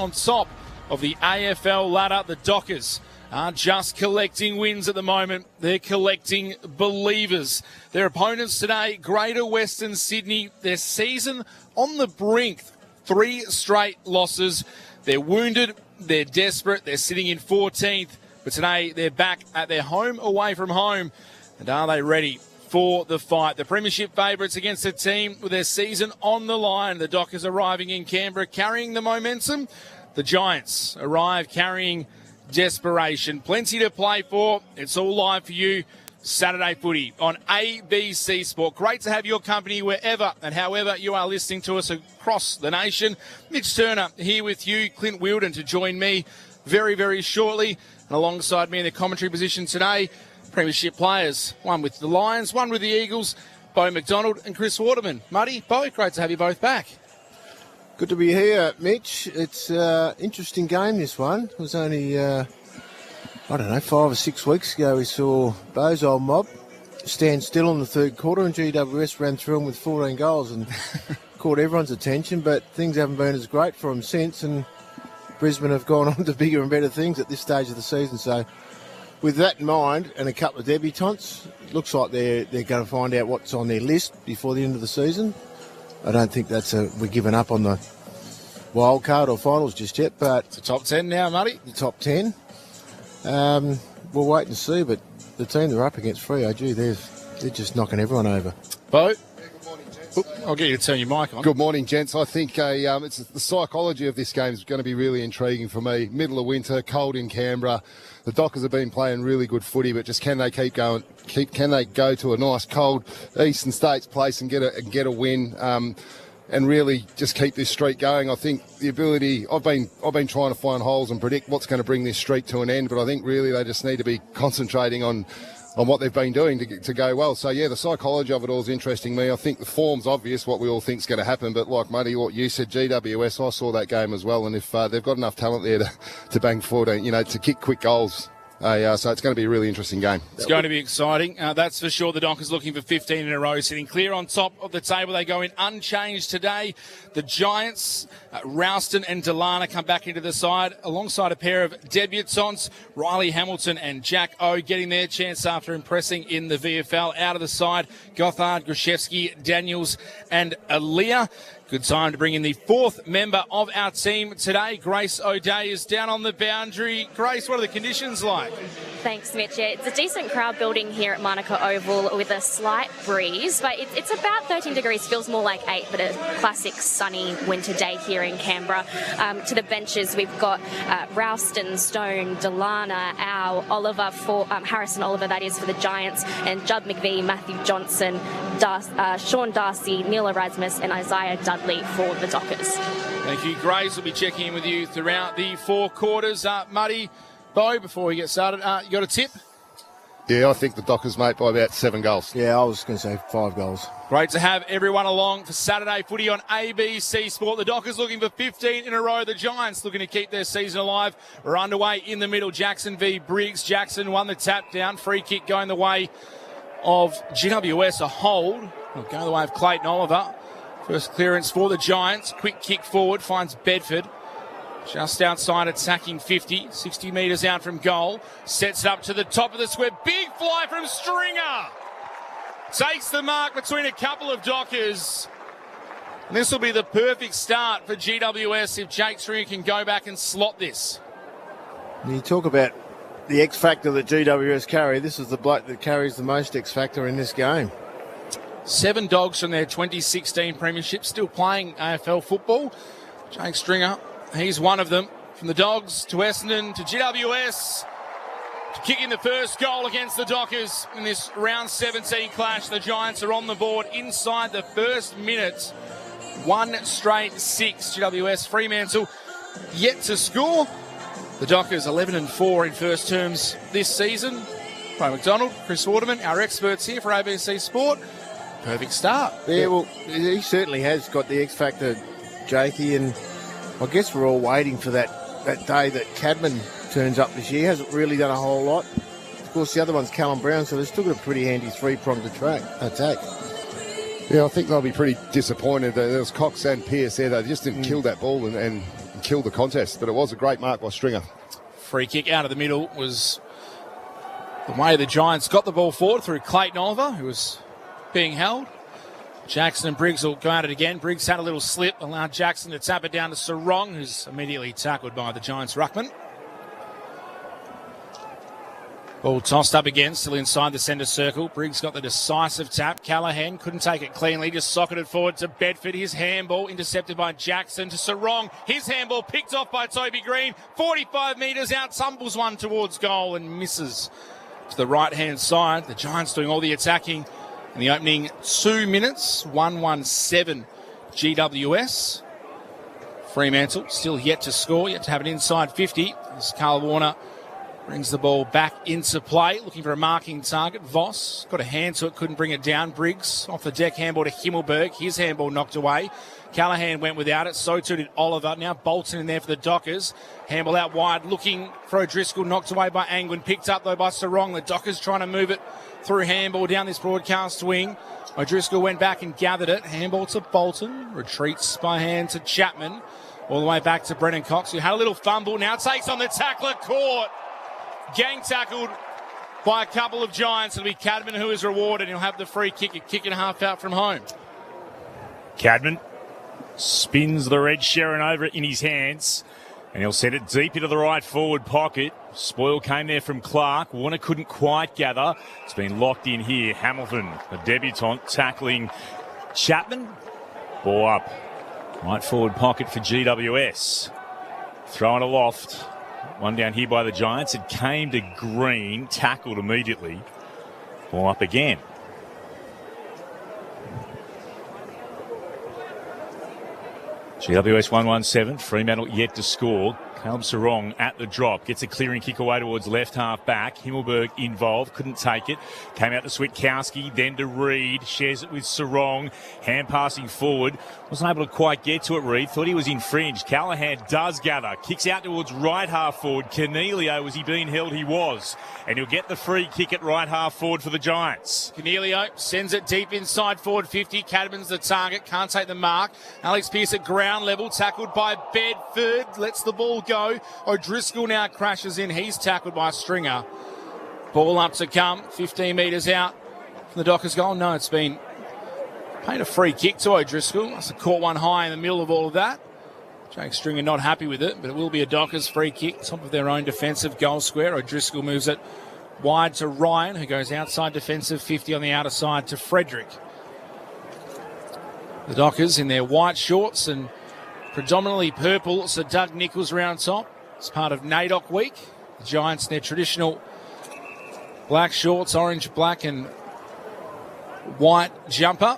On top of the AFL ladder, the Dockers aren't just collecting wins at the moment, they're collecting believers. Their opponents today, Greater Western Sydney, their season on the brink. 3 straight losses. They're wounded, they're desperate, they're sitting in 14th, but today they're back at their home away from home. And are they ready for the fight? The premiership favourites against a team with their season on the line. The Dockers arriving in Canberra carrying the momentum. The Giants arrive carrying desperation. Plenty to play for. It's all live for you. Saturday footy on ABC Sport. Great to have your company wherever and however you are listening to us across the nation. Mitch Turner here with you. Clint Wilden to join me very, very shortly. And alongside me in the commentary position today, premiership players. One with the Lions, one with the Eagles, Bo McDonald and Chris Waterman. Muddy, Bo, great to have you both back. Good to be here, Mitch. It's an interesting game, this one. It was only, 5 or 6 weeks ago we saw Bo's old mob stand still in the third quarter and GWS ran through them with 14 goals and caught everyone's attention, but things haven't been as great for them since, and Brisbane have gone on to bigger and better things at this stage of the season. So with that in mind and a couple of debutantes, it looks like they're going to find out what's on their list before the end of the season. I don't think we're giving up on the wild card or finals just yet, but it's the top 10 now, Muddy. The top 10. We'll wait and see, but the team they're up against, Freo, they're just knocking everyone over. Bo? Good morning, gents. I'll get you to turn your mic on. Good morning, gents. I think it's the psychology of this game is going to be really intriguing for me. Middle of winter, cold in Canberra. The Dockers have been playing really good footy, but just can they keep going? Can they go to a nice cold Eastern States place and get a win? And really just keep this streak going. I think the ability, I've been trying to find holes and predict what's going to bring this streak to an end, but I think really they just need to be concentrating on what they've been doing to go well. So, yeah, the psychology of it all is interesting me. I think the form's obvious, what we all think is going to happen, but like, Muddy, what you said, GWS, I saw that game as well, and if they've got enough talent there to bang 14, to kick quick goals, so it's going to be a really interesting game. It's going to be exciting, that's for sure. The Dockers looking for 15 in a row, sitting clear on top of the table. They go in unchanged today. The Giants, Ralston and Delana come back into the side alongside a pair of debutants, Riley Hamilton and Jack O, getting their chance after impressing in the VFL. Out of the side, Gothard, Grishevsky, Daniels and Aaliyah. Good time to bring in the 4th member of our team today. Grace O'Day is down on the boundary. Grace, what are the conditions like? Thanks, Mitch. Yeah, it's a decent crowd building here at Monaco Oval with a slight breeze, but it's about 13 degrees, feels more like 8, but a classic sunny winter day here in Canberra. To the benches, we've got Ralston, Stone, Delana, Au, Oliver, Harrison Oliver, that is, for the Giants, and Judd McVie, Matthew Johnson, Sean Darcy, Neil Erasmus, and Isaiah Dudley for the Dockers. Thank you, Grace. We'll be checking in with you throughout the 4 quarters. Muddy, Bo, before we get started, you got a tip? Yeah, I think the Dockers, mate, by about 7 goals. Yeah, I was going to say 5 goals. Great to have everyone along for Saturday footy on ABC Sport. The Dockers looking for 15 in a row. The Giants looking to keep their season alive. We're underway in the middle. Jackson v Briggs. Jackson won the tap down. Free kick going the way of GWS. A hold. Going the way of Clayton Oliver. First clearance for the Giants. Quick kick forward. Finds Bedford. Just outside attacking 50, 60 metres out from goal. Sets it up to the top of the square. Big fly from Stringer. Takes the mark between a couple of Dockers. And this will be the perfect start for GWS if Jake Stringer can go back and slot this. You talk about the X factor that GWS carry. This is the bloke that carries the most X factor in this game. 7 Dogs from their 2016 premiership still playing AFL football. Jake Stringer, he's one of them. From the Dogs to Essendon to GWS to kick in the first goal against the Dockers in this round 17 clash. The Giants are on the board inside the first minute. 1 straight 6. GWS Fremantle yet to score. The Dockers 11-4 in first terms this season. Bo McDonald, Chris Waterman, our experts here for ABC Sport. Perfect start. Yeah, well, he certainly has got the X factor, Jakey, and I guess we're all waiting for that day that Cadman turns up this year. Hasn't really done a whole lot. Of course, the other one's Callum Brown, so they've still got a pretty handy 3-pronged attack. Yeah, I think they'll be pretty disappointed. There was Cox and Pearce there. They just didn't kill that ball and killed the contest. But it was a great mark by Stringer. Free kick out of the middle was the way the Giants got the ball forward through Clayton Oliver, who was being held. Jackson and Briggs will go at it again. Briggs had a little slip, allowed Jackson to tap it down to Sarong, who's immediately tackled by the Giants ruckman. Ball tossed up again, still inside the centre circle. Briggs got the decisive tap. Callahan couldn't take it cleanly, just socketed forward to Bedford. His handball intercepted by Jackson to Sarong. His handball picked off by Toby Green. 45 metres out, tumbles one towards goal and misses to the right-hand side. The Giants doing all the attacking in the opening 2 minutes. 1-1-7 GWS. Fremantle still yet to score, yet to have an inside 50. As Carl Warner brings the ball back into play, looking for a marking target. Voss got a hand to it, couldn't bring it down. Briggs off the deck, handball to Himmelberg. His handball knocked away. Callahan went without it, so too did Oliver. Now Bolton in there for the Dockers. Handball out wide, looking for O'Driscoll, knocked away by Angwin. Picked up though by Sarong. The Dockers trying to move it through handball down this broadcast wing. O'Driscoll went back and gathered it. Handball to Bolton. Retreats by hand to Chapman. All the way back to Brennan Cox, who had a little fumble. Now takes on the tackler, caught. Gang tackled by a couple of Giants. It'll be Cadman who is rewarded. He'll have the free kick, a kick and a half out from home. Cadman spins the red Sharon over in his hands, and he'll set it deep into the right forward pocket. Spoil came there from Clark. Warner couldn't quite gather. It's been locked in here. Hamilton, the debutant, tackling Chapman. Ball up. Right forward pocket for GWS. Throwing aloft. One down here by the Giants. It came to Green, tackled immediately. Ball up again. GWS 1-1-7. Fremantle yet to score. Caleb Sarong at the drop. Gets a clearing kick away towards left half back. Himmelberg involved. Couldn't take it. Came out to Switkowski. Then to Reid. Shares it with Sarong. Hand passing forward. Wasn't able to quite get to it, Reid. Thought he was infringed. Callahan does gather. Kicks out towards right half forward. Cornelio, was he being held? He was. And he'll get the free kick at right half forward for the Giants. Cornelio sends it deep inside forward 50. Cadman's the target. Can't take the mark. Alex Pearce at ground level. Tackled by Bedford. Lets the ball go. O'Driscoll now crashes in. He's tackled by Stringer. Ball up to come. 15 metres out from the Dockers goal. No, it's been paid a free kick to O'Driscoll. Must have caught one high in the middle of all of that. Jake Stringer not happy with it, but it will be a Dockers free kick, top of their own defensive goal square. O'Driscoll moves it wide to Ryan, who goes outside defensive 50 on the outer side to Frederick. The Dockers in their white shorts and predominantly purple, so Doug Nichols around top. It's part of NAIDOC week. The Giants in their traditional black shorts, orange, black and white jumper.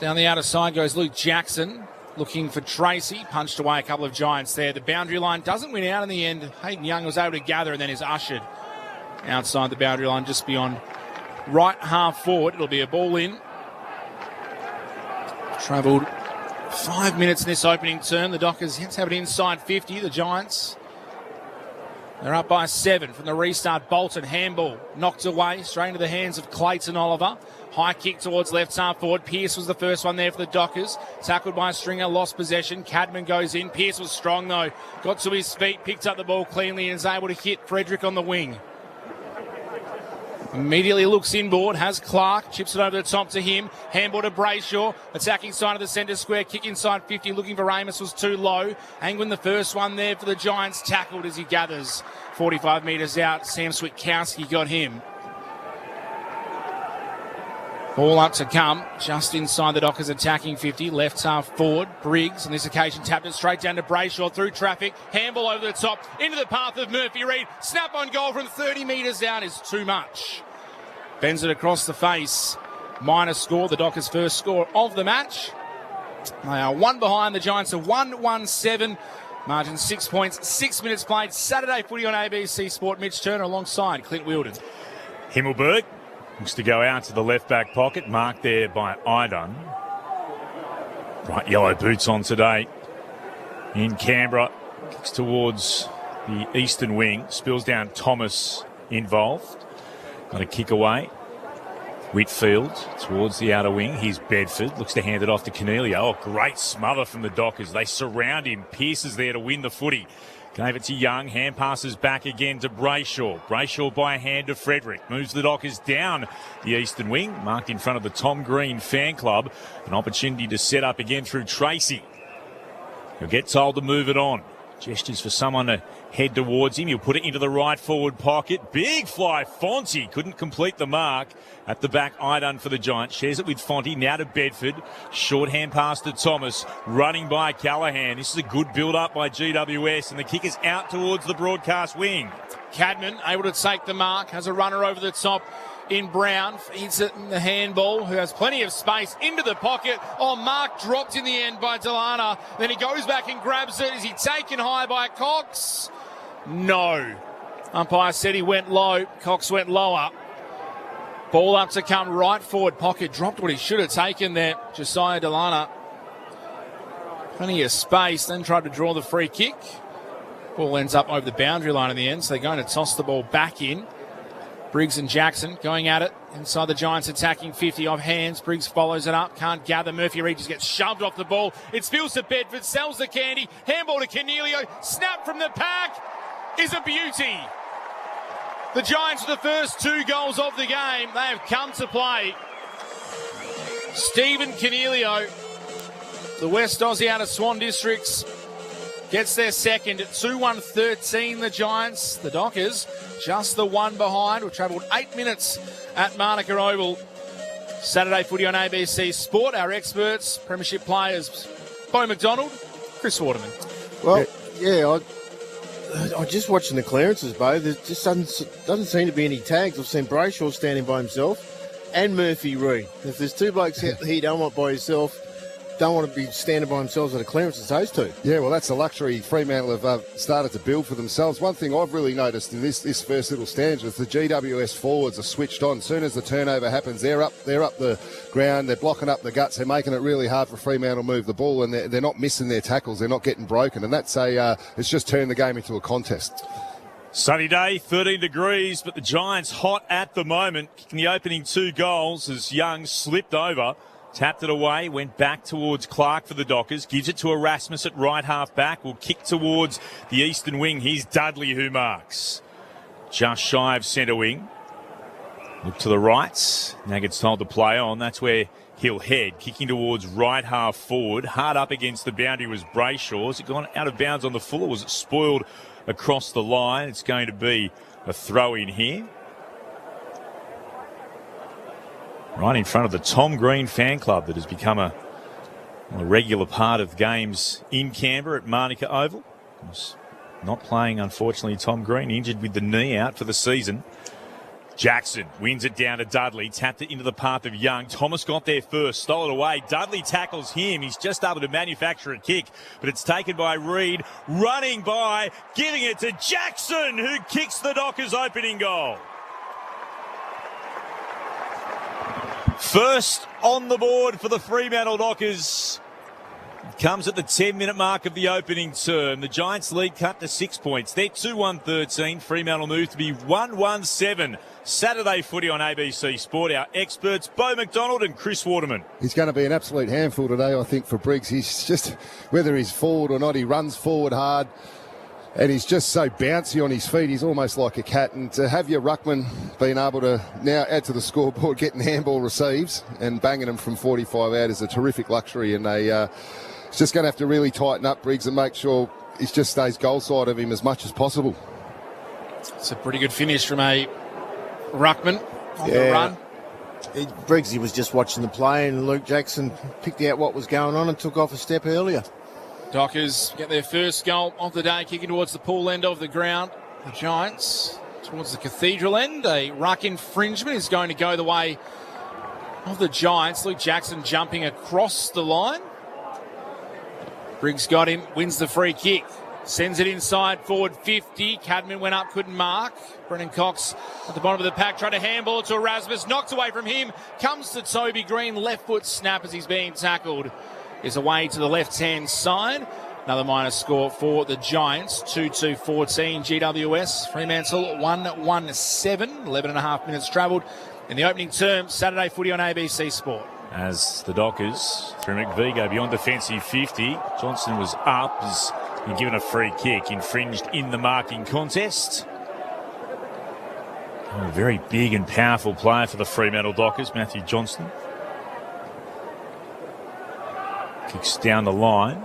Down the outer side goes Luke Jackson, looking for Tracy. Punched away a couple of Giants there. The boundary line doesn't win out in the end. Hayden Young was able to gather and then is ushered outside the boundary line just beyond right half forward. It'll be a ball in. Travelled 5 minutes in this opening term. The Dockers have it inside 50. The Giants, they're up by 7 from the restart. Bolton, handball, knocked away, straight into the hands of Clayton Oliver. High kick towards left half forward. Pearce was the first one there for the Dockers. Tackled by Stringer, lost possession. Cadman goes in. Pearce was strong though. Got to his feet, picked up the ball cleanly and is able to hit Frederick on the wing. Immediately looks inboard, has Clark, chips it over the top to him. Handball to Brayshaw, attacking side of the centre square, kick inside 50, looking for Amos, was too low. Angwin the first one there for the Giants, tackled as he gathers. 45 metres out, Sam Switkowski got him. Ball up to come, just inside the Dockers attacking 50, left half forward. Briggs, on this occasion, tapped it straight down to Brayshaw through traffic. Handball over the top, into the path of Murphy Reid. Snap on goal from 30 metres out is too much. Bends it across the face. Minor score, the Dockers' first score of the match. They are one behind. The Giants are 1-1-7. Margin 6 points, 6 minutes played. Saturday footy on ABC Sport. Mitch Turner alongside Clint Wilden. Himmelberg looks to go out to the left back pocket, marked there by Idun. Bright yellow boots on today in Canberra. Kicks towards the eastern wing, spills down. Thomas involved. Got a kick away. Whitfield towards the outer wing. Here's Bedford. Looks to hand it off to Cornelio. Oh, great smother from the Dockers. They surround him. Pearce is there to win the footy. Gave it to Young. Hand passes back again to Brayshaw. Brayshaw by a hand to Frederick. Moves the Dockers down the eastern wing. Marked in front of the Tom Green fan club. An opportunity to set up again through Tracy. He'll get told to move it on. Gestures for someone to head towards him. He'll put it into the right forward pocket. Big fly, Fonte. Couldn't complete the mark. At the back, Idun for the Giants. Shares it with Fonte. Now to Bedford. Short hand pass to Thomas. Running by Callaghan. This is a good build-up by GWS. And the kick is out towards the broadcast wing. Cadman able to take the mark. Has a runner over the top in Brown. Feeds it in the handball, who has plenty of space into the pocket. Oh, Mark dropped in the end by Delana. Then he goes back and grabs it. Is he taken high by Cox? No. Umpire said he went low. Cox went lower. Ball up to come right forward pocket. Dropped what he should have taken there. Josiah Delana. Plenty of space. Then tried to draw the free kick. Ball ends up over the boundary line in the end. So they're going to toss the ball back in. Briggs and Jackson going at it. Inside the Giants attacking 50 off hands. Briggs follows it up. Can't gather. Murphy reaches, gets shoved off the ball. It spills to Bedford. Sells the candy. Handball to Cornelio. Snap from the pack. Is a beauty. The Giants with the first 2 goals of the game. They have come to play. Stephen Cornelio, the West Aussie out of Swan Districts, gets their second at 2-1-13, the Giants. The Dockers, just the one behind. We've travelled 8 minutes at Manuka Oval. Saturday footy on ABC Sport. Our experts, premiership players, Bo McDonald, Chris Waterman. Well, yeah, I'm just watching the clearances, Bo. There just doesn't seem to be any tags. I've seen Brayshaw standing by himself and Murphy Reid. If there's 2 blokes out there you don't want by yourself, don't want to be standing by themselves at a clearance, it's those 2. Yeah, well, that's a luxury Fremantle have started to build for themselves. One thing I've really noticed in this first little stanza is the GWS forwards are switched on. As soon as the turnover happens, they're up the ground, they're blocking up the guts, they're making it really hard for Fremantle to move the ball, and they're not missing their tackles, they're not getting broken, and that's it's just turned the game into a contest. Sunny day, 13 degrees, but the Giants hot at the moment. Kicking the opening 2 goals as Young slipped over. Tapped it away, went back towards Clark for the Dockers. Gives it to Erasmus at right half back. Will kick towards the eastern wing. Here's Dudley who marks. Just shy of centre wing. Look to the right. Now gets told to play on. That's where he'll head. Kicking towards right half forward. Hard up against the boundary was Brayshaw. Has it gone out of bounds on the full, or was it spoiled across the line? It's going to be a throw in here. Right in front of the Tom Green fan club that has become a regular part of games in Canberra at Manuka Oval. Not playing, unfortunately, Tom Green, injured with the knee, out for the season. Jackson wins it down to Dudley, tapped it into the path of Young. Thomas got there first, stole it away. Dudley tackles him. He's just able to manufacture a kick, but it's taken by Reid, running by, giving it to Jackson, who kicks the Dockers' opening goal. First on the board for the Fremantle Dockers. Comes at the 10-minute mark of the opening term. The Giants lead cut to 6 points. They're 2-1-13. Fremantle move to be 1-1-7. Saturday footy on ABC Sport. Our experts, Bo McDonald and Chris Waterman. He's going to be an absolute handful today, I think, for Briggs. He's just, whether he's forward or not, he runs forward hard. And he's just so bouncy on his feet. He's almost like a cat. And to have your ruckman being able to now add to the scoreboard, getting handball receives and banging them from 45 out is a terrific luxury. And he's just going to have to really tighten up, Briggs, and make sure he just stays goal side of him as much as possible. It's a pretty good finish from a ruckman on the run. Briggs, he was just watching the play, and Luke Jackson picked out what was going on and took off a step earlier. Dockers get their first goal of the day, kicking towards the pool end of the ground. The Giants towards the Cathedral end. A ruck infringement is going to go the way of the Giants. Luke Jackson jumping across the line. Briggs got him, wins the free kick. Sends it inside, forward 50. Cadman went up, couldn't mark. Brennan Cox at the bottom of the pack, tried to handball it to Erasmus. Knocked away from him. Comes to Toby Green. Left foot snap as he's being tackled. Is away to the left-hand side. Another minus score for the Giants. 2-2-14 GWS. Fremantle 1-1-7. 11 and a half minutes travelled in the opening term, Saturday footy on ABC Sport. As the Dockers, through McVie, go beyond defensive 50. Johnson was up, has been given a free kick, infringed in the marking contest. A very big and powerful player for the Fremantle Dockers, Matthew Johnston. Kicks down the line,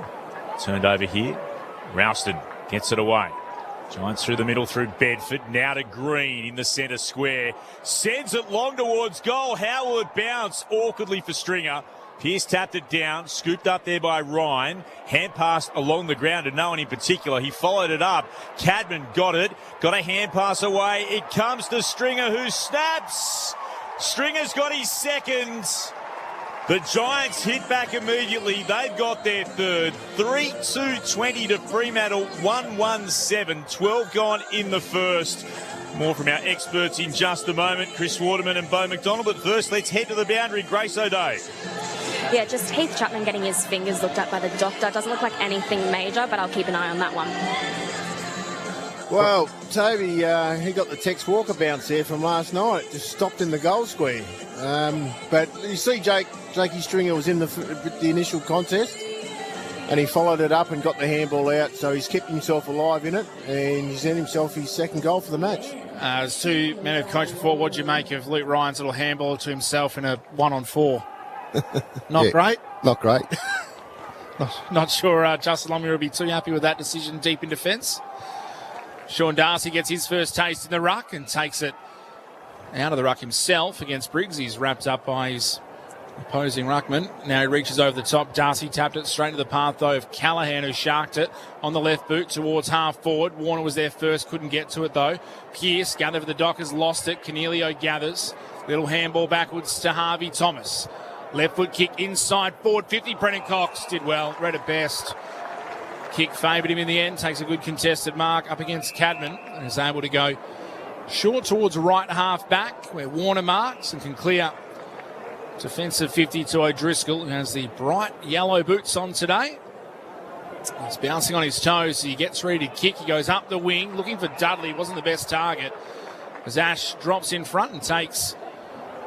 turned over here. Rousted gets it away. Giants through the middle through Bedford. Now to Green in the centre square. Sends it long towards goal. How will it bounce? Awkwardly for Stringer. Pearce tapped it down. Scooped up there by Ryan. Hand pass along the ground to no one in particular. He followed it up. Cadman got it. Got a hand pass away. It comes to Stringer who snaps. Stringer's got his second. The Giants hit back immediately. They've got their third. 3-2-20 to Fremantle. 1-1-7. 12 gone in the first. More from our experts in just a moment. Chris Waterman and Bo McDonald. But first, let's head to the boundary. Grace O'Day. Yeah, just Heath Chapman getting his fingers looked at by the doctor. Doesn't look like anything major, but I'll keep an eye on that one. Well, Toby, he got the Tex Walker bounce there from last night. Just stopped in the goal square. But you see Jakey Stringer was in the initial contest and he followed it up and got the handball out. So he's kept himself alive in it and he's earned himself his second goal for the match. As two men have coached before, what do you make of Luke Ryan's little handball to himself in a 1-on-4? Not great? Not great. Not sure Justin Lomier will be too happy with that decision deep in defence. Sean Darcy gets his first taste in the ruck and takes it out of the ruck himself against Briggs. He's wrapped up by his opposing ruckman. Now he reaches over the top. Darcy tapped it straight into the path, though, of Callaghan, who sharked it on the left boot towards half forward. Warner was there first, couldn't get to it, though. Pearce gathered for the Dockers, lost it. Cornelio gathers. Little handball backwards to Harvey Thomas. Left foot kick inside forward 50. Brennan Cox did well, read it best. Kick favoured him in the end, takes a good contested mark up against Cadman and is able to go short towards right half back where Warner marks and can clear defensive 50 to O'Driscoll, who has the bright yellow boots on today. He's bouncing on his toes, so he gets ready to kick. He goes up the wing, looking for Dudley. Wasn't the best target as Ash drops in front and takes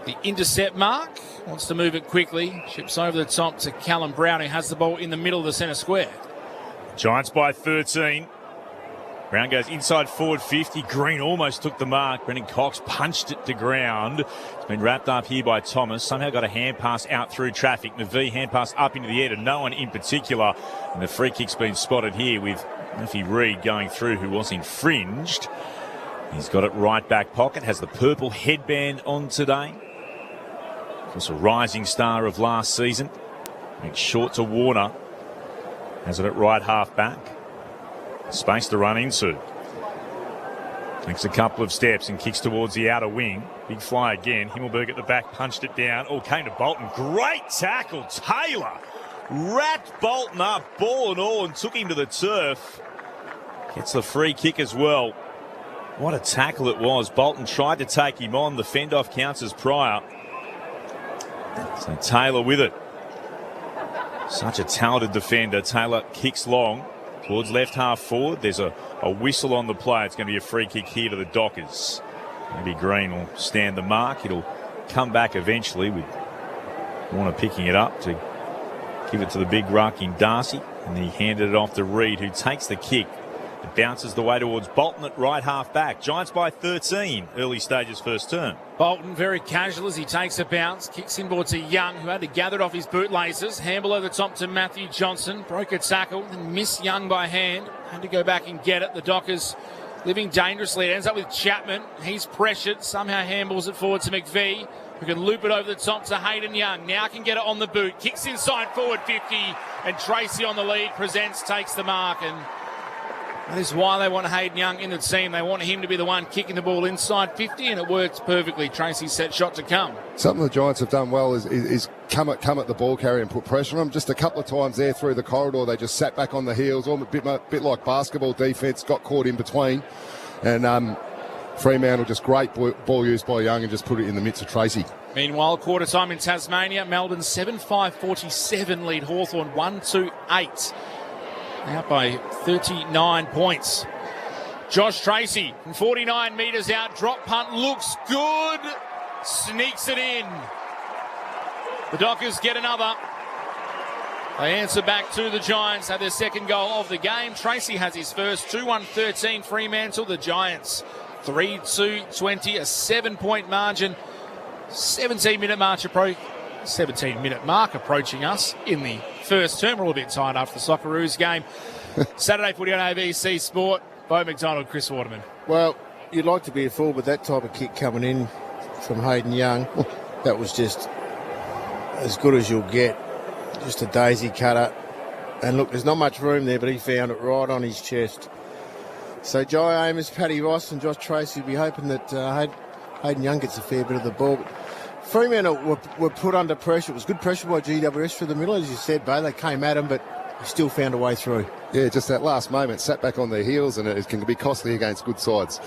the intercept mark. Wants to move it quickly. Chips over the top to Callum Brown, who has the ball in the middle of the centre square. Giants by 13. Brown goes inside forward 50. Green almost took the mark. Brendan Cox punched it to ground. It's been wrapped up here by Thomas. Somehow got a hand pass out through traffic. McVie hand pass up into the air to no one in particular. And the free kick's been spotted here with Murphy Reid going through, who was infringed. He's got it right back pocket. Has the purple headband on today. Of course, a rising star of last season. It's short to Warner. Has it at right half back. Space to run into. Takes a couple of steps and kicks towards the outer wing. Big fly again. Himmelberg at the back punched it down. Oh, came to Bolton. Great tackle. Taylor wrapped Bolton up, ball and all, and took him to the turf. Gets the free kick as well. What a tackle it was. Bolton tried to take him on. The fend-off counts as prior. So Taylor with it. Such a talented defender. Taylor kicks long towards left half forward. There's a whistle on the play. It's going to be a free kick here to the Dockers. Maybe Green will stand the mark. It'll come back eventually with Warner picking it up to give it to the big ruck in Darcy. And then he handed it off to Reid, who takes the kick. It bounces the way towards Bolton at right half back. Giants by 13, early stages first term. Bolton very casual as he takes a bounce, kicks inboard to Young, who had to gather it off his bootlaces. Handball over the top to Matthew Johnson. Broke a tackle, then missed Young by hand. Had to go back and get it. The Dockers living dangerously. It ends up with Chapman. He's pressured. Somehow handballs it forward to McVie, who can loop it over the top to Hayden Young. Now can get it on the boot. Kicks inside forward 50. And Tracy on the lead. Presents, takes the mark. And that is why they want Hayden Young in the team. They want him to be the one kicking the ball inside 50, and it works perfectly. Tracy's set shot to come. Something the Giants have done well is come at the ball carrier and put pressure on them. Just a couple of times there through the corridor, they just sat back on the heels, all a bit like basketball defence, got caught in between. And Fremantle, just great ball used by Young and just put it in the midst of Tracy. Meanwhile, quarter time in Tasmania, Melbourne 7-5-47 lead Hawthorn 1-8. Out by 39 points. Josh Tracy from 49 metres out. Drop punt looks good. sneaks it in. The Dockers get another. They answer back to the Giants, have their second goal of the game. Tracy has his first, 2-1-13 Fremantle. The Giants 3-2-20, a 7-point margin. 17-minute mark approaching us in the first term. We're all a bit tired after the Socceroos game. Saturday footy on ABC Sport. Bo McDonald, Chris Waterman. Well, you'd like to be a fool, but that type of kick coming in from Hayden Young, that was just as good as you'll get. Just a daisy cutter. And look, there's not much room there, but he found it right on his chest. So Jai Amos, Paddy Ross and Josh Tracy will be hoping that Hayden Young gets a fair bit of the ball. But Fremantle were put under pressure. It was good pressure by GWS through the middle, as you said, Bo. They came at him, but he still found a way through. Yeah, just that last moment, sat back on their heels, and it can be costly against good sides.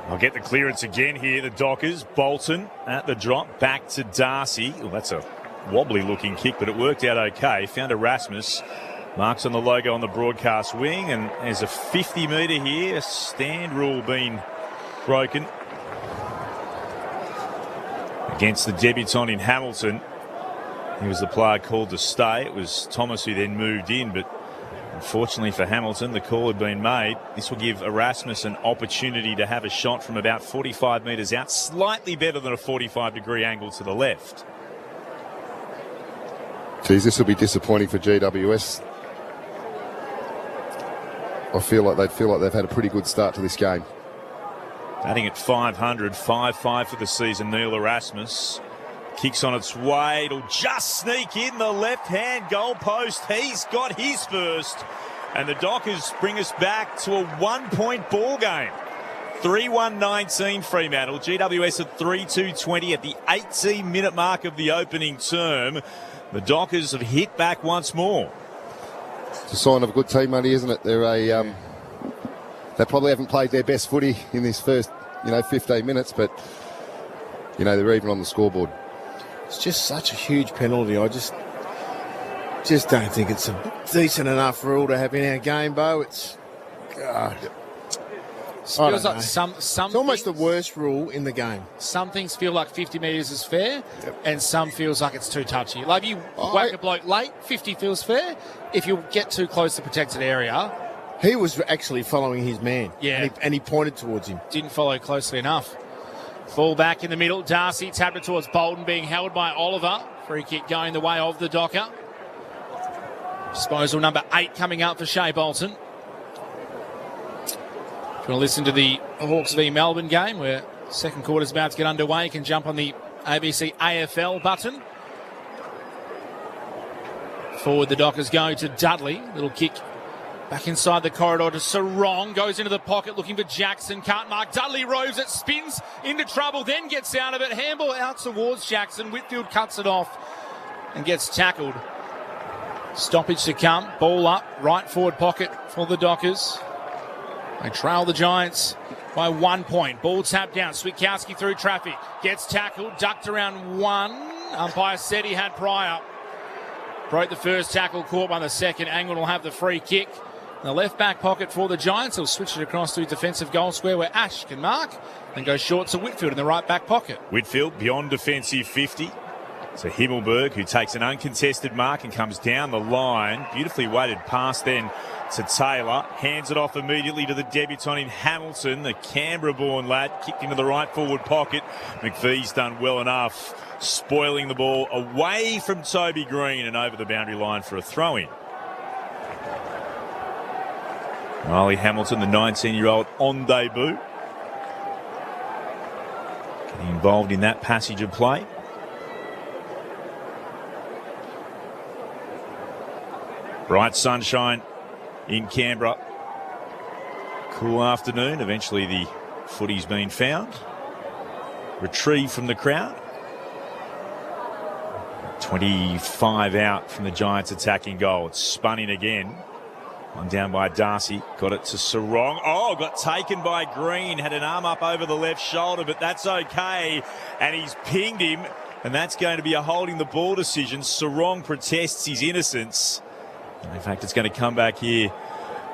I'll get the clearance again here, the Dockers. Bolton at the drop, back to Darcy. Oh, that's a wobbly looking kick, but it worked out okay. Found Erasmus. Marks on the logo on the broadcast wing, and there's a 50-metre here. A stand rule being broken against the debutant in Hamilton. He was the player called to stay. It was Thomas who then moved in, but unfortunately for Hamilton, the call had been made. This will give Erasmus an opportunity to have a shot from about 45 metres out, slightly better than a 45-degree angle to the left. Geez, this will be disappointing for GWS. I feel like they've had a pretty good start to this game. Batting at 500, 5-5 for the season, Neil Erasmus. Kicks on its way. It'll just sneak in the left-hand goal post. He's got his first. And the Dockers bring us back to a one-point ball game. 3-1-19 Fremantle. GWS at 3-2-20 at the 18-minute mark of the opening term. The Dockers have hit back once more. It's a sign of a good team, Money, isn't it? They probably haven't played their best footy in this first, 15 minutes, but, they're even on the scoreboard. It's just such a huge penalty. I just don't think it's a decent enough rule to have in our game, Bo. It's feels like some it's almost the worst rule in the game. Some things feel like 50 metres is fair, and some feels like it's too touchy. Like if you whack a bloke late, 50 feels fair. If you get too close to the protected area, he was actually following his man. Yeah, and he pointed towards him. Didn't follow closely enough. Ball back in the middle. Darcy tapped it towards Bolton, being held by Oliver. Free kick going the way of the Docker. Disposal number 8 coming up for Shea Bolton. If you want to listen to the Hawks v Melbourne game, where second quarter's about to get underway, you can jump on the ABC AFL button. Forward the Dockers go to Dudley. Little kick back inside the corridor to Sarong. Goes into the pocket looking for Jackson. Can't mark. Dudley roves it, spins into trouble, then gets out of it. Handball out towards Jackson. Whitfield cuts it off and gets tackled. Stoppage to come. Ball up. Right forward pocket for the Dockers. They trail the Giants by 1 point. Ball tapped down. Switkowski through traffic. Gets tackled. Ducked around one. Umpire said he had prior. Broke the first tackle. Caught by the second. Angwin will have the free kick. In the left back pocket for the Giants. He'll switch it across to defensive goal square where Ash can mark. And go short to Whitfield in the right back pocket. Whitfield beyond defensive 50. So Himmelberg, who takes an uncontested mark and comes down the line. Beautifully weighted pass then to Taylor. Hands it off immediately to the debutant in Hamilton, the Canberra-born lad. Kicked into the right forward pocket. McVee's done well enough, spoiling the ball away from Toby Green and over the boundary line for a throw-in. Riley Hamilton, the 19-year-old, on debut. Getting involved in that passage of play. Bright sunshine in Canberra. Cool afternoon. Eventually the footy's been found. Retrieved from the crowd. 25 out from the Giants attacking goal. It's spun in again. One down by Darcy. Got it to Sarong. Oh, got taken by Green. Had an arm up over the left shoulder, but that's okay. And he's pinged him. And that's going to be a holding the ball decision. Sarong protests his innocence. And in fact, it's going to come back here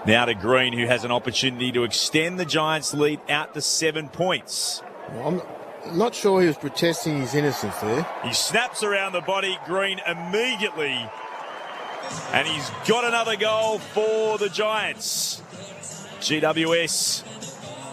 now to Green, who has an opportunity to extend the Giants' lead out to 7 points. Well, not sure he was protesting his innocence there. He snaps around the body, Green immediately. And he's got another goal for the Giants. GWS,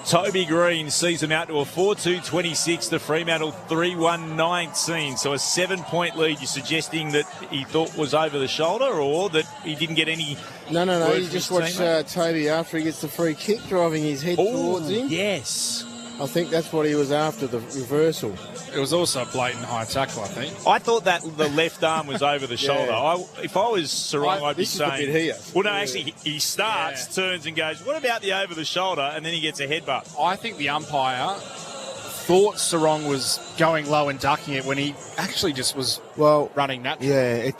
Toby Green sees him out to a 4-2-26 to Fremantle 3-1-19. So a 7-point lead. You're suggesting that he thought was over the shoulder or that he didn't get any... No. You just watch Toby after he gets the free kick, driving his head towards him. Yes. I think that's what he was after, the reversal. It was also a blatant high tackle, I think. I thought that the left arm was over the shoulder. If I was Sarong, I'd be saying... This is the bit here. Well, no, actually, he starts, turns and goes, what about the over the shoulder? And then he gets a headbutt. I think the umpire thought Sarong was going low and ducking it when he actually just was running naturally. Yeah,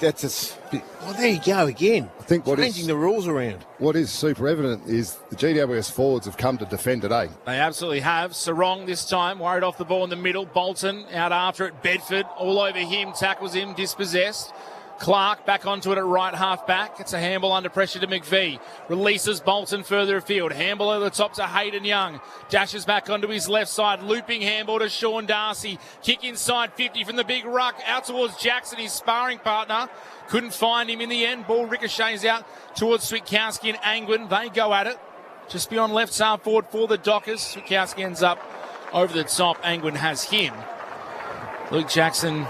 well, there you go again. I think changing the rules around. What is super evident is the GWS forwards have come to defend today. They absolutely have. Sarong this time, worried off the ball in the middle. Bolton out after it. Bedford all over him, tackles him, dispossessed. Clark back onto it at right half back. It's a handball under pressure to McVie. Releases Bolton further afield. Handball over the top to Hayden Young. Dashes back onto his left side. Looping handball to Sean Darcy. Kick inside 50 from the big ruck. Out towards Jackson, his sparring partner. Couldn't find him in the end. Ball ricochets out towards Switkowski and Angwin. They go at it. Just beyond left half forward for the Dockers. Switkowski ends up over the top. Angwin has him. Luke Jackson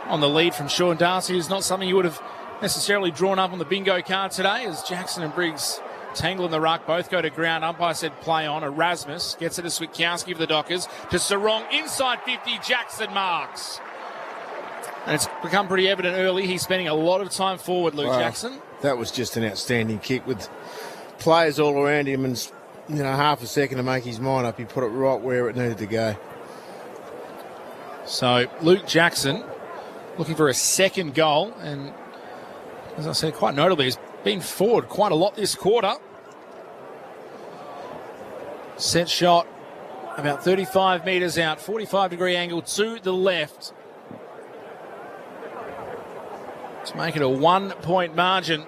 on the lead from Sean Darcy is not something you would have necessarily drawn up on the bingo card today, as Jackson and Briggs tangle in the ruck. Both go to ground. Umpire said play on. Erasmus gets it to Switkowski for the Dockers. To Sarong inside 50. Jackson marks. And it's become pretty evident early. He's spending a lot of time forward, Luke Jackson. That was just an outstanding kick with players all around him and half a second to make his mind up. He put it right where it needed to go. So Luke Jackson looking for a second goal, and as I said, quite notably, he's been forward quite a lot this quarter. Set shot about 35 metres out, 45-degree angle to the left. To make it a 1-point margin.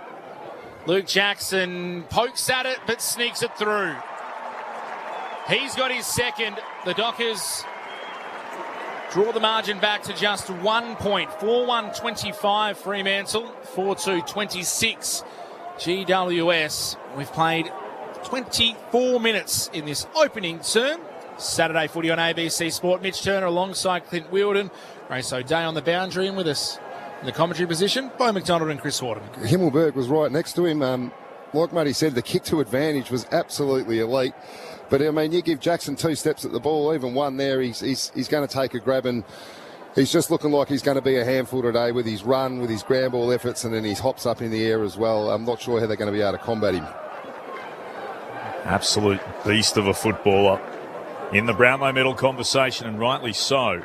Luke Jackson pokes at it, but sneaks it through. He's got his second. The Dockers draw the margin back to just 1 point. 4-1-25 Fremantle, 4-2-26 GWS. We've played 24 minutes in this opening term. Saturday footy on ABC Sport. Mitch Turner alongside Clint Wheeldon. Grace O'Day on the boundary, and with us in the commentary position, Bo McDonald and Chris Waterman. Himmelberg was right next to him. Like Muddy said, the kick to advantage was absolutely elite. But, I mean, you give Jackson 2 steps at the ball, even one there, he's going to take a grab, and he's just looking like he's going to be a handful today with his run, with his ground ball efforts, and then his hops up in the air as well. I'm not sure how they're going to be able to combat him. Absolute beast of a footballer in the Brownlow medal conversation, and rightly so.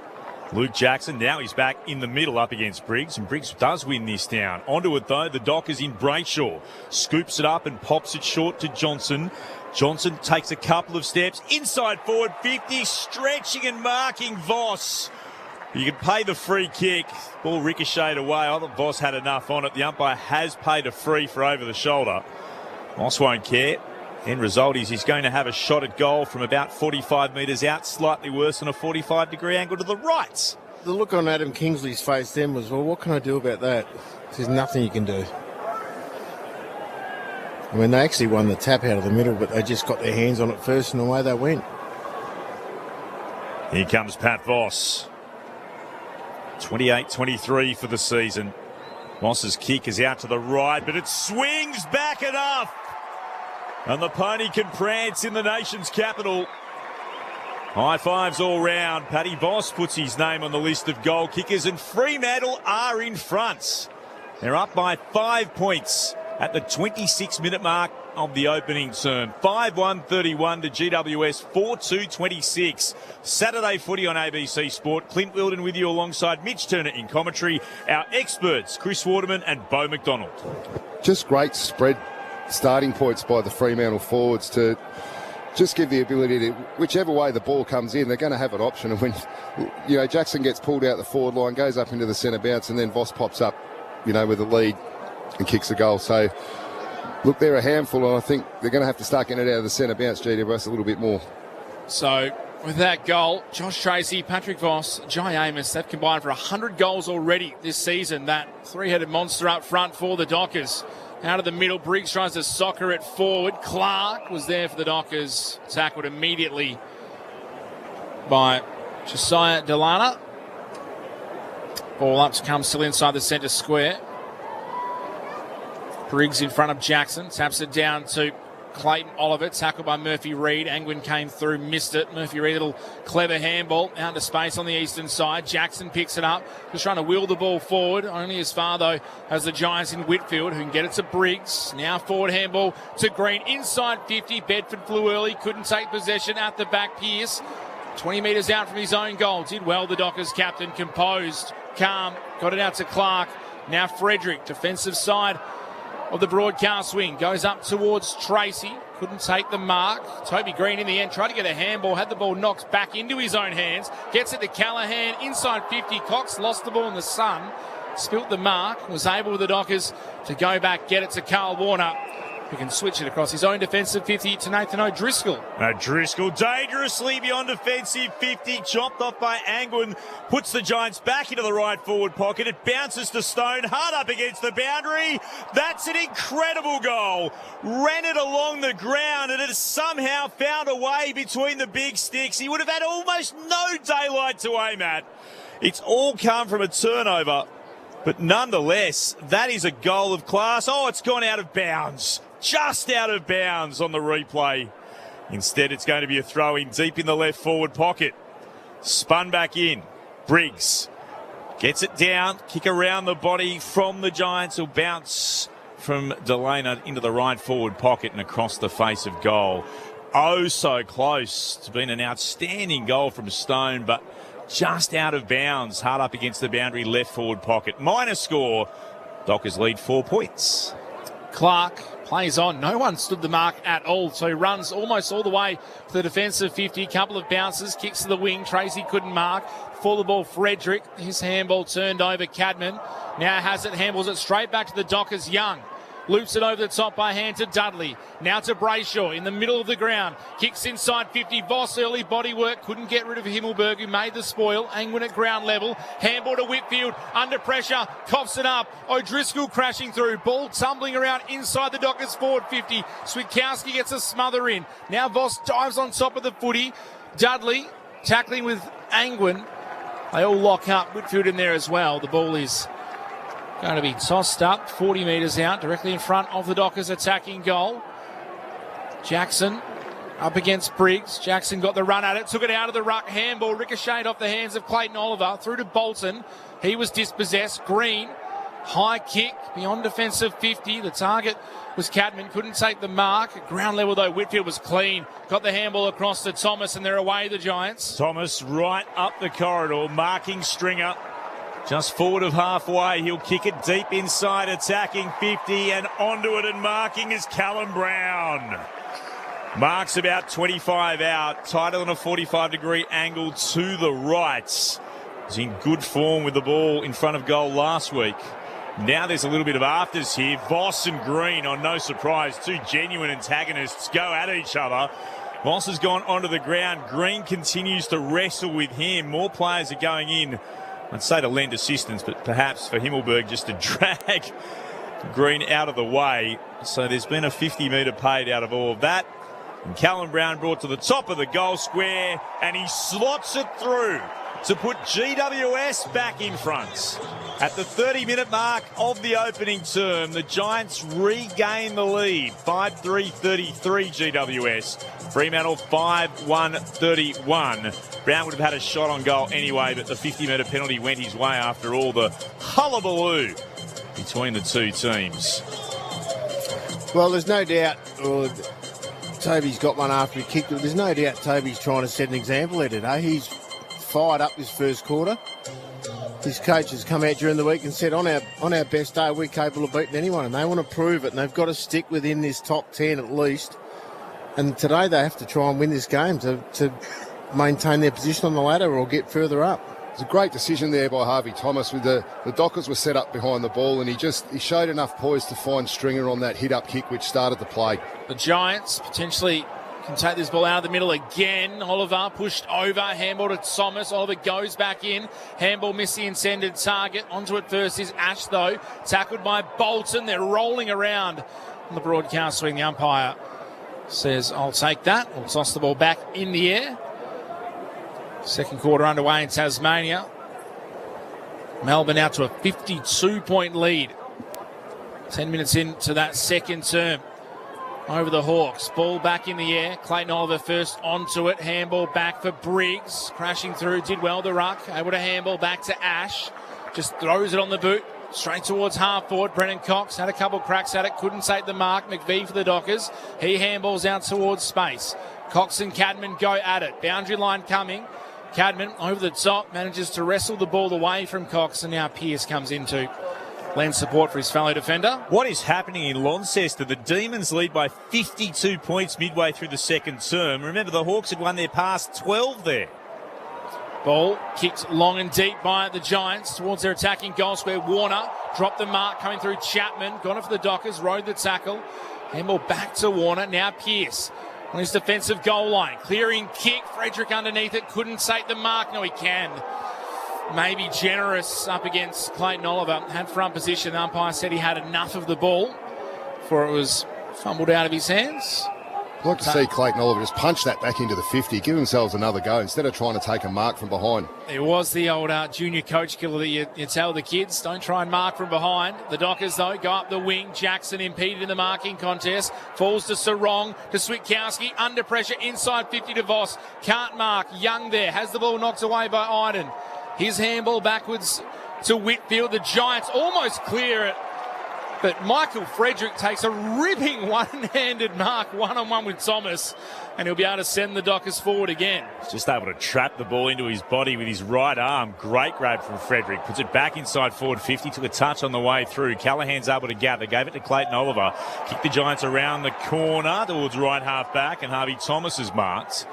Luke Jackson, now he's back in the middle up against Briggs, and Briggs does win this down. Onto it though, the Dockers in Brayshaw. Scoops it up and pops it short to Johnson. Johnson takes a couple of steps, inside forward 50, stretching and marking Voss. You can pay the free kick. Ball ricocheted away. I thought Voss had enough on it. The umpire has paid a free for over the shoulder. Voss won't care. End result is he's going to have a shot at goal from about 45 metres out, slightly worse than a 45-degree angle to the right. The look on Adam Kingsley's face then was, well, what can I do about that? There's nothing you can do. I mean, they actually won the tap out of the middle, but they just got their hands on it first and away they went. Here comes Pat Voss. 28-23 for the season. Voss's kick is out to the right, but it swings back enough. And the pony can prance in the nation's capital. High fives all round. Paddy Voss puts his name on the list of goal kickers, and Fremantle are in front. They're up by 5 points at the 26-minute mark of the opening term. 5-1-31 to GWS, 4-2-26. Saturday footy on ABC Sport. Clint Wheeldon with you alongside Mitch Turner in commentary. Our experts, Chris Waterman and Bo McDonald. Just great spread starting points by the Fremantle forwards to just give the ability to, whichever way the ball comes in, they're going to have an option. And when, Jackson gets pulled out the forward line, goes up into the centre bounce, and then Voss pops up, with the lead and kicks a goal. So, look, they're a handful, and I think they're going to have to start getting it out of the centre bounce, GWS, a little bit more. So, with that goal. Josh Tracy, Patrick Voss, Jai Amos, they've combined for 100 goals already this season. That three-headed monster up front for the Dockers. Out of the middle, Briggs tries to soccer it forward. Clark was there for the Dockers. Tackled immediately by Josiah Delana. Ball up comes still inside the centre square. Briggs in front of Jackson. Taps it down to Clayton Oliver. Tackled by Murphy Reid. Angwin came through, missed it. Murphy Reid, a little clever handball out into space on the eastern side. Jackson picks it up. Just trying to wheel the ball forward. Only as far, though, as the Giants in Whitfield, who can get it to Briggs. Now forward handball to Green. Inside 50. Bedford flew early. Couldn't take possession. At the back, Pearce. 20 metres out from his own goal. Did well, the Dockers captain. Composed. Calm. Got it out to Clark. Now Frederick. Defensive side of the broadcast wing. Goes up towards Tracy. Couldn't take the mark. Toby Green in the end tried to get a handball. Had the ball knocked back into his own hands. Gets it to Callahan. Inside 50. Cox lost the ball in the sun. Spilt the mark. Was able with the Dockers to go back. Get it to Carl Warner, who can switch it across his own defensive 50 to Nathan O'Driscoll. O'Driscoll dangerously beyond defensive 50, chopped off by Angwin, puts the Giants back into the right forward pocket. It bounces to Stone, hard up against the boundary. That's an incredible goal. Ran it along the ground and it has somehow found a way between the big sticks. He would have had almost no daylight to aim at. It's all come from a turnover, but nonetheless, that is a goal of class. Oh, it's gone out of bounds. Just out of bounds on the replay. Instead, it's going to be a throw in deep in the left forward pocket. Spun back in. Briggs gets it down. Kick around the body from the Giants. Will bounce from Delana into the right forward pocket and across the face of goal. Oh, so close to being an outstanding goal from Stone, but just out of bounds. Hard up against the boundary left forward pocket. Minor score. Dockers lead 4 points. Clark plays on. No one stood the mark at all. So he runs almost all the way to the defensive 50. Couple of bounces. Kicks to the wing. Tracy couldn't mark. For the ball, Frederick. His handball turned over. Cadman now has it. Handballs it straight back to the Dockers. Young loops it over the top by hand to Dudley. Now to Brayshaw in the middle of the ground. Kicks inside 50. Voss early body work. Couldn't get rid of Himmelberg, who made the spoil. Angwin at ground level. Handball to Whitfield. Under pressure. Coughs it up. O'Driscoll crashing through. Ball tumbling around inside the Dockers forward 50. Switkowski gets a smother in. Now Voss dives on top of the footy. Dudley tackling with Angwin. They all lock up. Whitfield in there as well. The ball is going to be tossed up 40 metres out, directly in front of the Dockers attacking goal. Jackson up against Briggs. Jackson got the run at it, took it out of the ruck. Handball ricocheted off the hands of Clayton Oliver through to Bolton. He was dispossessed. Green, high kick beyond defensive 50. The target was Cadman, couldn't take the mark. At ground level though, Whitfield was clean. Got the handball across to Thomas and they're away, the Giants. Thomas right up the corridor, marking Stringer. Just forward of halfway, he'll kick it deep inside, attacking 50 and onto it, and marking is Callum Brown. Marks about 25 out, tighter than a 45-degree angle to the right. He's in good form with the ball in front of goal last week. Now there's a little bit of afters here. Voss and Green, on no surprise, two genuine antagonists go at each other. Voss has gone onto the ground. Green continues to wrestle with him. More players are going in. I'd say to lend assistance, but perhaps for Himmelberg just to drag Green out of the way. So there's been a 50-metre paid out of all of that. And Callum Brown brought to the top of the goal square, and he slots it through to put GWS back in front. At the 30-minute mark of the opening term, the Giants regain the lead. 5-3-33 GWS. Fremantle 5-1-31. Brown would have had a shot on goal anyway, but the 50-metre penalty went his way after all the hullabaloo between the two teams. Well, there's no doubt Toby's got one after he kicked it. There's no doubt Toby's trying to set an example there today. He's fired up this first quarter. His coach has come out during the week and said on our best day we're capable of beating anyone, and they want to prove it, and they've got to stick within this top 10 at least. And today they have to try and win this game to maintain their position on the ladder or get further up. It's a great decision there by Harvey Thomas. With the Dockers were set up behind the ball, and he showed enough poise to find Stringer on that hit-up kick which started the play. The Giants potentially can take this ball out of the middle again. Oliver pushed over, handball to Thomas. Oliver goes back in. Handball missed the intended target. Onto it first is Ash, though. Tackled by Bolton. They're rolling around on the broadcast swing. The umpire says, I'll take that. We'll toss the ball back in the air. Second quarter underway in Tasmania. Melbourne out to a 52-point lead. 10 minutes into that second term. Over the Hawks. Ball back in the air. Clayton Oliver first onto it. Handball back for Briggs. Crashing through. Did well the ruck. Able to handball back to Ash. Just throws it on the boot. Straight towards half forward. Brennan Cox had a couple cracks at it. Couldn't take the mark. McVie for the Dockers. He handballs out towards space. Cox and Cadman go at it. Boundary line coming. Cadman over the top. Manages to wrestle the ball away from Cox. And now Pearce comes into lends support for his fellow defender. What is happening in Launceston? The Demons lead by 52 points midway through the second term. Remember, the Hawks had won their past 12 there. Ball kicked long and deep by the Giants towards their attacking goal square. Warner dropped the mark coming through Chapman. Got it for the Dockers, rode the tackle. Handball back to Warner. Now Pearce on his defensive goal line. Clearing kick. Frederick underneath it. Couldn't take the mark. No, he can. Maybe generous up against Clayton Oliver. Had front position. The umpire said he had enough of the ball before it was fumbled out of his hands. I'd like to see Clayton Oliver just punch that back into the 50, give themselves another go instead of trying to take a mark from behind. It was the old junior coach killer that you tell the kids, don't try and mark from behind. The Dockers, though, go up the wing. Jackson impeded in the marking contest. Falls to Sarong, to Switkowski. Under pressure, inside 50 to Voss. Can't mark. Young there. Has the ball knocked away by Iden. His handball backwards to Whitfield. The Giants almost clear it. But Michael Frederick takes a ripping one-handed mark, one-on-one with Thomas, and he'll be able to send the Dockers forward again. He's just able to trap the ball into his body with his right arm. Great grab from Frederick. Puts it back inside forward 50, took a touch on the way through. Callahan's able to gather, gave it to Clayton Oliver. Kicked the Giants around the corner towards right half back, and Harvey Thomas is marked.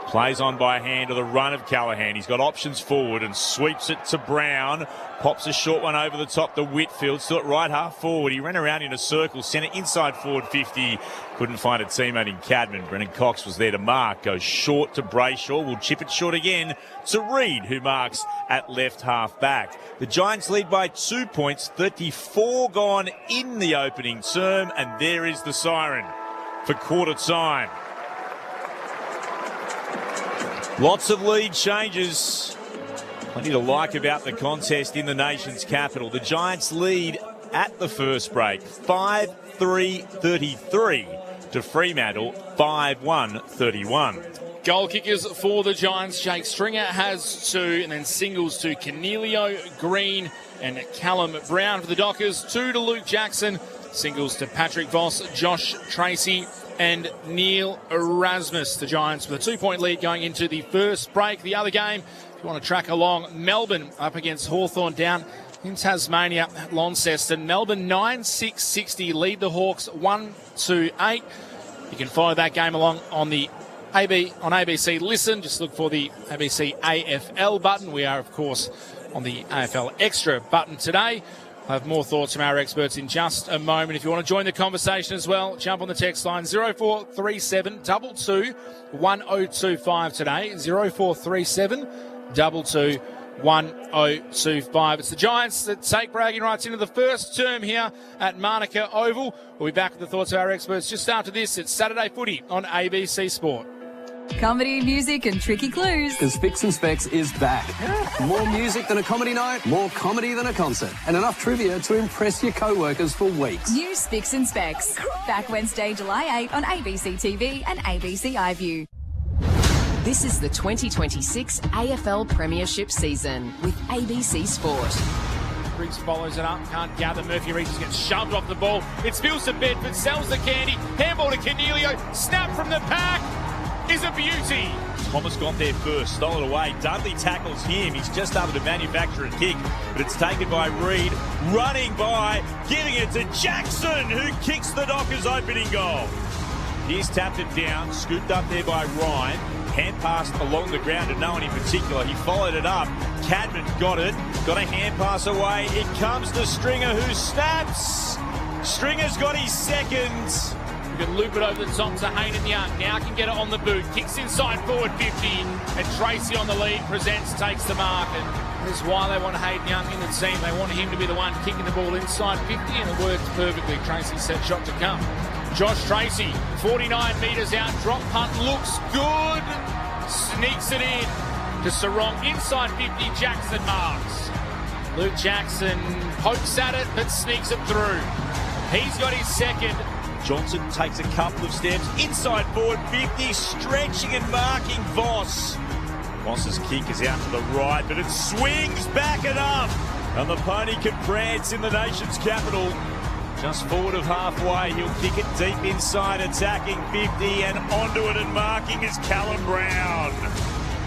Plays on by hand to the run of Callahan. He's got options forward and sweeps it to Brown. Pops a short one over the top to Whitfield. Still at right half forward. He ran around in a circle. Sent it inside forward 50. Couldn't find a teammate in Cadman. Brennan Cox was there to mark. Goes short to Brayshaw. Will chip it short again to Reid, who marks at left half back. The Giants lead by 2 points. 34 gone in the opening term. And there is the siren for quarter time. Lots of lead changes. Plenty to like about the contest in the nation's capital. The Giants lead at the first break, 5-3-33 to Fremantle, 5-1-31. Goal kickers for the Giants. Jake Stringer has 2, and then singles to Cornelio, Green and Callum Brown. For the Dockers, 2 to Luke Jackson. Singles to Patrick Voss, Josh Tracy and Neil Erasmus. The Giants with a 2-point lead going into the first break. The other game, if you want to track along, Melbourne up against Hawthorn down in Tasmania at Launceston. Melbourne 9-6-60 lead the Hawks 1-8. You can follow that game along on the ABC Listen. Just look for the ABC AFL button. We are, of course, on the AFL Extra button today. I have more thoughts from our experts in just a moment. If you want to join the conversation as well, jump on the text line 0437 22 1025 today. 0437 22 1025. It's the Giants that take bragging rights into the first term here at Manuka Oval. We'll be back with the thoughts of our experts just after this. It's Saturday Footy on ABC Sport. Comedy, music and tricky clues. Because Spicks and Specs is back. More music than a comedy night, more comedy than a concert, and enough trivia to impress your co-workers for weeks. New Spicks and Specs. Back Wednesday, July 8 on ABC TV and ABC iView. This is the 2026 AFL Premiership season with ABC Sport. Briggs follows it up, can't gather. Murphy reaches, gets shoved off the ball. It spills to Bedford, sells the candy. Handball to Cornelio, snap from the pack. Is a beauty. Thomas got there first, stole it away. Dudley tackles him. He's just able to manufacture a kick, but it's taken by Reid, running by, giving it to Jackson, who kicks the Dockers' opening goal. He's tapped it down, scooped up there by Ryan, hand passed along the ground to no one in particular. He followed it up. Cadman got it, got a hand pass away. It comes to Stringer, who snaps. Stringer's got his second. can loop it over the top to Hayden Young. Now can get it on the boot. Kicks inside forward 50. And Tracy on the lead. Presents, takes the mark. And this is why they want Hayden Young in the team. They want him to be the one kicking the ball inside 50. And it works perfectly. Tracy's set shot to come. Josh Tracy, 49 metres out. Drop punt looks good. Sneaks it in to Sarong. Inside 50. Jackson marks. Luke Jackson pokes at it but sneaks it through. He's got his second. Johnson takes a couple of steps inside forward 50, stretching and marking Voss. Voss's kick is out to the right, but it swings back and up. And the pony can prance in the nation's capital. Just forward of halfway, he'll kick it deep inside, attacking 50 and onto it and marking is Callum Brown.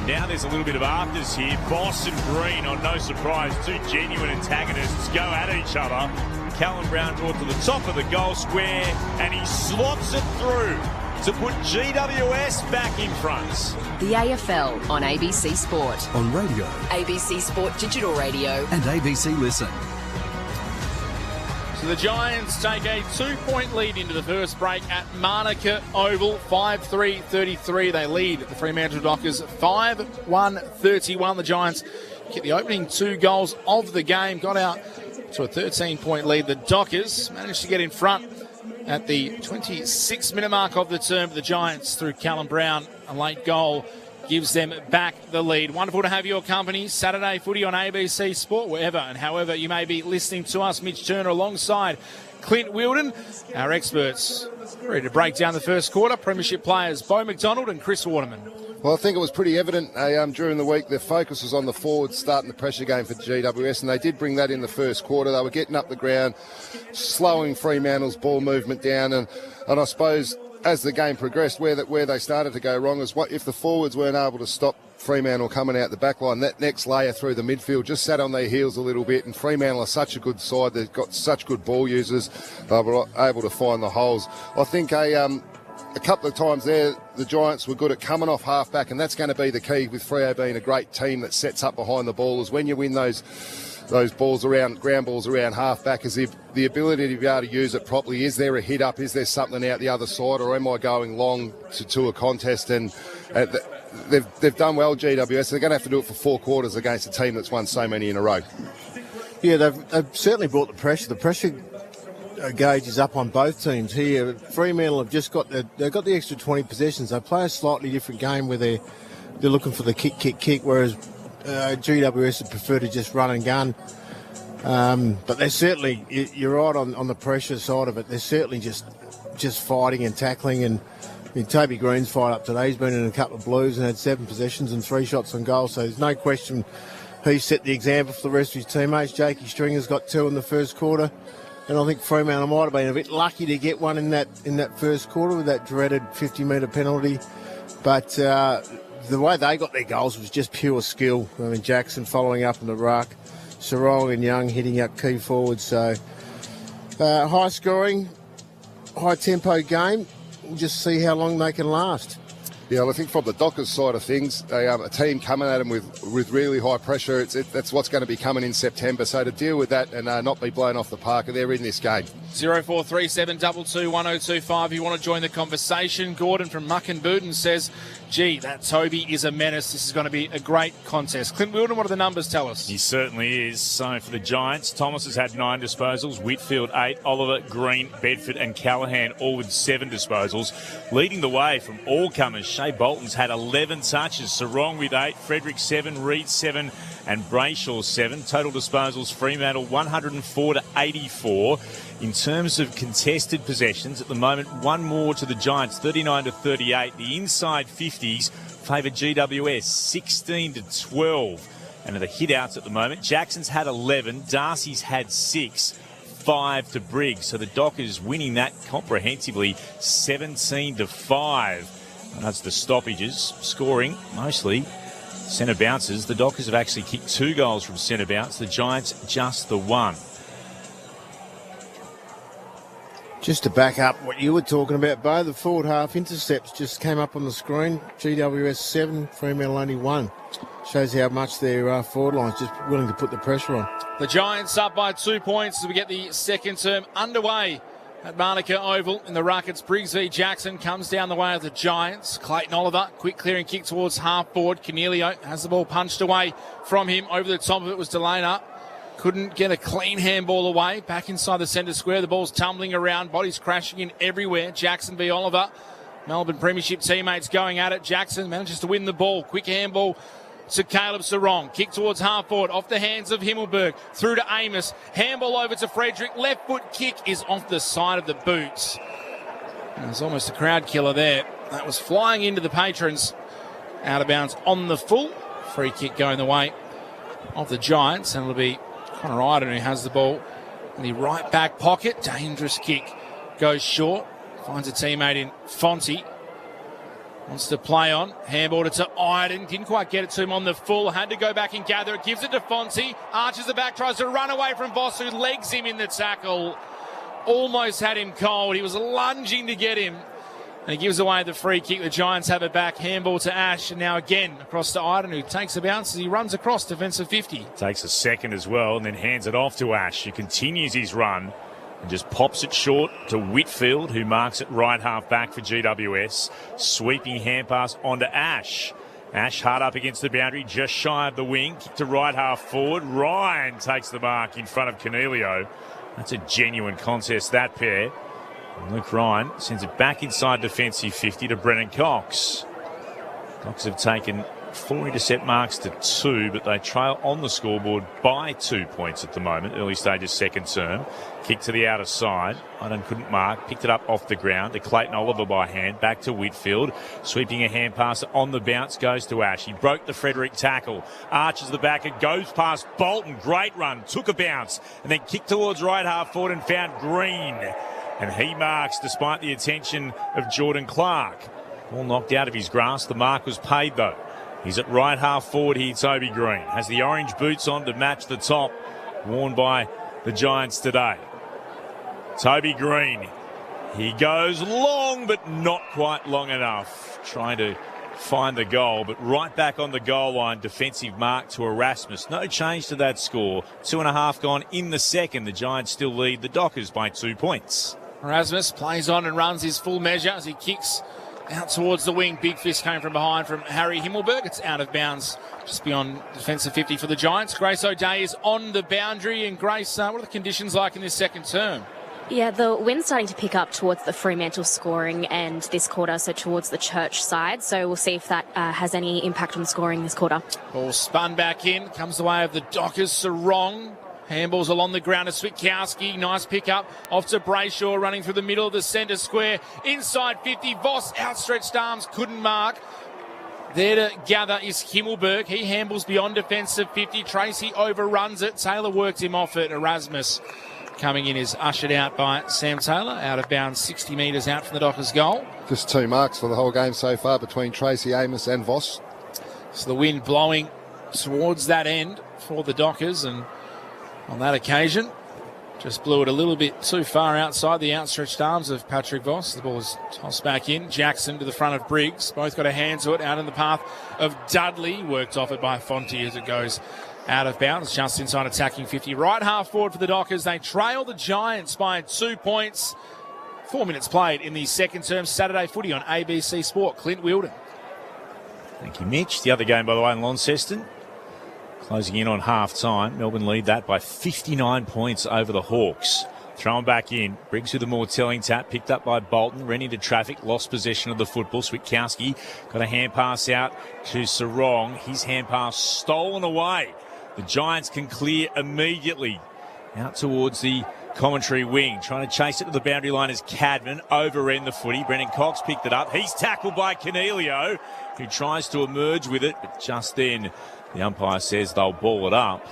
Now there's a little bit of afters here. Voss and Green, on no surprise, two genuine antagonists go at each other. Callum Brown brought to the top of the goal square and he slots it through to put GWS back in front. The AFL on ABC Sport. On radio ABC Sport Digital Radio. and ABC Listen. So the Giants take a 2-point lead into the first break at Manuka Oval, 5-3-33. They lead the Fremantle Dockers 5-1-31. The Giants get the opening 2 goals of the game, got out to a 13-point lead. The Dockers managed to get in front at the 26-minute mark of the term. The Giants, through Callum Brown, a late goal, gives them back the lead. Wonderful to have your company. Saturday footy on ABC Sport, wherever and however you may be listening to us. Mitch Turner alongside Clint Wilden, our experts, ready to break down the first quarter. Premiership players Beau McDonald and Chris Waterman. Well, I think it was pretty evident during the week. Their focus was on the forwards starting the pressure game for GWS, and they did bring that in the first quarter. They were getting up the ground, slowing Fremantle's ball movement down, and I suppose as the game progressed, where they started to go wrong is what if the forwards weren't able to stop Fremantle coming out the back line. That next layer through the midfield just sat on their heels a little bit, and Fremantle are such a good side. They've got such good ball users. They were able to find the holes. I think a couple of times there, the Giants were good at coming off half-back, and that's going to be the key with Freo being a great team that sets up behind the ball, is when you win those balls around, ground balls around half-back, is the ability to be able to use it properly. Is there a hit up? Is there something out the other side, or am I going long to a contest? And they've done well, GWS. They're going to have to do it for 4 quarters against a team that's won so many in a row. Yeah, they've certainly brought the pressure. The pressure gauge is up on both teams here. Fremantle have just got they've got the extra 20 possessions. They play a slightly different game where they're looking for the kick, whereas GWS would prefer to just run and gun. But they're certainly, you're right on the pressure side of it. They're certainly just fighting and tackling. And I mean, Toby Green's fired up today. He's been in a couple of blues and had 7 possessions and 3 shots on goal. So there's no question he's set the example for the rest of his teammates. Jakey Stringer's got 2 in the first quarter. And I think Fremantle might have been a bit lucky to get one in that first quarter with that dreaded 50-metre penalty. But the way they got their goals was just pure skill. I mean, Jackson following up in the ruck, Sarong and Young hitting up key forwards. So high scoring, high tempo game. We'll just see how long they can last. Yeah, well, I think from the Dockers side of things, a team coming at them with really high pressure, that's what's going to be coming in September. So to deal with that and not be blown off the park, they're in this game. 0437 22 1025. If you want to join the conversation, Gordon from Muckenbooten says, gee, that Toby is a menace. This is going to be a great contest. Clint Wilden, what do the numbers tell us? He certainly is. So for the Giants, Thomas has had 9 disposals, Whitfield 8, Oliver, Green, Bedford and Callahan all with 7 disposals. Leading the way from all comers, Shea Bolton's had 11 touches, Sarong with 8, Frederick 7, Reed 7 and Brayshaw 7. Total disposals, Fremantle 104 to 84. In terms of contested possessions, at the moment, one more to the Giants, 39 to 38. The inside 50s favour GWS, 16 to 12. And the hit-outs at the moment, Jackson's had 11, Darcy's had 6, 5 to Briggs. So the Dockers winning that comprehensively, 17 to 5. And that's the stoppages, scoring mostly centre bounces. The Dockers have actually kicked 2 goals from centre bounce, the Giants just the 1. Just to back up what you were talking about, Beau, the forward half intercepts just came up on the screen. GWS 7, Fremantle only 1. Shows how much their forward line's just willing to put the pressure on. The Giants up by 2 points as we get the second term underway at Monica Oval in the Rockets. Briggs v Jackson comes down the way of the Giants. Clayton Oliver, quick clearing kick towards half forward. Cornelio has the ball punched away from him. Over the top of it was Delana. Couldn't get a clean handball away. Back inside the centre square. The ball's tumbling around. Bodies crashing in everywhere. Jackson v Oliver. Melbourne Premiership teammates going at it. Jackson manages to win the ball. Quick handball to Caleb Sarong. Kick towards half forward. Off the hands of Himmelberg. Through to Amos. Handball over to Frederick. Left foot kick is off the side of the boots. There's almost a crowd killer there. That was flying into the patrons. Out of bounds on the full. Free kick going the way of the Giants. And it'll be Connor Iden who has the ball in the right back pocket. Dangerous kick. Goes short. Finds a teammate in Fonte. Wants to play on. Handballed it to Iden. Didn't quite get it to him on the full. Had to go back and gather it. Gives it to Fonte. Arches the back. Tries to run away from Voss, who legs him in the tackle. Almost had him cold. He was lunging to get him. And he gives away the free kick. The Giants have it back. Handball to Ash. And now again across to Iden, who takes a bounce as he runs across defensive 50. Takes a second as well and then hands it off to Ash, who continues his run and just pops it short to Whitfield, who marks it right half back for GWS. Sweeping hand pass onto Ash. Ash hard up against the boundary, just shy of the wing. Kick to right half forward. Ryan takes the mark in front of Cornelio. That's a genuine contest, that pair. And Luke Ryan sends it back inside defensive 50 to Brennan Cox. Cox have taken 4 intercept marks to 2, but they trail on the scoreboard by 2 points at the moment. Early stages second term. Kick to the outer side. Iden couldn't mark. Picked it up off the ground to Clayton Oliver by hand. Back to Whitfield. Sweeping a hand pass on the bounce. Goes to Ash. He broke the Frederick tackle. Arches the back. It goes past Bolton. Great run. Took a bounce. And then kicked towards right half forward and found Green. And he marks despite the attention of Jordan Clark. All knocked out of his grasp. The mark was paid though. He's at right half forward here, Toby Green. Has the orange boots on to match the top worn by the Giants today. Toby Green. He goes long, but not quite long enough. Trying to find the goal, but right back on the goal line. Defensive mark to Erasmus. No change to that score. 2.5 gone in the second. The Giants still lead the Dockers by 2 points. Erasmus plays on and runs his full measure as he kicks out towards the wing. Big fist came from behind from Harry Himmelberg. It's out of bounds just beyond defensive 50 for the Giants. Grace O'Day is on the boundary. And Grace, what are the conditions like in this second term? Yeah, the wind's starting to pick up towards the Fremantle scoring and this quarter, so towards the Church side. So we'll see if that has any impact on scoring this quarter. Ball spun back in. Comes the way of the Dockers. Sarong. Handballs along the ground to Switkowski. Nice pick up. Off to Brayshaw, running through the middle of the centre square. Inside 50. Voss, outstretched arms, couldn't mark. There to gather is Himmelberg. He handballs beyond defensive 50. Tracy overruns it. Taylor works him off it. Erasmus coming in is ushered out by Sam Taylor. Out of bounds 60 metres out from the Dockers goal. Just 2 marks for the whole game so far between Tracy, Amos and Voss. So the wind blowing towards that end for the Dockers, and on that occasion, just blew it a little bit too far outside the outstretched arms of Patrick Voss. The ball was tossed back in. Jackson to the front of Briggs. Both got a hand to it out in the path of Dudley. Worked off it by Fonte as it goes out of bounds. Just inside attacking 50. Right half forward for the Dockers. They trail the Giants by 2 points. 4 minutes played in the second term. Saturday footy on ABC Sport. Clint Wilden. Thank you, Mitch. The other game, by the way, in Launceston. Closing in on half-time. Melbourne lead that by 59 points over the Hawks. Thrown back in. Briggs with a more telling tap. Picked up by Bolton. Ran into traffic. Lost possession of the football. Switkowski got a hand pass out to Sarong. His hand pass stolen away. The Giants can clear immediately. Out towards the commentary wing. Trying to chase it to the boundary line is Cadman. Over-end the footy. Brennan Cox picked it up. He's tackled by Cornelio, who tries to emerge with it. But just then, the umpire says they'll ball it up.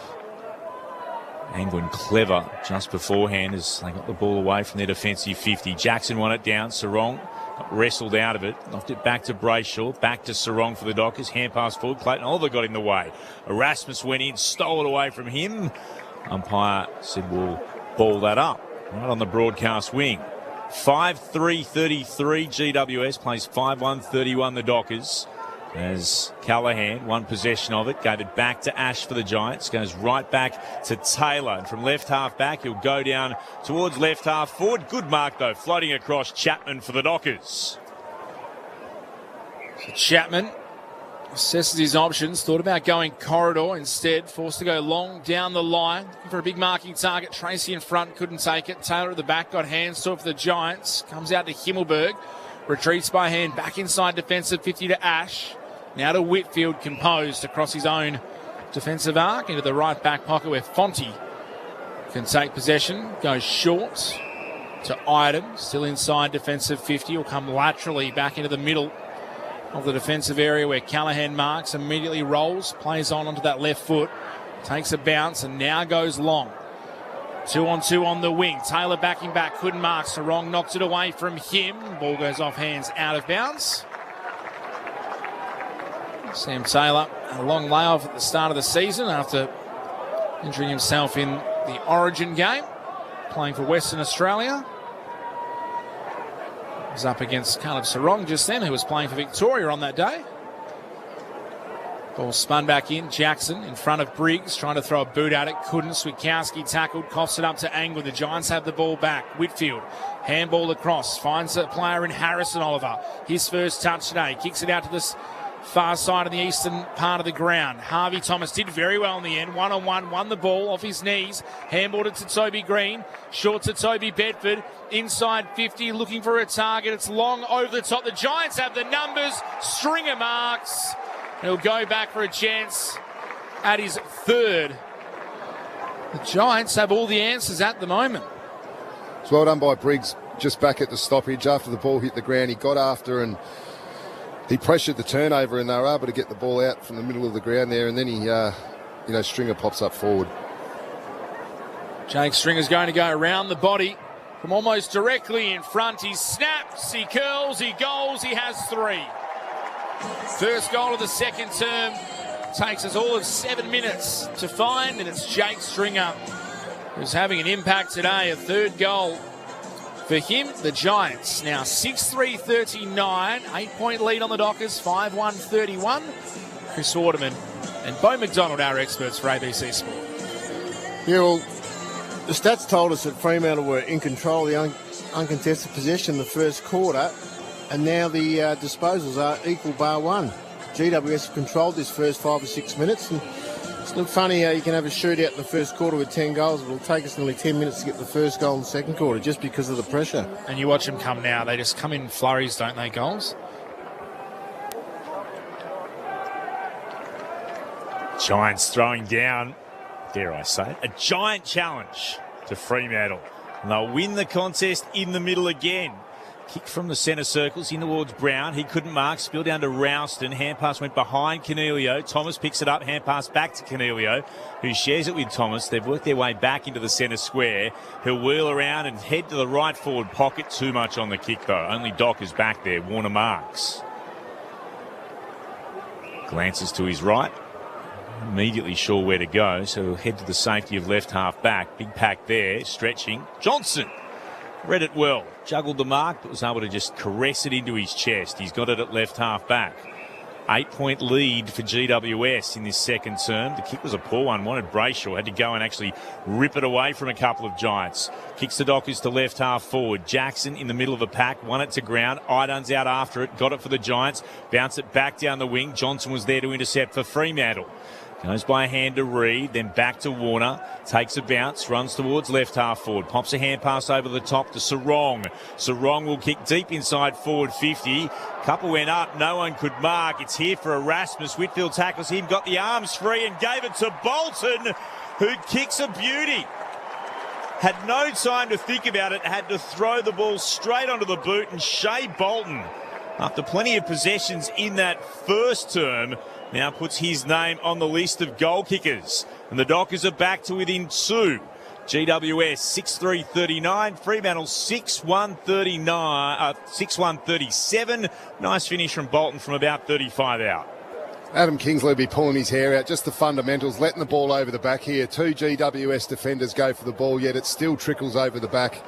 Angling clever just beforehand as they got the ball away from their defensive 50. Jackson won it down. Sarong got wrestled out of it. Knocked it back to Brayshaw. Back to Sarong for the Dockers. Hand pass forward. Clayton Oliver got in the way. Erasmus went in. Stole it away from him. Umpire said we'll ball that up. Right on the broadcast wing. 5-3-33 GWS plays 5-1-31 the Dockers. as Callaghan, one possession of it, gave it back to Ash for the Giants, goes right back to Taylor, and from left half back he'll go down towards left half forward. Good mark though, floating across Chapman for the Dockers. So Chapman assesses his options, thought about going corridor, instead forced to go long down the line, looking for a big marking target. Tracy in front, couldn't take it. Taylor at the back, got hands to it for the Giants, comes out to Himmelberg, retreats by hand, back inside defensive 50 to Ash. Now to Whitfield, composed across his own defensive arc into the right back pocket where Fonte can take possession. Goes short to Idem, still inside defensive 50. Will come laterally back into the middle of the defensive area where Callaghan marks, immediately rolls, plays onto that left foot, takes a bounce and now goes long. 2-on-2 on the wing. Taylor backing back, couldn't mark. Sarong knocks it away from him. Ball goes off hands, out of bounds. Sam Taylor had a long layoff at the start of the season after injuring himself in the Origin game, playing for Western Australia. Was up against Caleb Sarong just then, who was playing for Victoria on that day. Ball spun back in. Jackson in front of Briggs, trying to throw a boot at it. Couldn't. Switkowski tackled, coughs it up to Angwin. The Giants have the ball back. Whitfield, handball across, finds a player in Harrison Oliver. His first touch today. Kicks it out to this far side of the eastern part of the ground. Harvey Thomas did very well in the end. 1-on-1, won the ball off his knees. Handballed it to Toby Green. Short to Toby Bedford. Inside 50, looking for a target. It's long over the top. The Giants have the numbers. Stringer marks. He'll go back for a chance at his third. The Giants have all the answers at the moment. It's well done by Briggs, just back at the stoppage after the ball hit the ground. He got after and he pressured the turnover and they were able to get the ball out from the middle of the ground there, and then he, Stringer pops up forward. Jake Stringer's going to go around the body from almost directly in front. He snaps, he curls, he goals, he has 3. First goal of the second term takes us all of 7 minutes to find, and it's Jake Stringer who's having an impact today. A third goal for him. The Giants now 6-3-39, 8-point lead on the Dockers, 5-1-31. Chris Waterman and Bo McDonald, our experts for ABC Sport. Yeah, well, the stats told us that Fremantle were in control of the uncontested possession in the first quarter, and now the disposals are equal bar 1. GWS have controlled this first 5 or 6 minutes, and it's not funny how you can have a shootout in the first quarter with 10 goals. It will take us nearly 10 minutes to get the first goal in the second quarter just because of the pressure. And you watch them come now. They just come in flurries, don't they, goals? Giants throwing down, dare I say it, a giant challenge to Fremantle. And they'll win the contest in the middle again. Kick from the centre circles in towards Brown. He couldn't mark. Spill down to Ralston. Hand pass went behind Cornelio. Thomas picks it up. Hand pass back to Cornelio, who shares it with Thomas. They've worked their way back into the centre square. He'll wheel around and head to the right forward pocket. Too much on the kick, though. Only Doc is back there. Warner marks. Glances to his right. Immediately sure where to go, so he'll head to the safety of left half back. Big pack there. Stretching. Johnson read it well. Juggled the mark, but was able to just caress it into his chest. He's got it at left half back. 8-point lead for GWS in this second term. The kick was a poor one. Wanted Brayshaw. Had to go and actually rip it away from a couple of Giants. Kicks the Dockers to left half forward. Jackson in the middle of the pack. Won it to ground. Idun's out after it. Got it for the Giants. Bounce it back down the wing. Johnson was there to intercept for Fremantle. Goes by hand to Reed, then back to Warner. Takes a bounce, runs towards left half forward. Pops a hand pass over the top to Sarong. Sarong will kick deep inside forward 50. Couple went up, no one could mark. It's here for Erasmus. Whitfield tackles him, got the arms free and gave it to Bolton, who kicks a beauty. Had no time to think about it, had to throw the ball straight onto the boot, and Shea Bolton, after plenty of possessions in that first term, now puts his name on the list of goal kickers. And the Dockers are back to within 2. GWS 6-3-39. Fremantle 6-1-37. Nice finish from Bolton from about 35 out. Adam Kingsley will be pulling his hair out. Just the fundamentals, letting the ball over the back here. 2 GWS defenders go for the ball, yet it still trickles over the back.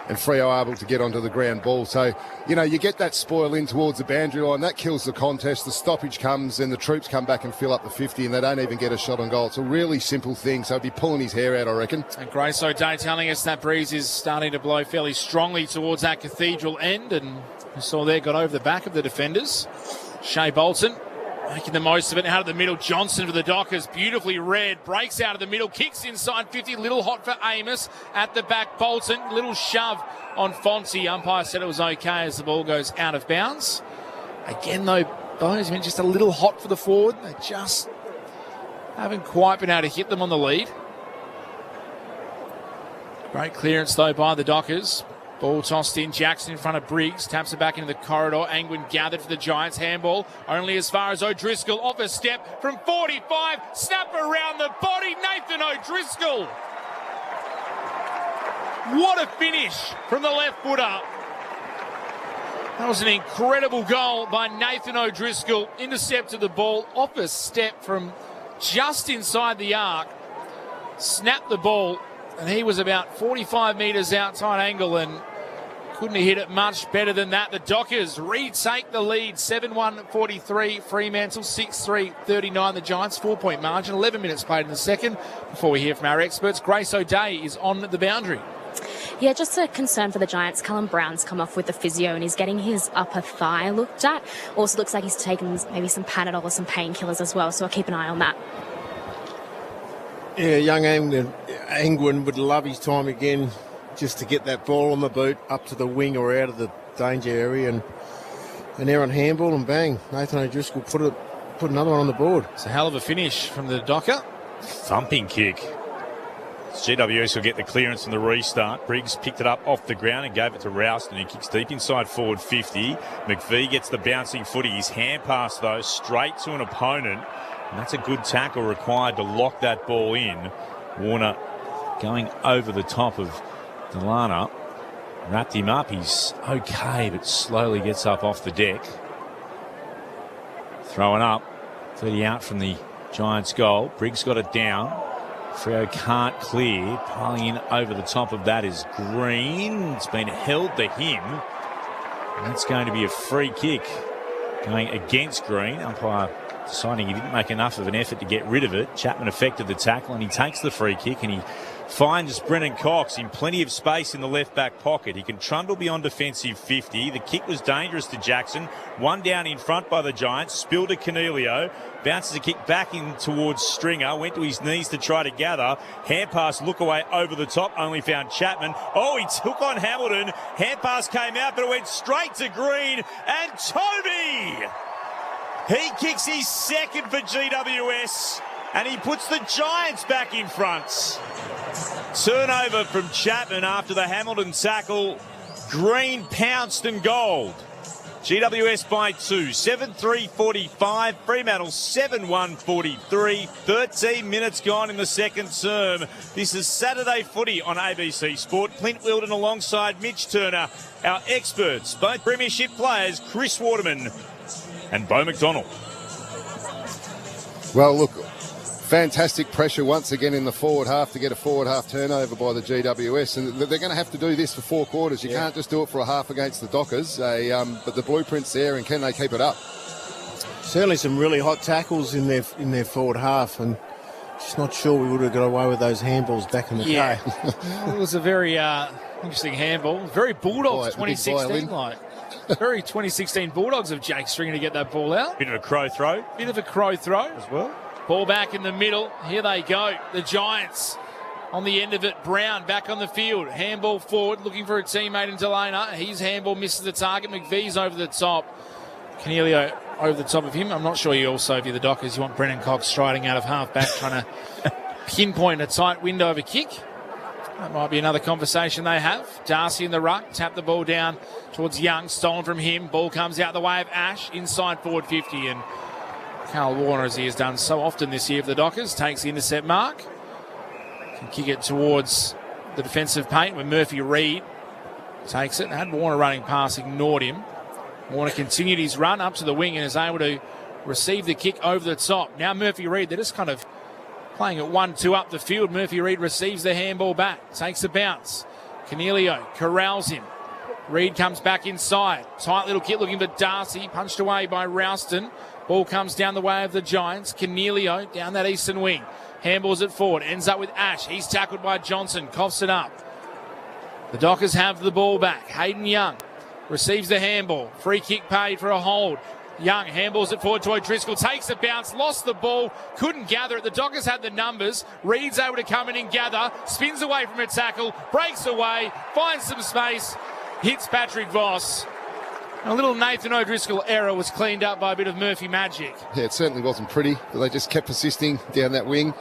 and Freo able to get onto the ground ball. So, you know, you get that spoil in towards the boundary line, that kills the contest, the stoppage comes and the troops come back and fill up the 50 and they don't even get a shot on goal. It's a really simple thing, so he'd be pulling his hair out, I reckon. And Grace O'Day telling us that breeze is starting to blow fairly strongly towards that Cathedral end, and we saw there got over the back of the defenders. Shea Bolton making the most of it out of the middle. Johnson for the Dockers, beautifully read, breaks out of the middle, kicks inside 50, little hot for Amos at the back. Bolton, little shove on Fonzie. Umpire said it was okay as the ball goes out of bounds. Again though, Bones, just a little hot for the forward. They just haven't quite been able to hit them on the lead. Great clearance though by the Dockers. Ball tossed in, Jackson in front of Briggs, taps it back into the corridor. Angwin gathered for the Giants, handball only as far as O'Driscoll, off a step from 45, snap around the body, Nathan O'Driscoll. What a finish from the left footer. That was an incredible goal by Nathan O'Driscoll, intercepted the ball off a step from just inside the arc, snapped the ball, and he was about 45 metres outside angle and couldn't have hit it much better than that. The Dockers retake the lead, 7-1-43. Fremantle 6-3-39. The Giants, 4-point margin, 11 minutes played in the second. Before we hear from our experts, Grace O'Day is on the boundary. Yeah, just a concern for the Giants. Callum Brown's come off with the physio and he's getting his upper thigh looked at. Also looks like he's taken maybe some Panadol or some painkillers as well, so I'll keep an eye on that. Yeah, young Angwin would love his time again just to get that ball on the boot up to the wing or out of the danger area, and an errant handball and bang, Nathan O'Driscoll put another one on the board. It's a hell of a finish from the Docker. Thumping kick. GWS will get the clearance and the restart. Briggs picked it up off the ground and gave it to Ralston, who kicks deep inside forward 50. McVee gets the bouncing footy. His hand pass, though, straight to an opponent. And that's a good tackle required to lock that ball in. Warner going over the top of Delana. Wrapped him up. He's okay, but slowly gets up off the deck. Throwing up. 30 out from the Giants' goal. Briggs got it down. Freo can't clear. Piling in over the top of that is Green. It's been held to him. And that's going to be a free kick going against Green. Umpire deciding he didn't make enough of an effort to get rid of it. Chapman effected the tackle and he takes the free kick and he finds Brennan Cox in plenty of space in the left back pocket. He can trundle beyond defensive 50. The kick was dangerous to Jackson. One down in front by the Giants. Spilled to Cornelio. Bounces a kick back in towards Stringer. Went to his knees to try to gather. Hand pass, look away over the top. Only found Chapman. Oh, he took on Hamilton. Hand pass came out, but it went straight to Green. And Toby! He kicks his second for GWS. And he puts the Giants back in front. Turnover from Chapman after the Hamilton tackle. Green pounced and goaled. GWS by 2. 7-3-45. Fremantle 7-1-43. 13 minutes gone in the second term. This is Saturday footy on ABC Sport. Clint Wilden alongside Mitch Turner. Our experts, both premiership players, Chris Waterman and Beau McDonald. Well, look, fantastic pressure once again in the forward half to get a forward half turnover by the GWS, and they're going to have to do this for 4 quarters. You can't just do it for a half against the Dockers, but the blueprint's there, and can they keep it up? Certainly some really hot tackles in their forward half, and just not sure we would have got away with those handballs back in the day. It was a very interesting handball. Very Bulldogs 2016 like. Very 2016 Bulldogs of Jake Stringer to get that ball out. Bit of a crow throw. Bit of a crow throw as well. Ball back in the middle. Here they go. The Giants on the end of it. Brown back on the field. Handball forward, looking for a teammate in Delana. His handball misses the target. McVee's over the top. Cornelio over the top of him. I'm not sure you also, if you're the Dockers, you want Brennan Cox striding out of half back trying to pinpoint a tight window of a kick. That might be another conversation they have. Darcy in the ruck. Tap the ball down towards Young. Stolen from him. Ball comes out the way of Ash. Inside forward 50. And Carl Warner, as he has done so often this year for the Dockers, takes the intercept mark. Can kick it towards the defensive paint when Murphy Reid takes it. Had Warner running past, ignored him. Warner continued his run up to the wing and is able to receive the kick over the top. Now Murphy Reid, they're just kind of playing at 1-2 up the field. Murphy Reid receives the handball back, takes a bounce. Cornelio corrals him. Reed comes back inside. Tight little kit looking for Darcy. Punched away by Rouston. Ball comes down the way of the Giants. Cornelio down that eastern wing. Handballs it forward. Ends up with Ash. He's tackled by Johnson. Coughs it up. The Dockers have the ball back. Hayden Young receives the handball. Free kick paid for a hold. Young handballs it forward to O'Driscoll. Takes a bounce. Lost the ball. Couldn't gather it. The Dockers had the numbers. Reed's able to come in and gather. Spins away from a tackle. Breaks away. Finds some space. Hits Patrick Voss. A little Nathan O'Driscoll error was cleaned up by a bit of Murphy magic. Yeah, it certainly wasn't pretty, but they just kept persisting down that wing.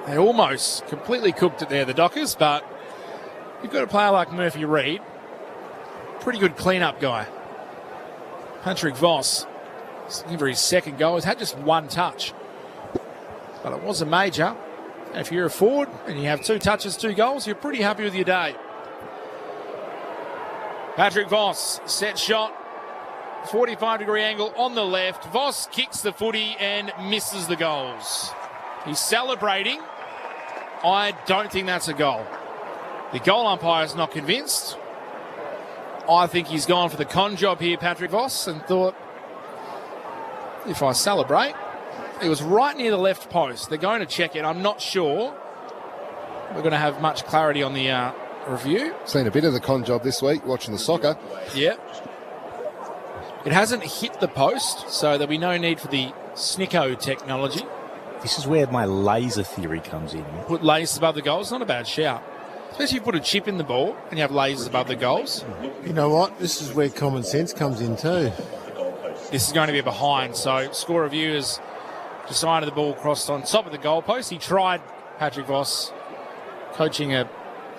They almost completely cooked it there, the Dockers, but you've got a player like Murphy Reed. Pretty good clean-up guy. Patrick Voss, looking for his second goal. He's had just one touch, but it was a major. And if you're a forward and you have 2 touches, 2 goals, you're pretty happy with your day. Patrick Voss, set shot, 45-degree angle on the left. Voss kicks the footy and misses the goals. He's celebrating. I don't think that's a goal. The goal umpire is not convinced. I think he's gone for the con job here, Patrick Voss, and thought, if I celebrate, it was right near the left post. They're going to check it. I'm not sure we're going to have much clarity on the review. Seen a bit of the con job this week, watching the soccer. Yep. It hasn't hit the post, so there'll be no need for the Snicko technology. This is where my laser theory comes in. Put lasers above the goals, not a bad shout. Especially if you put a chip in the ball and you have lasers above the goals. You know what? This is where common sense comes in too. This is going to be behind, so score review has decided the ball crossed on top of the goalpost. He tried, Patrick Voss, coaching a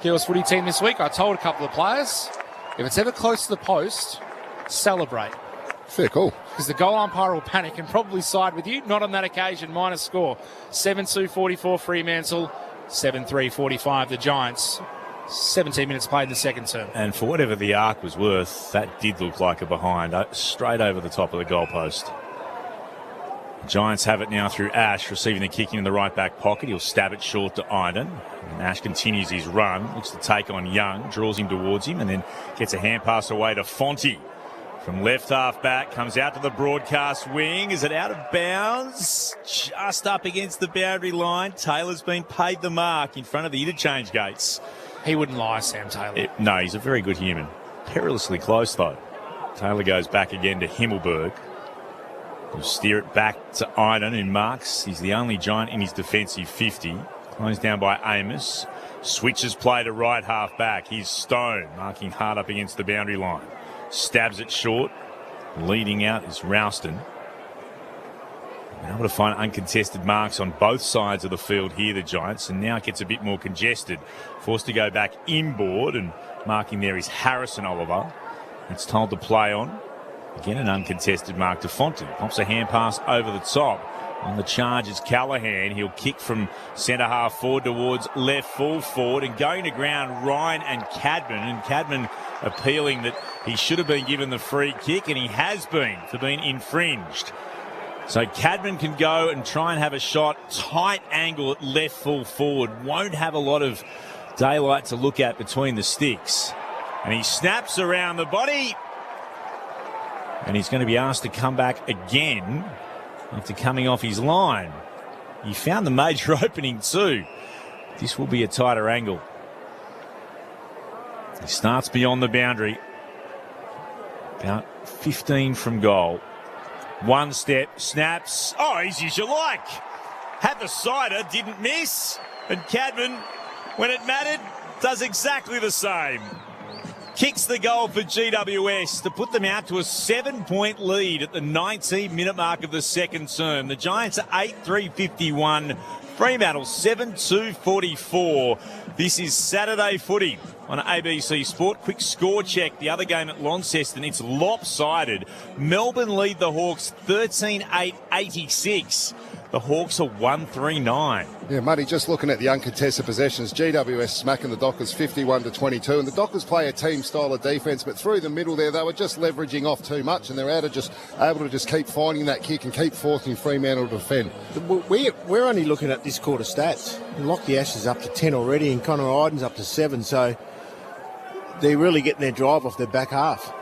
girls footy team this week. I told a couple of players, if it's ever close to the post, celebrate. Fair call. Because the goal umpire will panic and probably side with you. Not on that occasion. Minus score. 7-2-44 Fremantle. 7-3-45 the Giants. 17 minutes played in the second term. And for whatever the arc was worth, that did look like a behind, straight over the top of the goalpost. Giants have it now through Ash, receiving the kick in the right back pocket. He'll stab it short to Iden. And Ash continues his run, looks to take on Young, draws him towards him, and then gets a hand pass away to Fonte. From left half back, comes out to the broadcast wing. Is it out of bounds? Just up against the boundary line. Taylor's been paid the mark in front of the interchange gates. He wouldn't lie, Sam Taylor. No, he's a very good human. Perilously close, though. Taylor goes back again to Himmelberg. He'll steer it back to Iden, who marks. He's the only Giant in his defensive 50. Closed down by Amos. Switches play to right half back. Here's Stone, marking hard up against the boundary line. Stabs it short. Leading out is Rouston. Been able to find uncontested marks on both sides of the field here, the Giants, and now it gets a bit more congested. Forced to go back inboard, and marking there is Harrison Oliver. It's told to play on. Again, an uncontested mark to Fonte. Pops a hand pass over the top. On the charge is Callahan. He'll kick from centre half forward towards left full forward, and going to ground Ryan and Cadman. And Cadman appealing that he should have been given the free kick, and he has been for being infringed. So Cadman can go and try and have a shot. Tight angle at left full forward. Won't have a lot of daylight to look at between the sticks. And he snaps around the body. And he's going to be asked to come back again after coming off his line. He found the major opening too. This will be a tighter angle. He starts beyond the boundary. About 15 from goal. One step, snaps. Oh, easy as you like. Had the sider, didn't miss. And Cadman, when it mattered, does exactly the same. Kicks the goal for GWS to put them out to a 7-point lead at the 19-minute mark of the second term. The Giants are 8-3-51. Fremantle 7-2-44. This is Saturday footy on ABC Sport. Quick score check. The other game at Launceston, it's lopsided. Melbourne lead the Hawks 13-8-86. The Hawks are 139. Yeah, Muddy, just looking at the uncontested possessions, GWS smacking the Dockers 51-22, and the Dockers play a team style of defence, but through the middle there, they were just leveraging off too much, and they're able to just keep finding that kick and keep forcing Fremantle to defend. We're only looking at this quarter stats. Lockie Ash is up to 10 already, and Connor Iden's up to 7, so they're really getting their drive off their back half.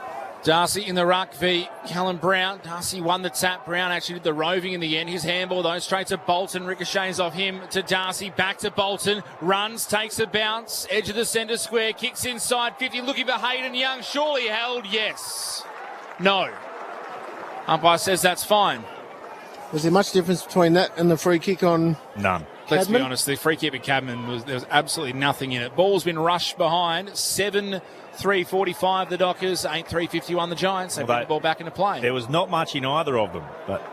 Darcy in the ruck v Callum Brown. Darcy won the tap. Brown actually did the roving in the end. His handball, though, straight to Bolton. Ricochets off him to Darcy. Back to Bolton. Runs, takes a bounce. Edge of the centre square. Kicks inside 50. Looking for Hayden Young. Surely held. Yes. No. Umpire says that's fine. Was there much difference between that and the free kick on? None. Let's be Cadman? honest. The free kick at Cadman, there was absolutely nothing in it. Ball's been rushed behind. 7-3-45 the Dockers. 8-3-51 the Giants. They put the ball back into play. There was not much in either of them, but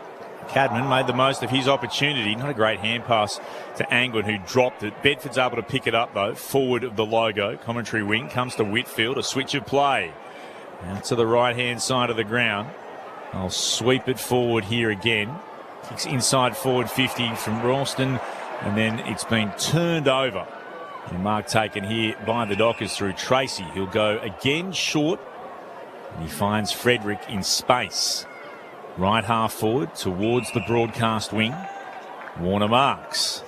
Cadman made the most of his opportunity. Not a great hand pass to Angwin, who dropped it. Bedford's able to pick it up, though. Forward of the logo. Commentary wing comes to Whitfield. A switch of play. Out to the right-hand side of the ground. I'll sweep it forward here again. Kicks inside forward 50 from Ralston. And then it's been turned over. And mark taken here by the Dockers through Tracy. He'll go again short. And he finds Frederick in space. Right half forward towards the broadcast wing. Warner marks.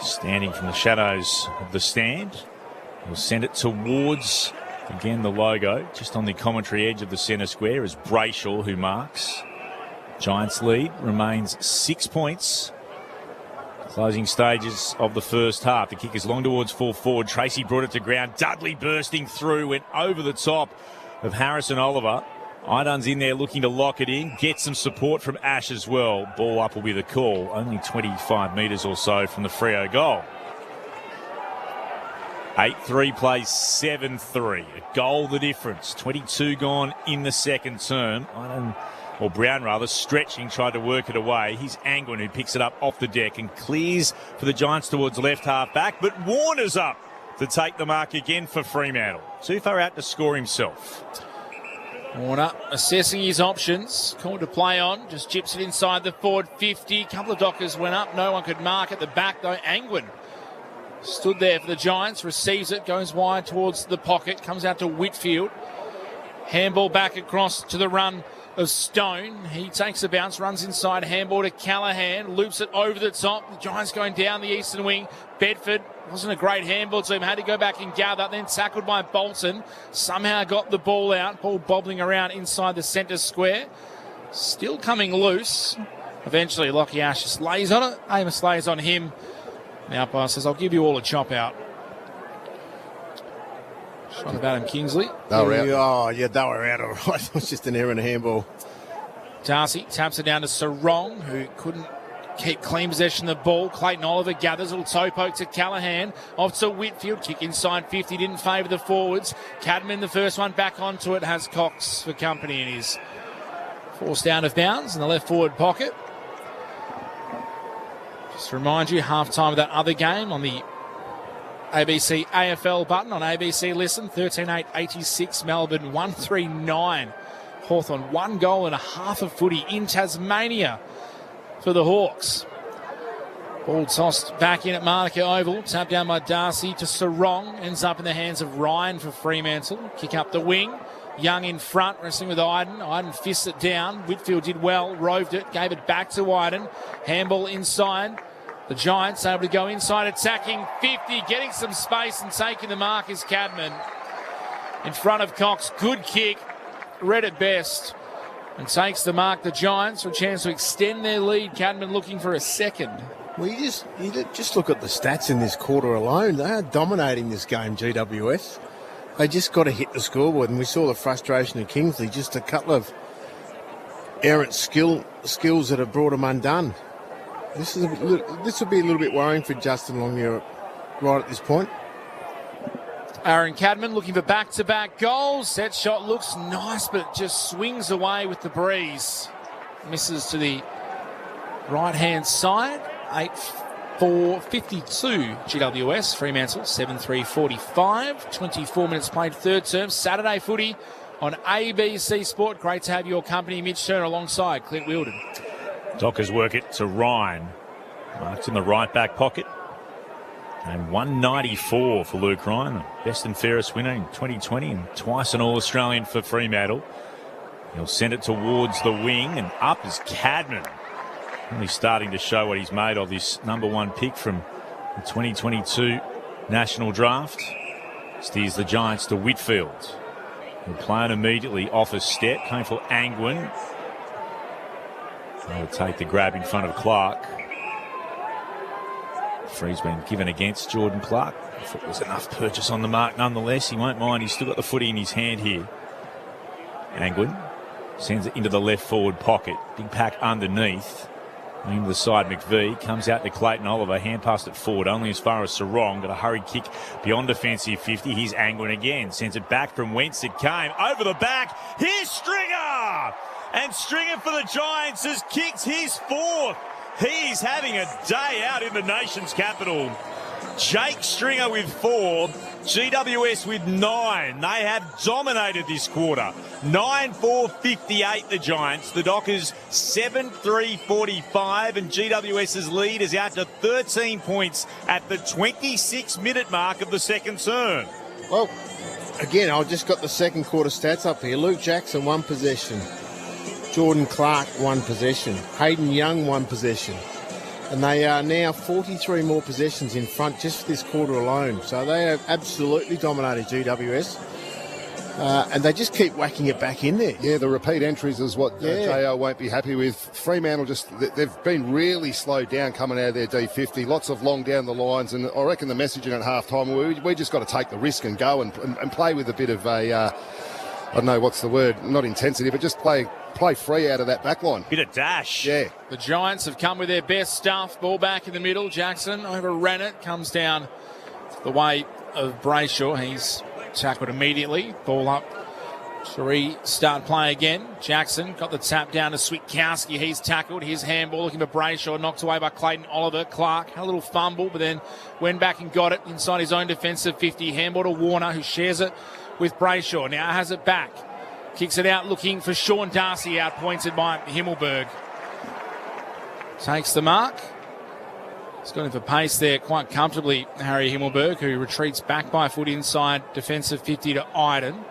Standing from the shadows of the stand. He'll send it towards, again, the logo. Just on the commentary edge of the centre square is Brayshaw, who marks. Giants lead remains 6 points. Closing stages of the first half. The kick is long towards full forward. Tracy brought it to ground. Dudley bursting through, went over the top of Harrison Oliver. Idun's in there looking to lock it in. Get some support from Ash as well. Ball up will be the call. Only 25 metres or so from the Freo goal. 8-3 plays 7-3. A goal the difference. 22 gone in the second term. Brown rather, stretching, tried to work it away. He's Angwin, who picks it up off the deck and clears for the Giants towards left half back. But Warner's up to take the mark again for Fremantle. Too far out to score himself. Warner assessing his options. Called to play on. Just chips it inside the forward 50. A couple of Dockers went up. No one could mark at the back, though. Angwin stood there for the Giants. Receives it. Goes wide towards the pocket. Comes out to Whitfield. Handball back across to the run of Stone. He takes a bounce, runs inside, handball to Callaghan, loops it over the top. The Giants going down the eastern wing. Bedford wasn't a great handball to him, had to go back and gather, then tackled by Bolton. Somehow got the ball out, ball bobbling around inside the centre square. Still coming loose. Eventually, Lockie Ash just lays on it. Amos lays on him. The umpire says, I'll give you all a chop out. Shot of Adam Kingsley. They were out. Oh, yeah, they were out. All right. It was just an error in a handball. Darcy taps it down to Sarong, who couldn't keep clean possession of the ball. Clayton Oliver gathers a little toe poke to Callaghan. Off to Whitfield. Kick inside 50. Didn't favour the forwards. Cadman, the first one, back onto it. Has Cox for company and is forced out of bounds in the left forward pocket. Just to remind you, half-time of that other game on the ABC AFL button on ABC Listen. 13-8-86 Melbourne 139 Hawthorn. 1 goal and a half of footy in Tasmania for the Hawks. Ball tossed back in at Monica Oval. Tapped down by Darcy to Sarong. Ends up in the hands of Ryan for Fremantle. Kick up the wing. Young in front, wrestling with Iden. Iden fists it down. Whitfield did well, roved it, gave it back to Iden. Handball inside. The Giants able to go inside, attacking 50, getting some space and taking the mark is Cadman. In front of Cox, good kick, read it best, and takes the mark. The Giants for a chance to extend their lead. Cadman looking for a second. Well, you just look at the stats in this quarter alone. They are dominating this game, GWS. They just got to hit the scoreboard, and we saw the frustration of Kingsley. Just a couple of errant skills that have brought them undone. This will be a little bit worrying for Justin Longmuir right at this point. Aaron Cadman looking for back-to-back goals. That shot looks nice, but it just swings away with the breeze. Misses to the right-hand side. 8-4-52 GWS. Fremantle 7-3-45. 24 minutes played third term. Saturday footy on ABC Sport. Great to have your company. Mitch Turner alongside Clint Wilden. Dockers work it to Ryan. Marks in the right back pocket. And 194 for Luke Ryan, the best and fairest winner in 2020 and twice an All-Australian for Fremantle. He'll send it towards the wing, and up is Cadman. Really starting to show what he's made of, this number 1 pick from the 2022 National Draft. Steers the Giants to Whitfield. He'll play it immediately off a step. Came for Angwin. They'll take the grab in front of Clark. Free's been given against Jordan Clark. I thought there was enough purchase on the mark nonetheless. He won't mind. He's still got the footy in his hand here. Angwin sends it into the left forward pocket. Big pack underneath. Into the side, McVee comes out to Clayton Oliver. Hand passed it forward only as far as Sarong. Got a hurried kick beyond defensive 50. Here's Angwin again. Sends it back from whence it came. Over the back. Here's Stringer! And Stringer for the Giants has kicked his 4th. He's having a day out in the nation's capital. Jake Stringer with 4, GWS with 9. They have dominated this quarter. 9-4-58 the Giants. The Dockers 7-3-45, and GWS's lead is out to 13 points at the 26-minute mark of the second term. Well, again, I've just got the second quarter stats up here. Luke Jackson, 1 possession. Jordan Clark, 1 possession. Hayden Young, 1 possession. And they are now 43 more possessions in front just for this quarter alone. So they have absolutely dominated GWS. And they just keep whacking it back in there. Yeah, the repeat entries is what JO won't be happy with. Fremantle they've been really slowed down coming out of their D50. Lots of long down the lines. And I reckon the messaging at halftime, we just got to take the risk and go and play with a bit of a, I don't know what's the word, not intensity, but just play free out of that back line. Bit of dash. Yeah. The Giants have come with their best stuff. Ball back in the middle. Jackson overran it. Comes down the way of Brayshaw. He's tackled immediately. Ball up to restart play again. Jackson got the tap down to Switkowski. He's tackled. His handball looking for Brayshaw. Knocked away by Clayton Oliver. Clark had a little fumble, but then went back and got it inside his own defensive 50. Handball to Warner, who shares it with Brayshaw. Now has it back. Kicks it out looking for Sean Darcy, outpointed by Himmelberg. Takes the mark. He's got him for pace there quite comfortably, Harry Himmelberg, who retreats back by foot inside defensive 50 to Iden.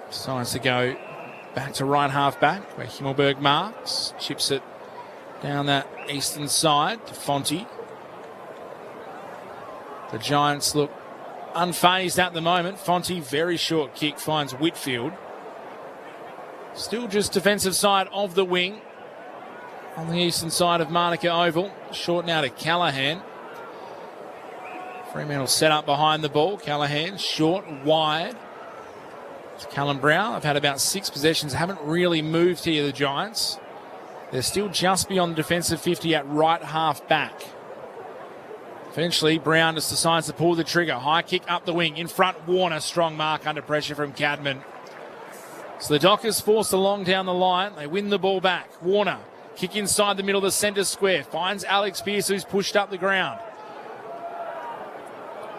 Decides to go back to right half back where Himmelberg marks. Chips it down that eastern side to Fonte. The Giants look unfazed at the moment. Fonte, very short kick, finds Whitfield. Still just defensive side of the wing on the eastern side of Monica Oval. Short now to Callaghan. Fremantle set up behind the ball. Callaghan short, wide. It's Callum Brown. I've had about 6 possessions. Haven't really moved here, the Giants. They're still just beyond the defensive 50 at right half back. Eventually, Brown just decides to pull the trigger. High kick up the wing. In front, Warner. Strong mark under pressure from Cadman. So the Dockers forced along down the line. They win the ball back. Warner, kick inside the middle of the centre square. Finds Alex Pearce, who's pushed up the ground.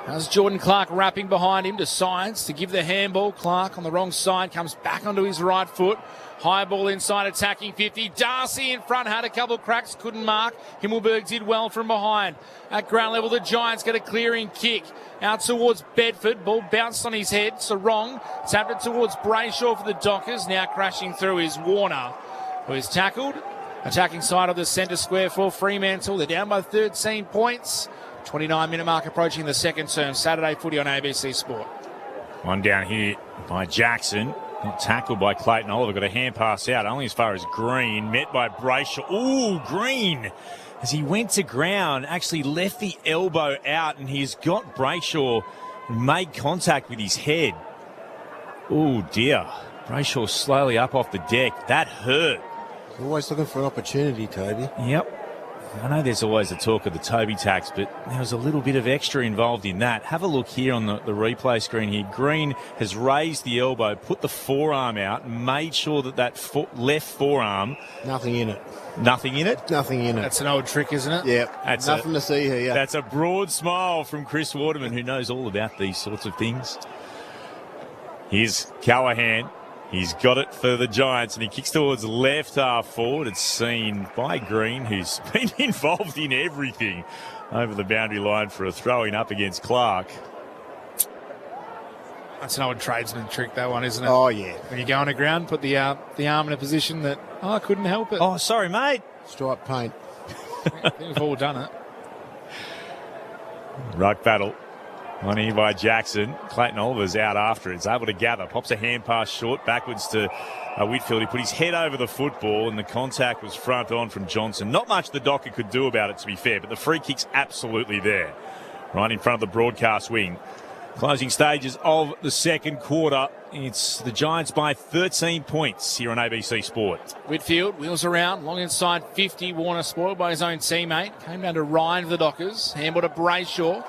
How's Jordan Clark wrapping behind him? Decides to give the handball. Clark on the wrong side. Comes back onto his right foot. High ball inside, attacking 50. Darcy in front, had a couple of cracks, couldn't mark. Himmelberg did well from behind. At ground level, the Giants get a clearing kick. Out towards Bedford. Ball bounced on his head. Sarong tapped it towards Brayshaw for the Dockers. Now crashing through is Warner, who is tackled. Attacking side of the centre square for Fremantle. They're down by 13 points. 29-minute mark approaching the second term. Saturday footy on ABC Sport. One down here by Jackson. Not tackled by Clayton Oliver. Got a hand pass out only as far as Green. Met by Brayshaw. Ooh, Green. As he went to ground, actually left the elbow out, and he's got Brayshaw made contact with his head. Oh, dear. Brayshaw slowly up off the deck. That hurt. Always looking for an opportunity, Toby. Yep. I know there's always the talk of the Toby tax, but there was a little bit of extra involved in that. Have a look here on the replay screen here. Green has raised the elbow, put the forearm out, made sure that left forearm... Nothing in it. Nothing in it? Nothing in it. That's an old trick, isn't it? Yep. That's nothing to see here. That's a broad smile from Chris Waterman, who knows all about these sorts of things. Here's Callaghan. He's got it for the Giants, and he kicks towards left half forward. It's seen by Green, who's been involved in everything over the boundary line for a throw-in up against Clark. That's an old tradesman trick, that one, isn't it? Oh, yeah. When you go on the ground, put the arm in a position that, I couldn't help it. Oh, sorry, mate. Stripe paint. I think we've all done it. Ruck battle. On here by Jackson. Clayton Oliver's out after it. He's able to gather. Pops a hand pass short backwards to Whitfield. He put his head over the football, and the contact was front on from Johnson. Not much the Docker could do about it, to be fair, but the free kick's absolutely there. Right in front of the broadcast wing. Closing stages of the second quarter. It's the Giants by 13 points here on ABC Sport. Whitfield wheels around, long inside 50. Warner spoiled by his own teammate. Came down to Ryan for the Dockers. Handball to Brayshaw.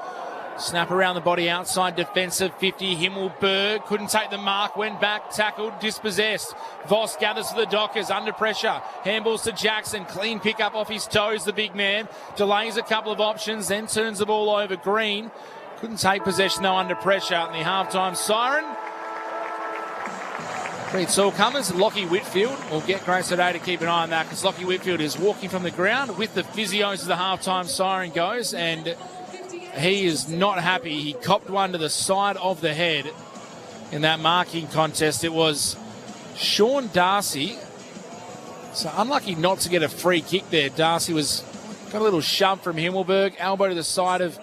Snap around the body outside defensive 50. Himmelberg couldn't take the mark. Went back, tackled, dispossessed. Voss gathers for the Dockers under pressure. Handballs to Jackson. Clean pick up off his toes, the big man. Delays a couple of options, then turns the ball over. Green couldn't take possession though under pressure. And the halftime siren. It's all comers. Lockie Whitfield will get Grace today to keep an eye on that, because Lockie Whitfield is walking from the ground with the physios as the halftime siren goes, and he is not happy. He copped one to the side of the head in that marking contest. It was Sean Darcy. So unlucky not to get a free kick there. Darcy got a little shove from Himmelberg, elbow to the side of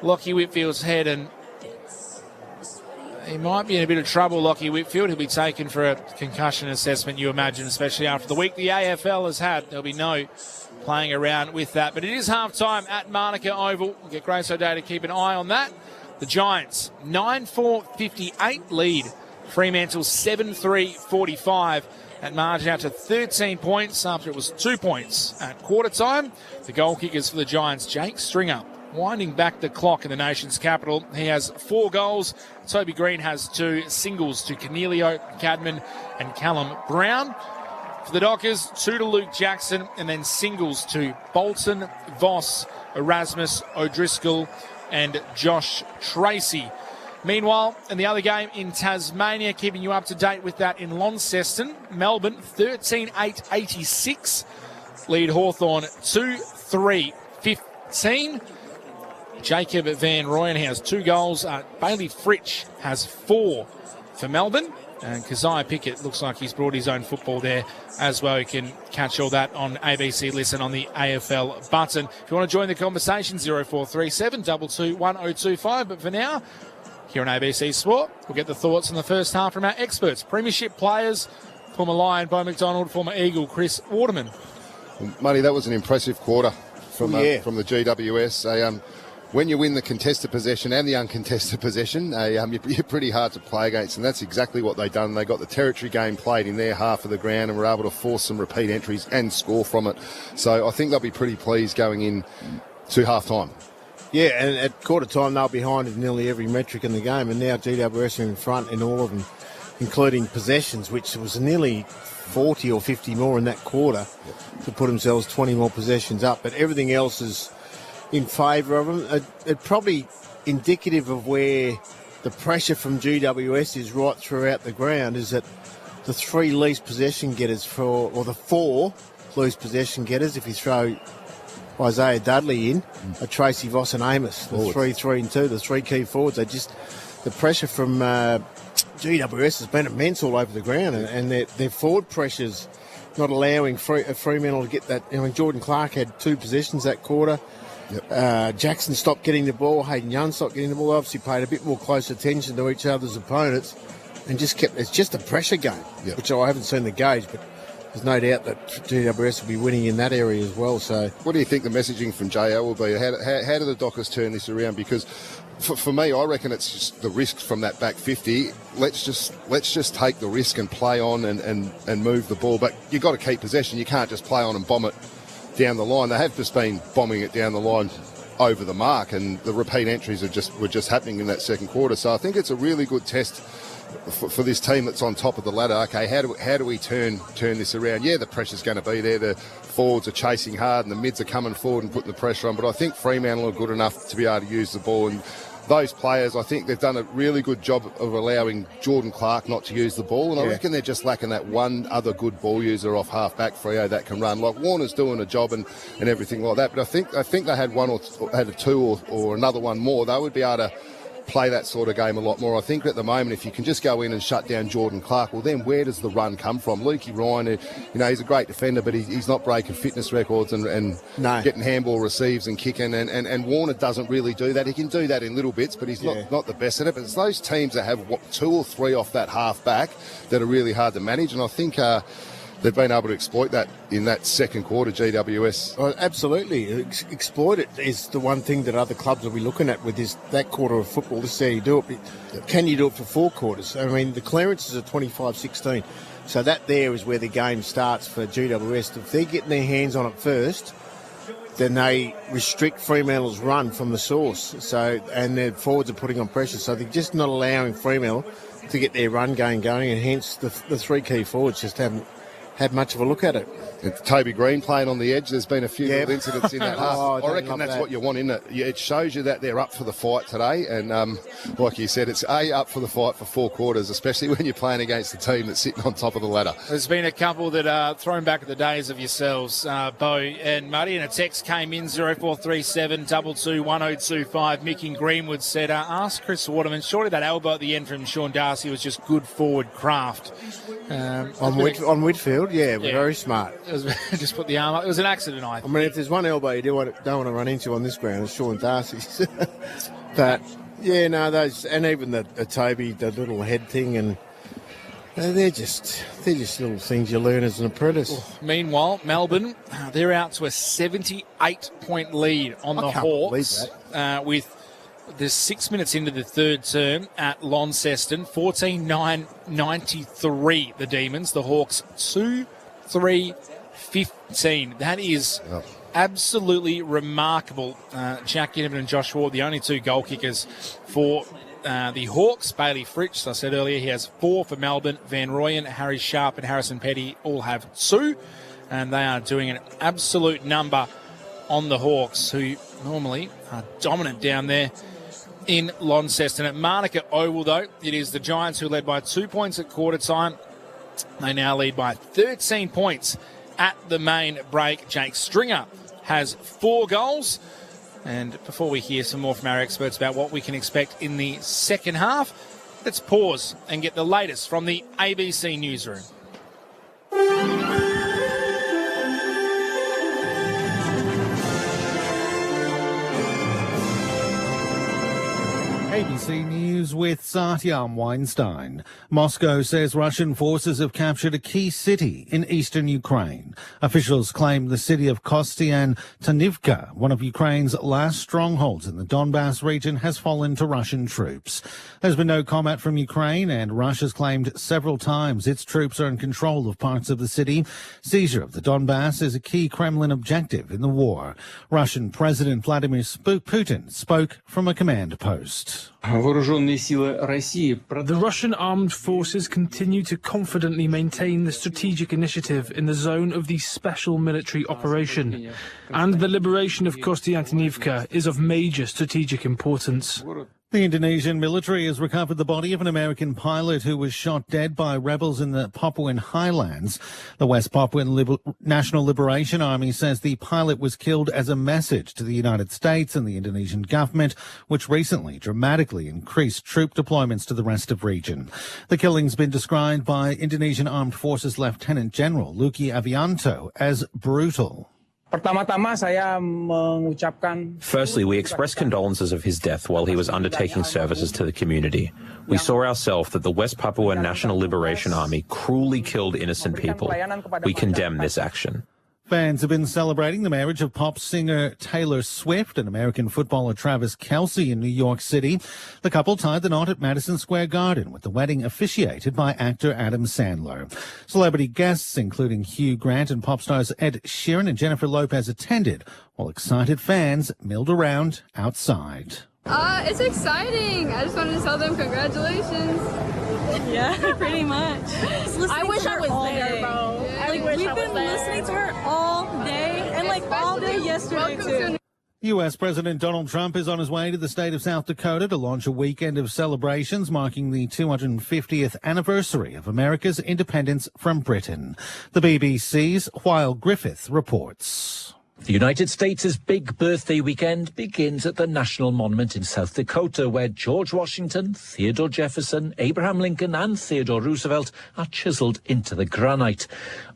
Lockie Whitfield's head, and he might be in a bit of trouble, Lockie Whitfield. He'll be taken for a concussion assessment, you imagine, especially after the week the AFL has had. There'll be no playing around with that. But it is half-time at Manuka Oval. We'll get Grace O'Day to keep an eye on that. The Giants, 9-4-58 lead. Fremantle, 7-3-45. That margin out to 13 points after it was 2 points at quarter time. The goal kickers for the Giants, Jake Stringer, winding back the clock in the nation's capital. He has 4 goals. Toby Green has 2 singles to Cornelio Cadman and Callum Brown. For the Dockers, 2 to Luke Jackson, and then singles to Bolton, Voss, Erasmus, O'Driscoll and Josh Tracy. Meanwhile, in the other game in Tasmania, keeping you up to date with that in Launceston, Melbourne 13-8-86, lead Hawthorn 2-3-15. Jacob Van Rooyen has 2 goals. Bailey Fritsch has 4 for Melbourne. And Keziah Pickett looks like he's brought his own football there as well. You can catch all that on ABC Listen on the AFL button. If you want to join the conversation, 0437 221 1025. But for now, here on ABC Sport, we'll get the thoughts on the first half from our experts. Premiership players, former Lion Bo McDonald, former Eagle Chris Waterman. Muddy, that was an impressive quarter from the GWS. When you win the contested possession and the uncontested possession, you're pretty hard to play against, and that's exactly what they've done. They got the territory game played in their half of the ground and were able to force some repeat entries and score from it. So I think they'll be pretty pleased going in to half-time. Yeah, and at quarter time they were behind in nearly every metric in the game, and now GWS are in front in all of them, including possessions, which was nearly 40 or 50 more in that quarter to put themselves 20 more possessions up. But everything else is in favour of them. It probably indicative of where the pressure from GWS is right throughout the ground, is that the 3 least possession getters or the 4 least possession getters, if you throw Isaiah Dudley in, are Tracy Voss and Amos, the 3, 2, the 3 key forwards. The pressure from GWS has been immense all over the ground, and their forward pressures not allowing Fremantle to get that. Jordan Clark had 2 possessions that quarter. Yep. Jackson stopped getting the ball. Hayden Young stopped getting the ball. Obviously paid a bit more close attention to each other's opponents, and it's just a pressure game, which I haven't seen the gauge, but there's no doubt that GWS will be winning in that area as well. So, what do you think the messaging from JL will be? How do the Dockers turn this around? Because for me, I reckon it's just the risk from that back 50. Let's just take the risk and play on and move the ball. But you've got to keep possession. You can't just play on and bomb it down the line. They have just been bombing it down the line over the mark, and the repeat entries were just happening in that second quarter. So I think it's a really good test for this team that's on top of the ladder. Okay, how do we turn this around? Yeah, the pressure's going to be there. The forwards are chasing hard and the mids are coming forward and putting the pressure on. But I think Fremantle are good enough to be able to use the ball, and those players, I think they've done a really good job of allowing Jordan Clark not to use the ball, and I reckon they're just lacking that one other good ball user off half-back Freo that can run. Like Warner's doing a job and everything like that, but I think they had one or had a two or another one more. They would be able to play that sort of game a lot more. I think at the moment, if you can just go in and shut down Jordan Clark, well, then where does the run come from? Lukey Ryan, he's a great defender, but he's not breaking fitness records and getting handball receives and kicking, and Warner doesn't really do that. He can do that in little bits, but he's not the best at it. But it's those teams that have two or three off that half back that are really hard to manage, and I think they've been able to exploit that in that second quarter, GWS. Oh, absolutely. Exploit it is the one thing that other clubs will be looking at with that quarter of football. This is how you do it. Can you do it for 4 quarters? I mean, the clearances are 25-16. So that there is where the game starts for GWS. If they're getting their hands on it first, then they restrict Fremantle's run from the source. So, and their forwards are putting on pressure. So they're just not allowing Fremantle to get their run game going, and hence the 3 key forwards just haven't had much of a look at it. It's Toby Green playing on the edge. There's been a few little incidents in that half. I reckon that's what you want, isn't it? It shows you that they're up for the fight today, and like you said, it's up for the fight for 4 quarters, especially when you're playing against a team that's sitting on top of the ladder. There's been a couple that are thrown back at the days of yourselves, Bo and Muddy, and a text came in 0437 22 1025. Mick in Greenwood said, ask Chris Waterman, surely that elbow at the end from Sean Darcy was just good forward craft. On Whitfield, very smart. Just put the arm up. It was an accident, I think. I mean, if there's one elbow you don't want to run into on this ground, it's Sean Darcy's. But, those, and even the Toby, the little head thing, and they're just little things you learn as an apprentice. Meanwhile, Melbourne, they're out to a 78-point lead on the Hawks with there's 6 minutes into the third term at Launceston. 14-9-93, the Demons. The Hawks 2-3-15. That is absolutely remarkable. Jack Ginnivan and Josh Ward, the only 2 goal kickers for the Hawks. Bailey Fritsch, as I said earlier, he has 4 for Melbourne. Van Rooyen, Harry Sharp and Harrison Petty all have 2. And they are doing an absolute number on the Hawks, who normally are dominant down there in Launceston. At Manuka Oval, though, it is the Giants who led by 2 points at quarter time. They now lead by 13 points at the main break. Jake Stringer has 4 goals. And before we hear some more from our experts about what we can expect in the second half, let's pause and get the latest from the ABC newsroom. ABC News with Satyam Weinstein. Moscow says Russian forces have captured a key city in eastern Ukraine. Officials claim the city of Kostiantynivka, one of Ukraine's last strongholds in the Donbass region, has fallen to Russian troops. There's been no comment from Ukraine, and Russia's claimed several times its troops are in control of parts of the city. Seizure of the Donbass is a key Kremlin objective in the war. Russian President Vladimir Putin spoke from a command post. The Russian armed forces continue to confidently maintain the strategic initiative in the zone of the special military operation, and the liberation of Kostiantynivka is of major strategic importance. The Indonesian military has recovered the body of an American pilot who was shot dead by rebels in the Papuan highlands. The West Papuan National Liberation Army says the pilot was killed as a message to the United States and the Indonesian government, which recently dramatically increased troop deployments to the rest of the region. The killing's been described by Indonesian Armed Forces Lieutenant General Luki Avianto as brutal. Firstly, we express condolences of his death while he was undertaking services to the community. We saw ourselves that the West Papua National Liberation Army cruelly killed innocent people. We condemn this action. Fans have been celebrating the marriage of pop singer Taylor Swift and American footballer Travis Kelce in New York City. The couple tied the knot at Madison Square Garden, with the wedding officiated by actor Adam Sandler. Celebrity guests, including Hugh Grant and pop stars Ed Sheeran and Jennifer Lopez, attended, while excited fans milled around outside. It's exciting. I just wanted to tell them congratulations. Yeah, pretty much. I wish I was there, bro. We've been listening to her all day and all day yesterday too. US President Donald Trump is on his way to the state of South Dakota to launch a weekend of celebrations marking the 250th anniversary of America's independence from Britain. The BBC's While Griffith reports. The United States' big birthday weekend begins at the National Monument in South Dakota, where George Washington, Theodore Jefferson, Abraham Lincoln and Theodore Roosevelt are chiseled into the granite.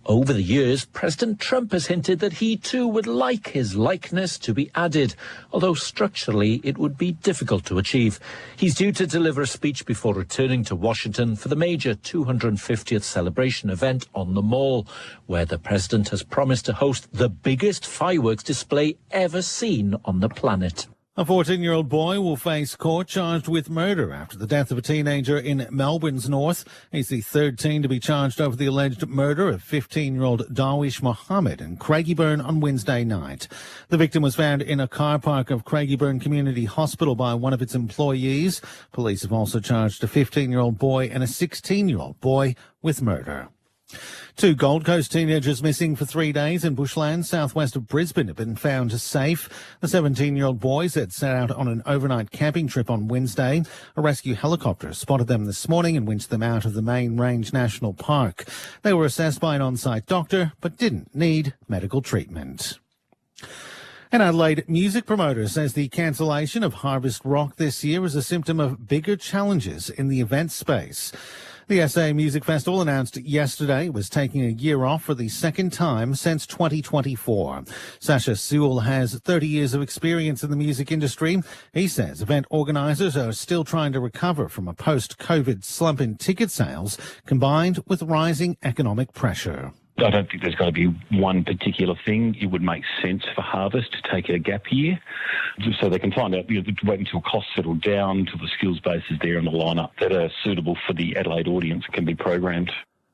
Over the years, President Trump has hinted that he too would like his likeness to be added, although structurally it would be difficult to achieve. He's due to deliver a speech before returning to Washington for the major 250th celebration event on the Mall, where the president has promised to host the biggest fireworks display ever seen on the planet. A 14-year-old boy will face court charged with murder after the death of a teenager in Melbourne's north. He's the third teen to be charged over the alleged murder of 15-year-old Darwish Mohammed in Craigieburn on Wednesday night. The victim was found in a car park of Craigieburn Community Hospital by one of its employees. Police have also charged a 15-year-old boy and a 16-year-old boy with murder. Two Gold Coast teenagers missing for 3 days in bushland southwest of Brisbane have been found safe. The 17-year-old boys had set out on an overnight camping trip on Wednesday. A rescue helicopter spotted them this morning and winched them out of the Main Range National Park. They were assessed by an on-site doctor but didn't need medical treatment. An Adelaide music promoter says the cancellation of Harvest Rock this year is a symptom of bigger challenges in the event space. The SA Music Festival announced yesterday it was taking a year off for the second time since 2024. Sasha Sewell has 30 years of experience in the music industry. He says event organisers are still trying to recover from a post-COVID slump in ticket sales, combined with rising economic pressure. I don't think there's got to be one particular thing. It would make sense for Harvest to take a gap year so they can find out, wait until costs settle down, until the skills base is there in the lineup that are suitable for the Adelaide audience can be programmed.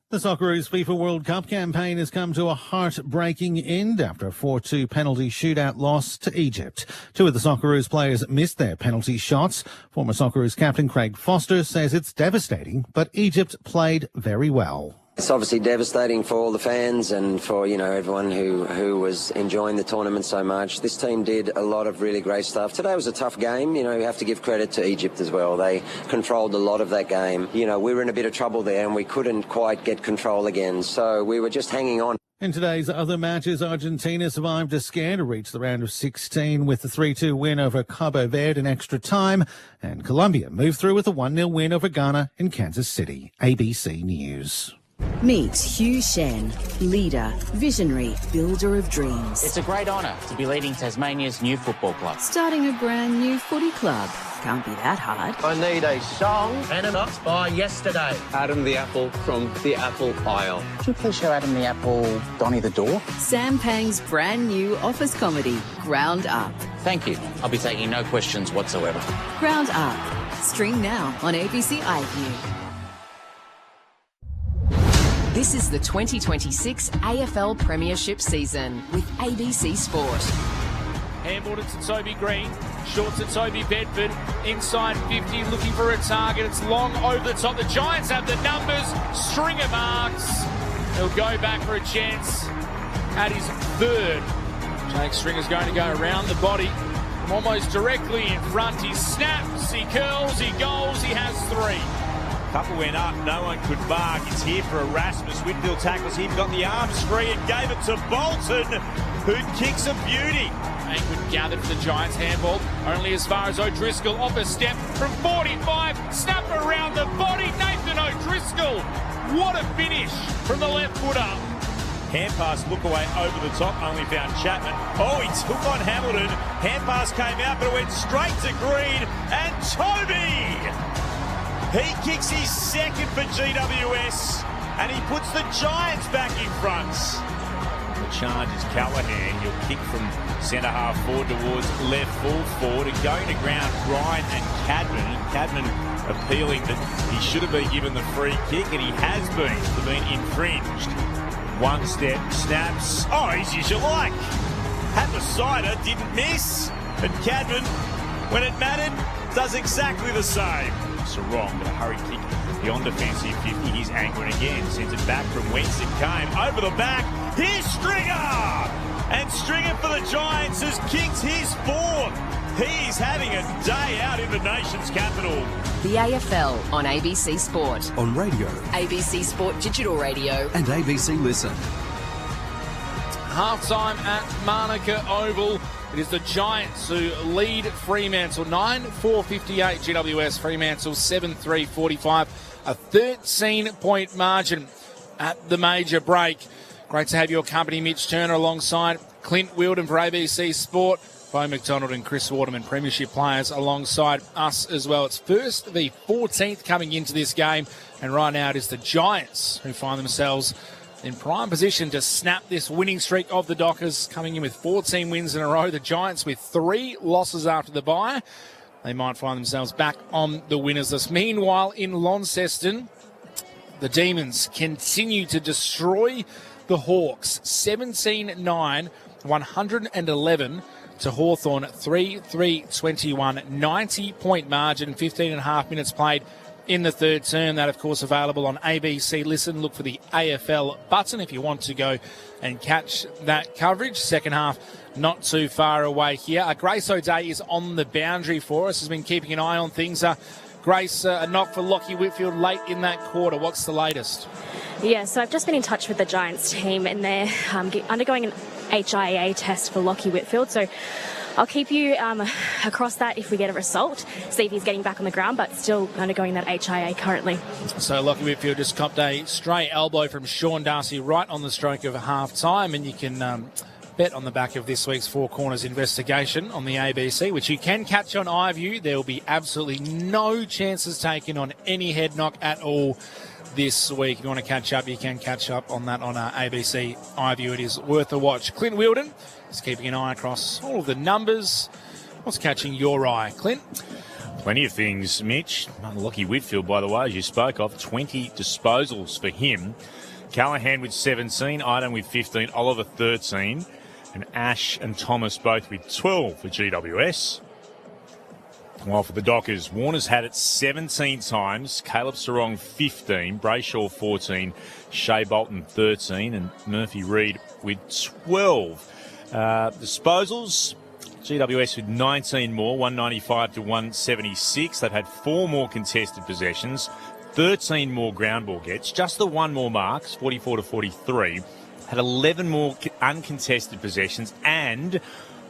The Socceroos FIFA World Cup campaign has come to a heartbreaking end after a 4-2 penalty shootout loss to Egypt. Two of the Socceroos players missed their penalty shots. Former Socceroos captain Craig Foster says it's devastating, but Egypt played very well. It's obviously devastating for all the fans and for, everyone who was enjoying the tournament so much. This team did a lot of really great stuff. Today was a tough game. You have to give credit to Egypt as well. They controlled a lot of that game. We were in a bit of trouble there and we couldn't quite get control again. So we were just hanging on. In today's other matches, Argentina survived a scare to reach the round of 16 with the 3-2 win over Cabo Verde in extra time, and Colombia moved through with a 1-0 win over Ghana in Kansas City. ABC News. Meet Hugh Shen, leader, visionary, builder of dreams. It's a great honour to be leading Tasmania's new football club. Starting a brand new footy club. Can't be that hard. I need a song. And a nuts by yesterday. Adam the Apple from the Apple Isle. Could you please show Adam the Apple Donnie the Door? Sam Pang's brand new office comedy, Ground Up. Thank you. I'll be taking no questions whatsoever. Ground Up. Stream now on ABC iView. This is the 2026 AFL Premiership season with ABC Sport. Handball to Toby Green, short to Toby Bedford, inside 50, looking for a target. It's long over the top. The Giants have the numbers, string of marks. He'll go back for a chance at his third. Jake Stringer's going to go around the body from almost directly in front. He snaps, he curls, he goals, he has three. Couple went up, no one could mark. It's here for Erasmus. Whitfield tackles him, got the arms free and gave it to Bolton, who kicks a beauty. Angwood gathered for the Giants handball, only as far as O'Driscoll off a step from 45, snap around the body, Nathan O'Driscoll. What a finish from the left footer. Hand pass, look away over the top, only found Chapman. Oh, he took on Hamilton. Hand pass came out, but it went straight to Green, and Toby! He kicks his second for GWS, and he puts the Giants back in front. The charge is Callahan. He'll kick from centre-half forward towards left full forward, and going to ground, Ryan and Cadman. And Cadman appealing that he should have been given the free kick, and he has been infringed. One step, snaps. Oh, easy as you like. Hapasider didn't miss, and Cadman, when it mattered, does exactly the same. So wrong, but a hurry kick beyond defensive 50. Here's Angwin again, sends it back from whence it came. Over the back, here's Stringer! And Stringer for the Giants has kicked his fourth. He's having a day out in the nation's capital. The AFL on ABC Sport. On radio. ABC Sport Digital Radio. And ABC Listen. Half-time at Manuka Oval. It is the Giants who lead Fremantle 9-4-58 GWS. Fremantle 7-3-45. A 13-point margin at the major break. Great to have your company, Mitch Turner, alongside Clint Wilden for ABC Sport. Bo McDonald and Chris Waterman, premiership players, alongside us as well. It's first the 14th coming into this game, and right now it is the Giants who find themselves in prime position to snap this winning streak of the Dockers, coming in with 14 wins in a row. The Giants with 3 losses after the bye. They might find themselves back on the winners list. Meanwhile, in Launceston, the Demons continue to destroy the Hawks. 17-9, 111 to Hawthorn, 3-3-21, 90-point margin, 15 and a half minutes played in the third term. That, of course, available on ABC Listen. Look for the AFL button if you want to go and catch that coverage. Second half not too far away here. Grace O'Day is on the boundary for us, has been keeping an eye on things. Grace, a knock for Lachie Whitfield late in that quarter. What's the latest? Yeah, so I've just been in touch with the Giants team, and they're undergoing an HIA test for Lachie Whitfield. So I'll keep you across that if we get a result, see if he's getting back on the ground, but still undergoing that HIA currently. So Lachie Whitfield just copped a stray elbow from Sean Darcy right on the stroke of half-time, and you can bet on the back of this week's Four Corners investigation on the ABC, which you can catch on iView. There will be absolutely no chances taken on any head knock at all this week. If you want to catch up, you can catch up on that on ABC iView. It is worth a watch. Clint Wilden is keeping an eye across all of the numbers. What's catching your eye, Clint? Plenty of things, Mitch. Lachie Whitfield, by the way, as you spoke of, 20 disposals for him. Callahan with 17, Iden with 15, Oliver 13, and Ash and Thomas both with 12 for GWS. While for the Dockers, Warner's had it 17 times, Caleb Sarong 15, Brayshaw 14, Shea Bolton 13, and Murphy Reid with 12. Disposals, GWS with 19 more, 195 to 176. They've had 4 more contested possessions, 13 more ground ball gets, just the 1 more marks, 44 to 43. Had 11 more uncontested possessions and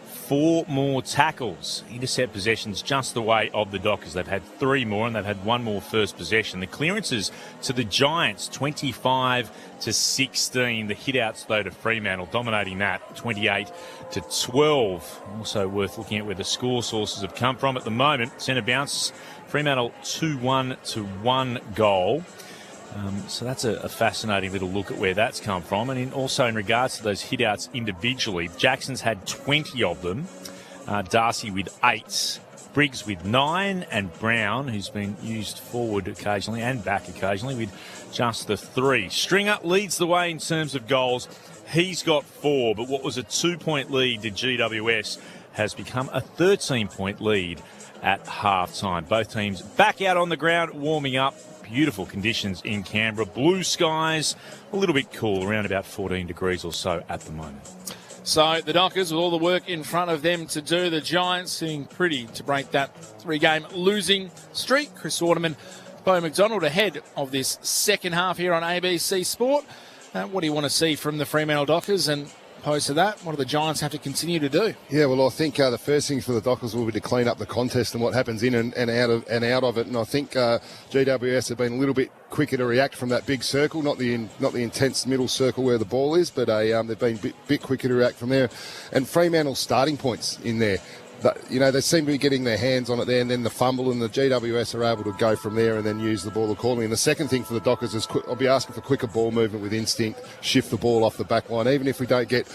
4 more tackles. Intercept possessions just the way of the Dockers. They've had 3 more and they've had 1 more first possession. The clearances to the Giants, 25 to 16. The hitouts, though, to Fremantle, dominating that, 28 to 12. Also worth looking at where the score sources have come from at the moment. Centre bounce, Fremantle 2-1 to 1 goal. So that's a fascinating little look at where that's come from. And also in regards to those hitouts individually, Jackson's had 20 of them. Darcy with 8, Briggs with 9, and Brown, who's been used forward occasionally and back occasionally, with just the 3. Stringer leads the way in terms of goals. He's got 4, but what was a 2-point lead to GWS has become a 13-point lead at half-time. Both teams back out on the ground, warming up. Beautiful conditions in Canberra. Blue skies, a little bit cool, around about 14 degrees or so at the moment. So the Dockers, with all the work in front of them to do, the Giants seeming pretty to break that 3-game losing streak. Chris Waterman, Bo McDonald ahead of this second half here on ABC Sport. What do you want to see from the Fremantle Dockers? And opposed to that, what do the Giants have to continue to do? Yeah, well, I think the first thing for the Dockers will be to clean up the contest and what happens in and out of it. And I think GWS have been a little bit quicker to react from that big circle, not the intense middle circle where the ball is, but they've been a bit quicker to react from there. And Fremantle's starting points in there. They seem to be getting their hands on it there, and then the fumble, and the GWS are able to go from there and then use the ball accordingly. And the second thing for the Dockers is I'll be asking for quicker ball movement with instinct, shift the ball off the back line. Even if we don't get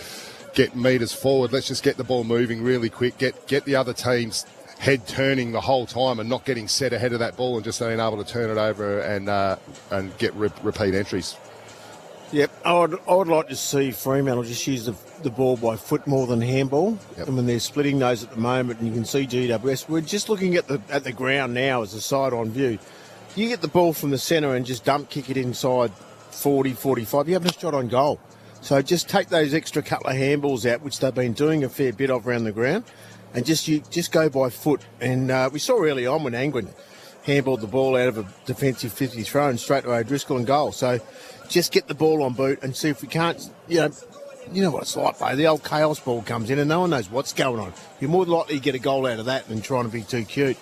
metres forward, let's just get the ball moving really quick, get the other team's head turning the whole time and not getting set ahead of that ball and just being able to turn it over and get repeat entries. Yep, I would like to see Fremantle just use the ball by foot more than handball. Yep. And when they're splitting those at the moment, and you can see GWS, we're just looking at the ground now as a side-on view. You get the ball from the centre and just dump kick it inside 40, 45, you have a shot on goal. So just take those extra couple of handballs out, which they've been doing a fair bit of around the ground, and just go by foot. And we saw early on when Angwin handballed the ball out of a defensive 50 throw and straight to O'Driscoll and goal. So just get the ball on boot and see if we can't, you know what it's like, mate. The old chaos ball comes in and no one knows what's going on. You're more likely to get a goal out of that than trying to be too cute.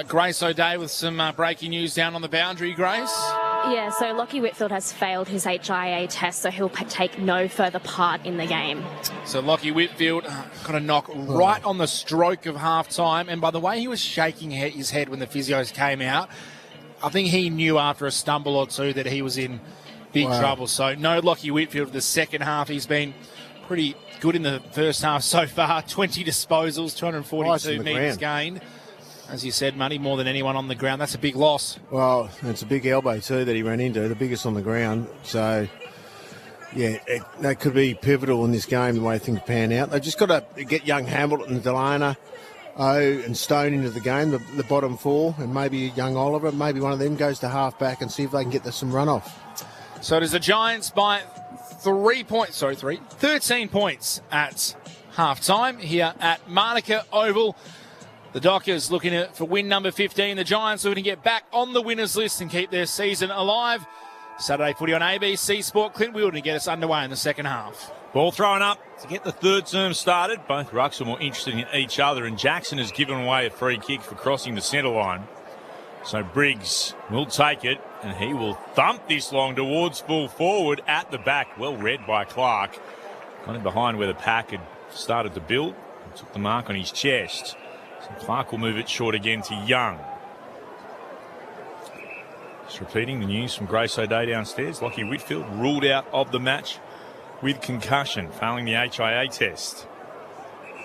Grace O'Day with some breaking news down on the boundary, Grace. Yeah, so Lockie Whitfield has failed his HIA test, so he'll take no further part in the game. So Lockie Whitfield got a knock right on the stroke of half-time. And by the way he was shaking his head when the physios came out, I think he knew after a stumble or two that he was in big trouble. So no Lockie Whitfield for the second half. He's been pretty good in the first half so far. 20 disposals, 242 metres gained. As you said, Money, more than anyone on the ground. That's a big loss. Well, it's a big elbow too that he ran into, the biggest on the ground. So, yeah, that could be pivotal in this game, the way things pan out. They've just got to get young Hamilton, Delana, O and Stone into the game, the bottom four, and maybe young Oliver. Maybe one of them goes to half-back and see if they can get some runoff. So it is the Giants by 13 points at half-time here at Manuka Oval. The Dockers looking for win number 15. The Giants looking to get back on the winners list and keep their season alive. Saturday footy on ABC Sport. Clint Wheeldon to get us underway in the second half. Ball thrown up to get the third term started. Both rucks are more interested in each other, and Jackson has given away a free kick for crossing the centre line. So Briggs will take it, and he will thump this long towards full forward at the back. Well read by Clark. Got him behind where the pack had started to build. Took the mark on his chest. So Clark will move it short again to Young. Just repeating the news from Grace O'Day downstairs. Lockie Whitfield ruled out of the match with concussion, failing the HIA test.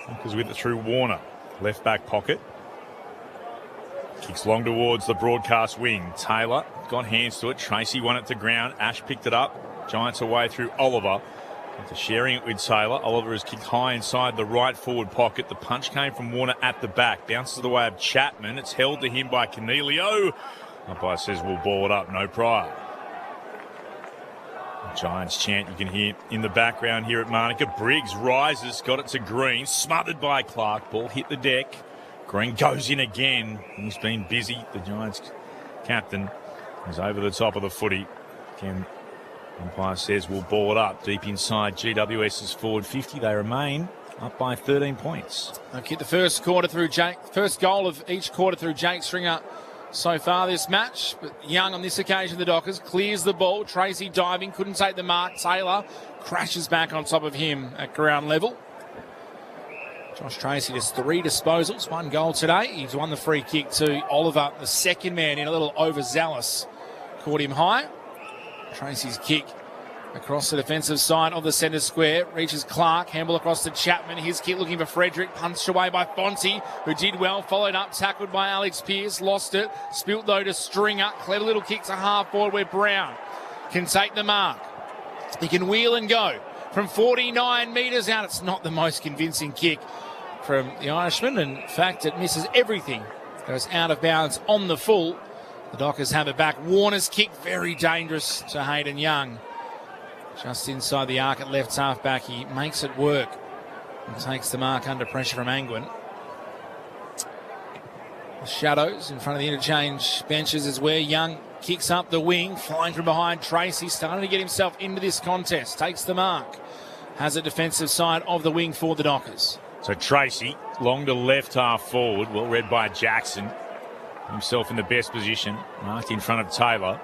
Because with it through Warner. Left back pocket. Kicks long towards the broadcast wing. Taylor got hands to it. Tracy won it to ground. Ash picked it up. Giants away through Oliver. After sharing it with Taylor, Oliver has kicked high inside the right forward pocket. The punch came from Warner at the back. Bounces the way of Chapman. It's held to him by Cornelio. Umpire says we'll ball it up, no prior. Giants chant you can hear in the background here at Manuka. Briggs rises, got it to Green. Smothered by Clark. Ball hit the deck. Green goes in again. He's been busy. The Giants captain is over the top of the footy. Again, umpire says we'll ball it up deep inside GWS's forward 50. They remain up by 13 points. They've kicked the first goal of each quarter through Jake Stringer so far this match. But Young on this occasion, the Dockers, clears the ball. Tracy diving, couldn't take the mark. Taylor crashes back on top of him at ground level. Josh Tracy has 3 disposals, 1 goal today. He's won the free kick to Oliver, the second man in, a little overzealous. Caught him high. Tracy's kick across the defensive side of the centre square. Reaches Clark. Handball across to Chapman. His kick looking for Frederick. Punched away by Fonte, who did well. Followed up. Tackled by Alex Pearce. Lost it. Spilt though to Stringer. Clever little kick to half forward where Brown can take the mark. He can wheel and go from 49 metres out. It's not the most convincing kick from the Irishman. In fact, it misses everything. Goes out of bounds on the full. The Dockers have it back. Warner's kick, very dangerous to Hayden Young. Just inside the arc at left half back. He makes it work and takes the mark under pressure from Angwin. The shadows in front of the interchange benches is where Young kicks up the wing, flying from behind. Tracy starting to get himself into this contest. Takes the mark. Has a defensive side of the wing for the Dockers. So Tracy, long to left half forward, well read by Jackson. Himself in the best position, marked in front of Taylor.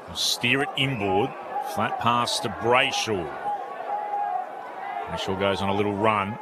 He'll steer it inboard. Flat pass to Brayshaw. Brayshaw goes on a little run.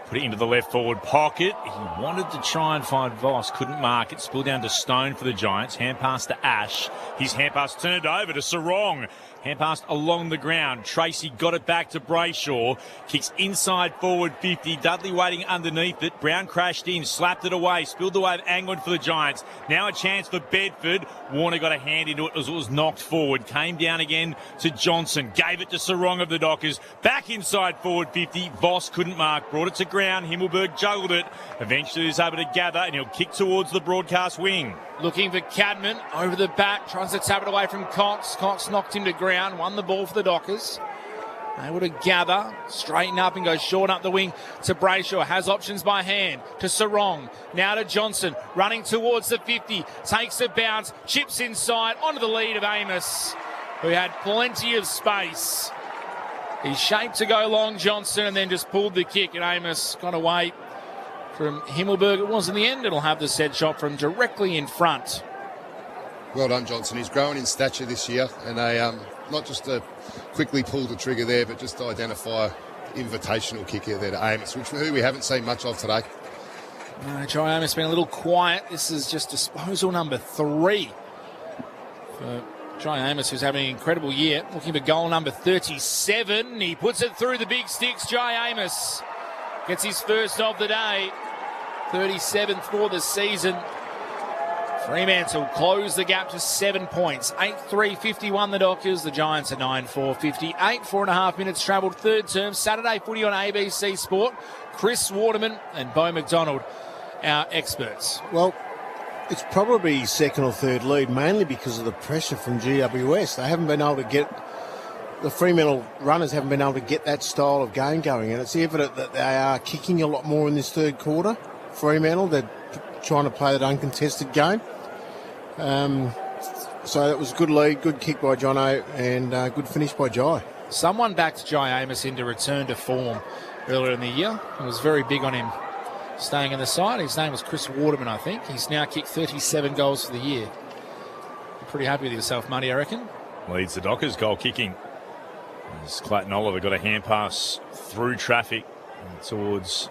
Put it into the left forward pocket. He wanted to try and find Voss. Couldn't mark it. Spill down to Stone for the Giants. Hand pass to Ash. His hand pass turned over to Sarong. Hand pass along the ground. Tracy got it back to Brayshaw. Kicks inside forward 50. Dudley waiting underneath it. Brown crashed in. Slapped it away. Spilled away of Angwin for the Giants. Now a chance for Bedford. Warner got a hand into it as it was knocked forward. Came down again to Johnson. Gave it to Sarong of the Dockers. Back inside forward 50. Voss couldn't mark. Brought it to ground. Himmelberg juggled it. Eventually he's able to gather and he'll kick towards the broadcast wing. Looking for Cadman over the back. Tries to tap it away from Cox. Cox knocked him to ground. Won the ball for the Dockers. able to gather, straighten up and go short up the wing to Brayshaw. Has options by hand to Sarong. Now to Johnson, running towards the 50. Takes a bounce, chips inside onto the lead of Amos, who had plenty of space. He's shaped to go long, Johnson, and then just pulled the kick, and Amos got away from Himmelberg. It was in the end. It'll have the set shot from directly in front. Well done, Johnson. He's grown in stature this year, and not just to quickly pull the trigger there, but just to identify invitational kick here there to Amos, who we haven't seen much of today. Jai Amos been a little quiet. This is just disposal number 3 for Jai Amos, who's having an incredible year. Looking for goal number 37. He puts it through the big sticks. Jai Amos gets his first of the day. 37th for the season. Fremantle close the gap to 7 points. 8-3-51 the Dockers. The Giants are 9-4-58. 4.5 minutes travelled third term. Saturday footy on ABC Sport. Chris Waterman and Beau McDonald, our experts. Well, it's probably second or third lead, mainly because of the pressure from GWS. They haven't been able to get, the Fremantle runners haven't been able to get that style of game going, and it's evident that they are kicking a lot more in this third quarter. Fremantle, they're trying to play that uncontested game. So that was a good lead, good kick by Jono, and good finish by Jai. Someone backed Jai Amos into return to form earlier in the year. It was very big on him staying in the side. His name was Chris Waterman, I think. He's now kicked 37 goals for the year. You're pretty happy with yourself, Muddy, I reckon. Leads the Dockers goal kicking. As Clayton Oliver got a hand pass through traffic towards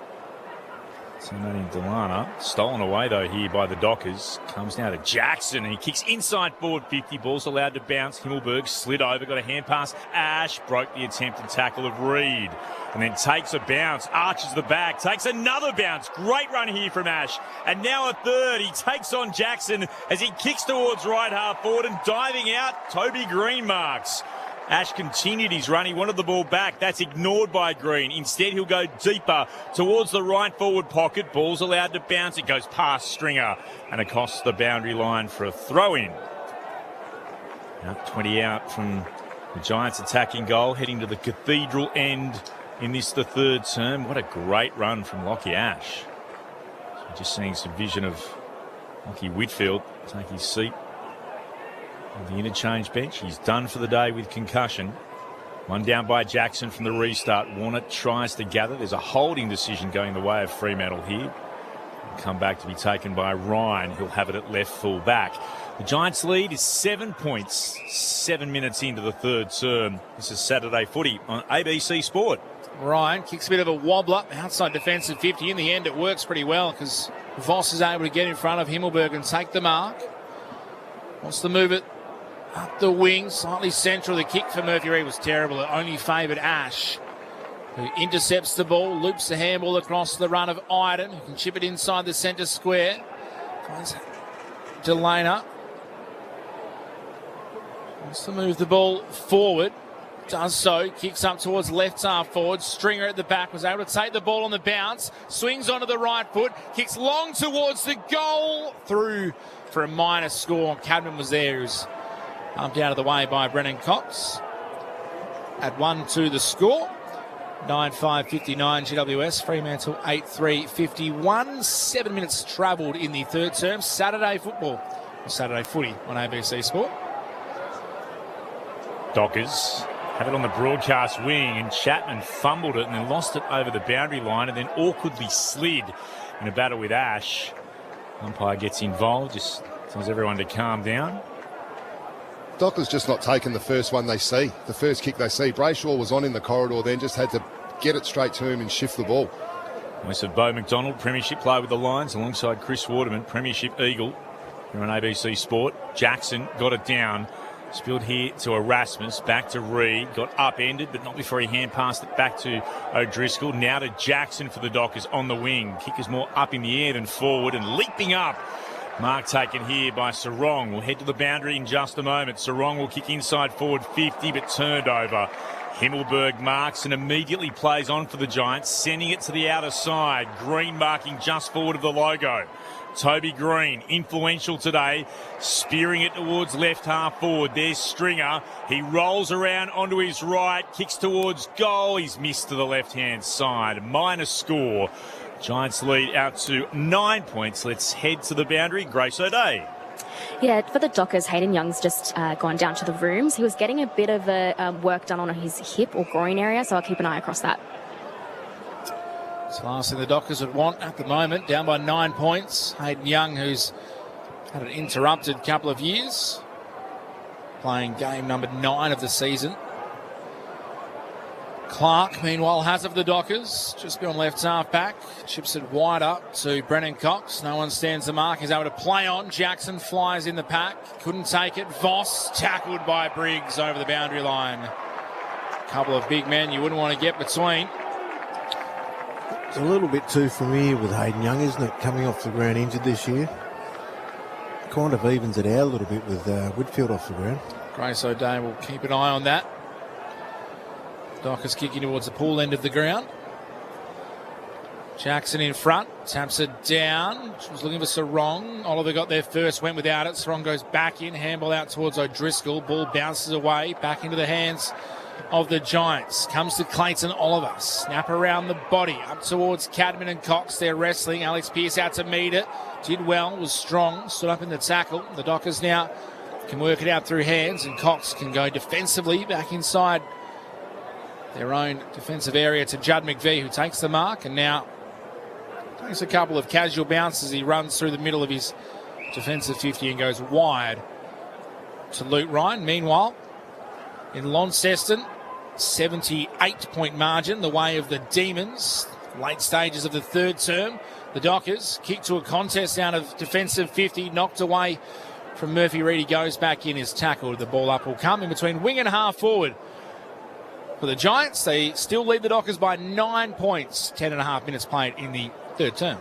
Timothy Delana. Stolen away, though, here by the Dockers. Comes now to Jackson, and he kicks inside forward 50. Ball's allowed to bounce. Himmelberg slid over, got a hand pass. Ash broke the attempted tackle of Reed, and then takes a bounce. Arches the back, takes another bounce. Great run here from Ash. And now a third. He takes on Jackson as he kicks towards right half forward, and diving out, Toby Green marks. Ash continued his run. He wanted the ball back. That's ignored by Green. Instead, he'll go deeper towards the right forward pocket. Ball's allowed to bounce. It goes past Stringer and across the boundary line for a throw-in. Now 20 out from the Giants' attacking goal, heading to the Cathedral end in this, the third term. What a great run from Lockie Ash. So just seeing some vision of Lockie Whitfield take his seat on the interchange bench. He's done for the day with concussion. One down by Jackson from the restart. Warner tries to gather. There's a holding decision going the way of Fremantle here. Come back to be taken by Ryan. He'll have it at left full back. The Giants' lead is 7 points, 7 minutes into the third term. This is Saturday footy on ABC Sport. Ryan kicks a bit of a wobbler outside defensive 50. In the end, it works pretty well because Voss is able to get in front of Himmelberg and take the mark. Wants to move it up the wing, slightly central. The kick for Murphy Reid was terrible. It only favoured Ash, who intercepts the ball, loops the handball across the run of Iden, who can chip it inside the centre square. Finds Delana. Wants to move the ball forward. Does so. Kicks up towards left half forward. Stringer at the back was able to take the ball on the bounce. Swings onto the right foot. Kicks long towards the goal. Through for a minor score. Cadman was there. He was bumped out of the way by Brennan Cox. At 1-2 the score. 9-5-59 GWS. Fremantle 8-3-51. 7 minutes travelled in the third term. Saturday football. Saturday footy on ABC Sport. Dockers have it on the broadcast wing, and Chapman fumbled it and then lost it over the boundary line and then awkwardly slid in a battle with Ash. Umpire gets involved, just tells everyone to calm down. Dockers just not taking the first one they see, the first kick they see. Brayshaw was on in the corridor then, just had to get it straight to him and shift the ball. Voice of Beau McDonald, Premiership player with the Lions, alongside Chris Waterman, Premiership Eagle. Here on ABC Sport. Jackson got it down. Spilled here to Erasmus, back to Reed, got upended, but not before he hand passed it back to O'Driscoll. Now to Jackson for the Dockers on the wing. Kick is more up in the air than forward and leaping up. Mark taken here by Sarong. We'll head to the boundary in just a moment. Sarong will kick inside forward 50, but turned over. Himmelberg marks and immediately plays on for the Giants, sending it to the outer side. Green marking just forward of the logo. Toby Green, influential today, spearing it towards left half forward. There's Stringer. He rolls around onto his right, kicks towards goal. He's missed to the left-hand side. Minus score. Giants lead out to 9 points. Let's head to the boundary. Grace O'Day. Yeah, for the Dockers, Hayden Young's just gone down to the rooms. He was getting a bit of work done on his hip or groin area, so I'll keep an eye across that. It's the last thing the Dockers would want at the moment, down by 9 points. Hayden Young, who's had an interrupted couple of years, playing game number 9 of the season. Clark, meanwhile, has it for the Dockers. Just beyond left half back. Chips it wide up to Brennan Cox. No one stands the mark. He's able to play on. Jackson flies in the pack. Couldn't take it. Voss tackled by Briggs over the boundary line. A couple of big men you wouldn't want to get between. It's a little bit too familiar with Hayden Young, isn't it? Coming off the ground injured this year. Kind of evens it out a little bit with Whitfield off the ground. Grace O'Day will keep an eye on that. Dockers kicking towards the pool end of the ground. Jackson in front, taps it down. She was looking for Sarong. Oliver got there first, went without it. Sarong goes back in, handball out towards O'Driscoll. Ball bounces away, back into the hands of the Giants. Comes to Clayton Oliver. Snap around the body, up towards Cadman and Cox. They're wrestling. Alex Pearce out to meet it. Did well, was strong, stood up in the tackle. The Dockers now can work it out through hands, and Cox can go defensively back inside their own defensive area to Judd McVie, who takes the mark and now takes a couple of casual bounces. He runs through the middle of his defensive 50 and goes wide to Luke Ryan. Meanwhile, in Launceston, 78-point margin, the way of the Demons. Late stages of the third term. The Dockers kick to a contest out of defensive 50, knocked away from Murphy Reid. He goes back in, is tackled. The ball up will come in between wing and half forward. For the Giants, they still lead the Dockers by 9 points. 10.5 minutes played in the third term.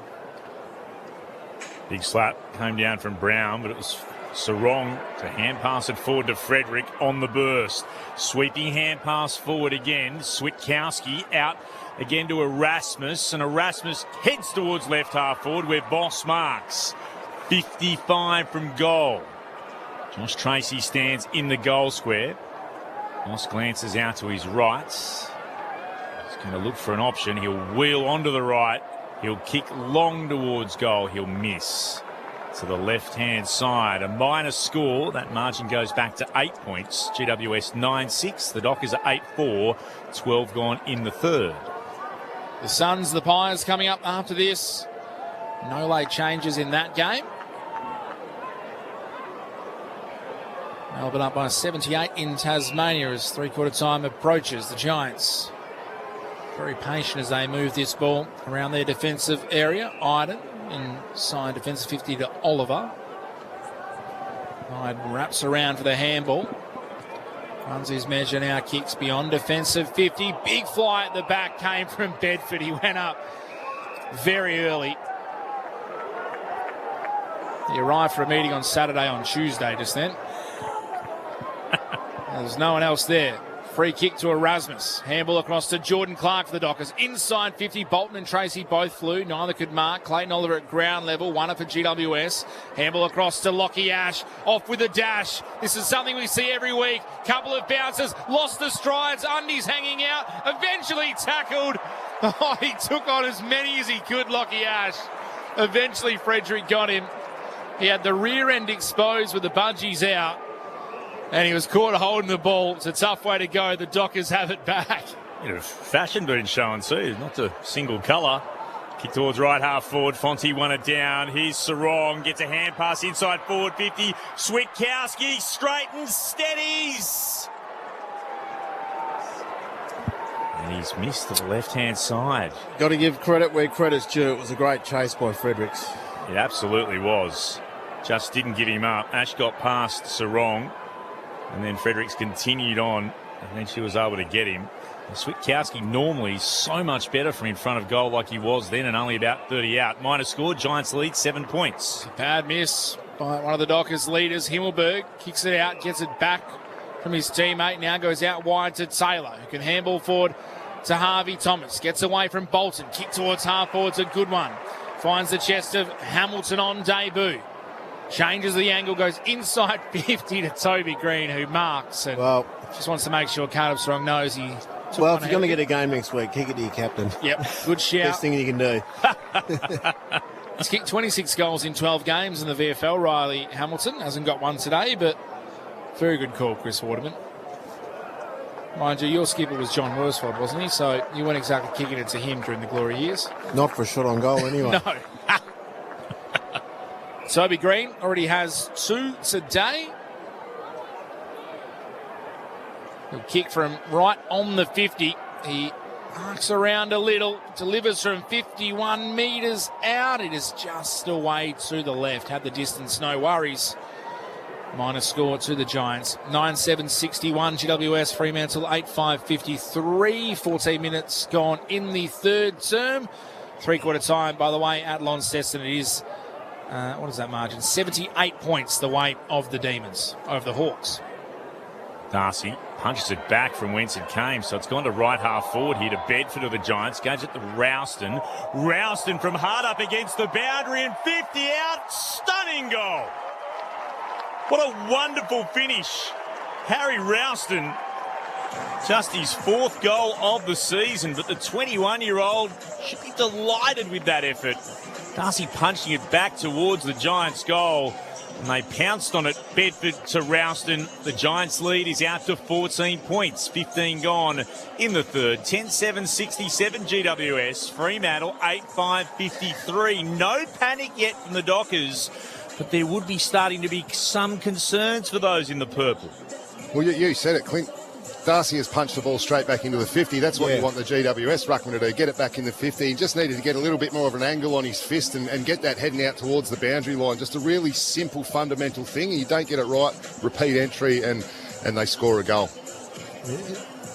Big slap came down from Brown, but it was Sarong to hand pass it forward to Frederick on the burst. Sweeping hand pass forward again. Switkowski out again to Erasmus, and Erasmus heads towards left half forward where Boss marks. 55 from goal. Josh Tracy stands in the goal square. Moss glances out to his right. He's going to look for an option. He'll wheel onto the right. He'll kick long towards goal. He'll miss. To the left-hand side. A minus score. That margin goes back to 8 points. GWS 9-6. The Dockers are 8-4. 12 gone in the third. The Suns, the Pies coming up after this. No late changes in that game. Melbourne up by 78 in Tasmania as three-quarter time approaches. The Giants very patient as they move this ball around their defensive area. Iden inside defensive 50 to Oliver. Iden wraps around for the handball. Runs his measure now, kicks beyond defensive 50. Big fly at the back came from Bedford. He went up very early. He arrived for a meeting on Saturday, on Tuesday just then. There's no one else there. Free kick to Erasmus. Handball across to Jordan Clark for the Dockers. Inside 50, Bolton and Tracy both flew. Neither could mark. Clayton Oliver at ground level. One up for GWS. Handball across to Lockie Ash. Off with a dash. This is something we see every week. Couple of bounces. Lost the strides. Undies hanging out. Eventually tackled. Oh, he took on as many as he could, Lockie Ash. Eventually Frederick got him. He had the rear end exposed with the budgies out. And he was caught holding the ball. It's a tough way to go. The Dockers have it back. Bit of fashion being shown too, not a single colour. Kick towards right half forward. Fonte won it down. Here's Sarong. Gets a hand pass inside forward 50. Switkowski straightens, steadies. And he's missed to the left-hand side. Got to give credit where credit's due. It was a great chase by Fredericks. It absolutely was. Just didn't give him up. Ash got past Sarong. And then Fredericks continued on, and then she was able to get him. Switkowski normally so much better from in front of goal like he was then, and only about 30 out. Minus score, Giants lead 7 points. Bad miss by one of the Dockers leaders. Himmelberg kicks it out, gets it back from his teammate. Now goes out wide to Taylor, who can handball forward to Harvey Thomas. Gets away from Bolton. Kick towards half forward's a good one. Finds the chest of Hamilton on debut. Changes the angle, goes inside 50 to Toby Green, who marks and just wants to make sure Cardiff Strong knows he... Well, if you're going to get a game next week, kick it to your captain. Yep, good shout. Best thing you can do. He's kicked 26 goals in 12 games in the VFL, Riley Hamilton. Hasn't got one today, but very good call, Chris Waterman. Mind you, your skipper was John Worsfold, wasn't he? So you weren't exactly kicking it to him during the glory years. Not for a shot on goal, anyway. No. Toby Green already has 2 today. He'll kick from right on the 50. He arcs around a little, delivers from 51 metres out. It is just away to the left. Had the distance, no worries. Minor score to the Giants. 9-7-61 GWS, Fremantle 8-5-53. 14 minutes gone in the third term. Three-quarter time, by the way, at Launceston. It is, what is that margin? 78 points the way of the Demons, of the Hawks. Darcy punches it back from whence it came, so it's gone to right half forward here to Bedford of the Giants. Goes it to Rouston. Rouston from hard up against the boundary and 50 out. Stunning goal. What a wonderful finish. Harry Rouston, just his 4th goal of the season, but the 21-year-old should be delighted with that effort. Darcy punching it back towards the Giants' goal. And they pounced on it, Bedford to Rouston. The Giants' lead is out to 14 points, 15 gone in the third. 10-7-67 GWS, Fremantle 8-5-53. No panic yet from the Dockers, but there would be starting to be some concerns for those in the purple. Well, you said it, Clint. Darcy has punched the ball straight back into the 50. That's what you want the GWS ruckman to do, get it back in the 50. He just needed to get a little bit more of an angle on his fist and get that heading out towards the boundary line. Just a really simple, fundamental thing. You don't get it right, repeat entry, and they score a goal.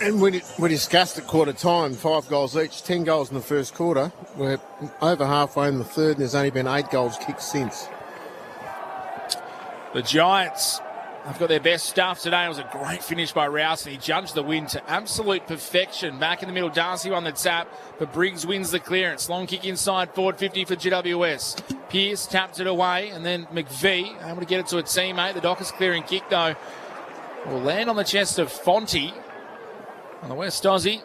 And we discussed at quarter time, 5 goals each, 10 goals in the first quarter. We're over halfway in the third, and there's only been 8 goals kicked since. The Giants have got their best stuff today. It was a great finish by Rouse, and he judged the win to absolute perfection. Back in the middle, Darcy won the tap, but Briggs wins the clearance. Long kick inside, forward 50 for GWS. Pearce tapped it away, and then McVie able to get it to a teammate. The Dockers clearing kick, though, will land on the chest of Fonte. On the West Aussie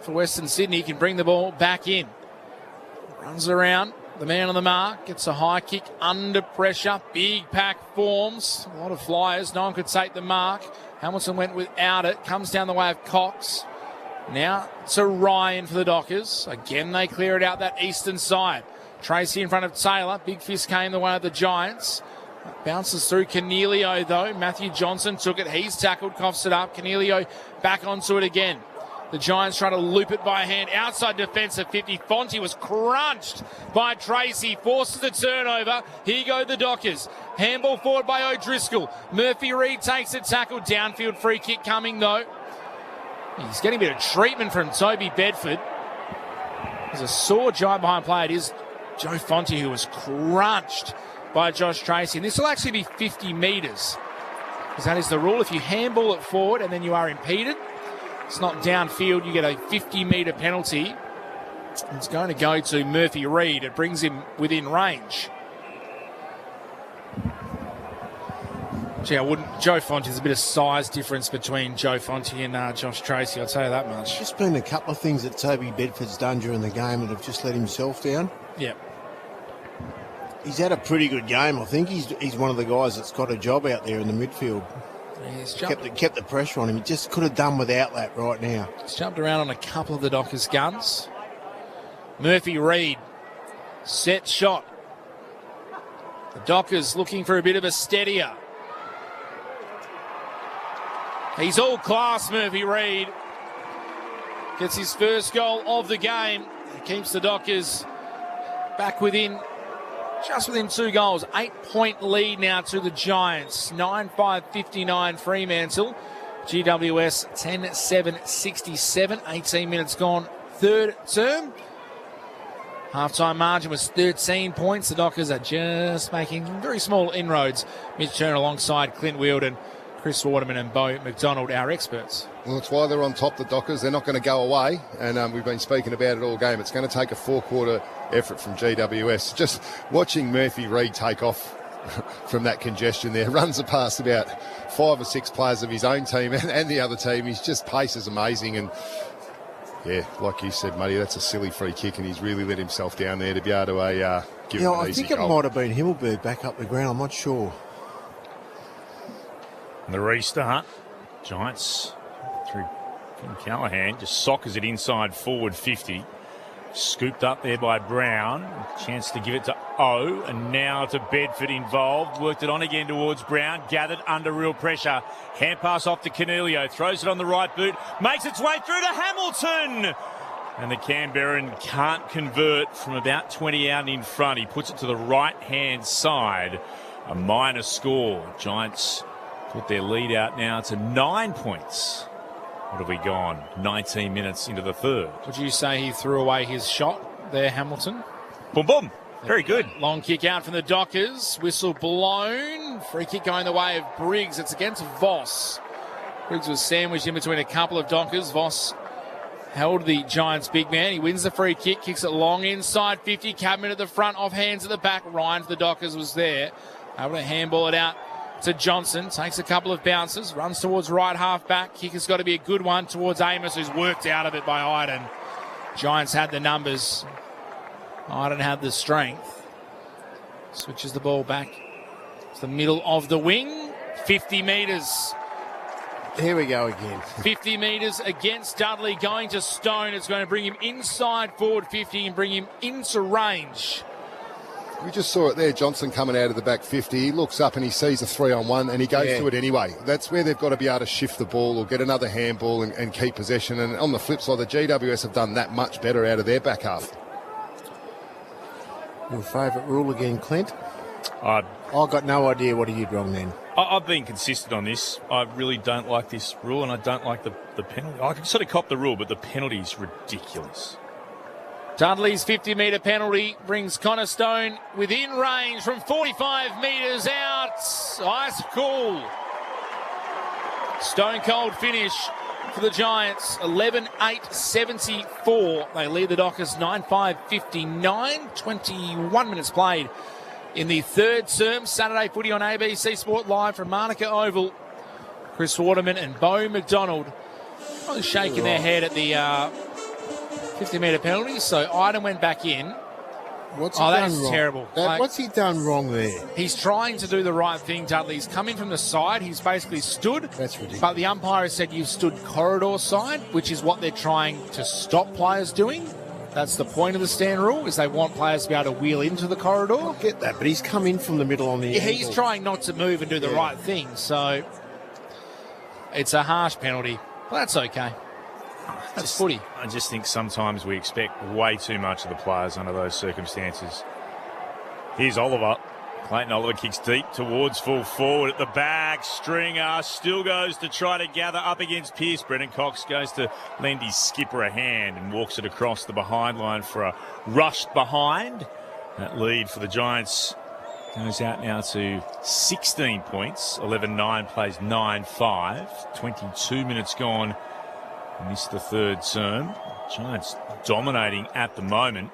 for Western Sydney, can bring the ball back in. Runs around. The man on the mark gets a high kick under pressure. Big pack forms. A lot of flyers. No one could take the mark. Hamilton went without it. Comes down the way of Cox. Now to Ryan for the Dockers. Again, they clear it out that eastern side. Tracy in front of Taylor. Big fist came the way of the Giants. Bounces through Cornelio, though. Matthew Johnson took it. He's tackled, coughs it up. Cornelio back onto it again. The Giants trying to loop it by hand. Outside defence of 50. Fonte was crunched by Tracy. Forces a turnover. Here go the Dockers. Handball forward by O'Driscoll. Murphy Reid takes a tackle. Downfield free kick coming, though. He's getting a bit of treatment from Toby Bedford. There's a sore Giant behind play. It is Joe Fonte who was crunched by Josh Tracy. And this will actually be 50 metres. Because that is the rule. If you handball it forward and then you are impeded, it's not downfield, you get a 50-metre penalty. It's going to go to Murphy Reid. It brings him within range. Gee, I wouldn't. Joe Fonte, there's a bit of size difference between Joe Fonte and Josh Tracy, I'll tell you that much. Just been a couple of things that Toby Bedford's done during the game that have just let himself down. Yep. He's had a pretty good game, I think. He's one of the guys that's got a job out there in the midfield. He's kept the pressure on him. He just could have done without that right now. He's jumped around on a couple of the Dockers' guns. Murphy Reid, set shot. The Dockers looking for a bit of a steadier. He's all class, Murphy Reid. Gets his first goal of the game. He keeps the Dockers back within, just within 2 goals. 8-point lead now to the Giants. 9-5-59 Fremantle. GWS 10-7-67. 18 minutes gone. Third term. Half-time margin was 13 points. The Dockers are just making very small inroads. Mitch Turner alongside Clint Wheeldon. Chris Waterman and Bo McDonald, our experts. Well, that's why they're on top, the Dockers. They're not going to go away, and we've been speaking about it all game. It's going to take a four-quarter effort from GWS. Just watching Murphy Reid take off from that congestion there, runs past about 5 or 6 players of his own team and the other team. His just pace is amazing, and yeah, like you said, Muddy, that's a silly free kick, and he's really let himself down there to be able to give him an easy goal. I think it might have been Himmelberg back up the ground. I'm not sure. And the restart. Giants through Callahan. Just soccers it inside forward 50. Scooped up there by Brown. Chance to give it to O. And now to Bedford involved. Worked it on again towards Brown. Gathered under real pressure. Hand pass off to Canelio. Throws it on the right boot. Makes its way through to Hamilton. And the Canberran can't convert from about 20 out in front. He puts it to the right-hand side. A minor score. Giants put their lead out now to 9 points. What have we gone? 19 minutes into the third. Would you say he threw away his shot there, Hamilton? Boom, boom. Very good. Long kick out from the Dockers. Whistle blown. Free kick going the way of Briggs. It's against Voss. Briggs was sandwiched in between a couple of Dockers. Voss held the Giants' big man. He wins the free kick, kicks it long inside 50. Cadman at the front, off hands at the back. Ryan for the Dockers was there. Able to handball it out to Johnson. Takes a couple of bounces. Runs towards right half back. Kick has got to be a good one towards Amos, who's worked out of it by Iden. Giants had the numbers. Iden had the strength. Switches the ball back to the middle of the wing. 50 metres. Here we go again. 50 metres against Dudley. Going to Stone. It's going to bring him inside forward 50 and bring him into range. We just saw it there, Johnson coming out of the back 50. He looks up and he sees a 3-on-1 and he goes to it anyway. That's where they've got to be able to shift the ball or get another handball and keep possession. And on the flip side, the GWS have done that much better out of their back half. Your favourite rule again, Clint? I've got no idea what he did wrong then. I've been consistent on this. I really don't like this rule, and I don't like the penalty. I can sort of cop the rule, but the penalty is ridiculous. Dudley's 50-metre penalty brings Connor Stone within range from 45 metres out. Ice cool. Stone cold finish for the Giants. 11-8-74. They lead the Dockers 9-5-59. 21 minutes played in the third term. Saturday footy on ABC Sport Live from Monica Oval. Chris Waterman and Bo McDonald shaking their head at the 50-metre penalty. So Iden went back in. What's he done that's wrong? terrible. What's he done wrong there? He's trying to do the right thing, Dudley. He's coming from the side. He's basically stood. That's ridiculous. But the umpire has said you've stood corridor side, which is what they're trying to stop players doing. That's the point of the stand rule, is they want players to be able to wheel into the corridor. I get that, but he's come in from the middle on the He's angle. trying not to move and do the right thing. So it's a harsh penalty. Well, that's okay. That's footy. I just think sometimes we expect way too much of the players under those circumstances. Here's Oliver. Clayton Oliver kicks deep towards full forward at the back. Stringer still goes to try to gather up against Pearce. Brennan Cox goes to lend his skipper a hand and walks it across the behind line for a rushed behind. That lead for the Giants goes out now to 16 points. 11-9 plays 9-5. 22 minutes gone. And this is the third term. Giants dominating at the moment.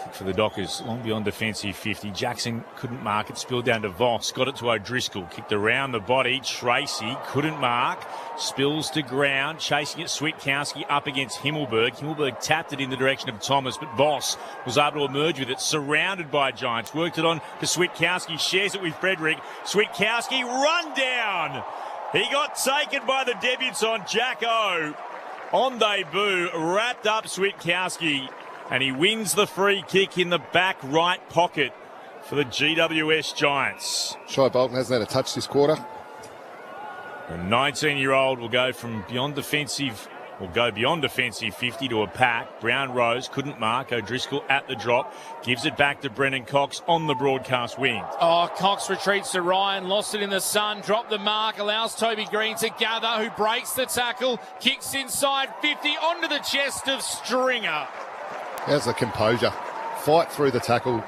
Kick for the Dockers, long beyond defensive 50. Jackson couldn't mark it, spilled down to Voss. Got it to O'Driscoll, kicked around the body. Tracy couldn't mark, spills to ground. Chasing it, Switkowski up against Himmelberg. Himmelberg tapped it in the direction of Thomas, but Voss was able to emerge with it, surrounded by Giants. Worked it on to Switkowski, shares it with Frederick. Switkowski run down. He got taken by the debutant Jack O on debut, wrapped up Switkowski, and he wins the free kick in the back right pocket for the GWS Giants. Shai Bolton hasn't had a touch this quarter. The 19-year-old will go beyond defensive 50 to a pack. Brown rose, couldn't mark. O'Driscoll at the drop, gives it back to Brennan Cox on the broadcast wing. Oh, Cox retreats to Ryan, lost it in the sun, dropped the mark, allows Toby Green to gather, who breaks the tackle, kicks inside 50 onto the chest of Stringer. How's the composure? Fight through the tackle.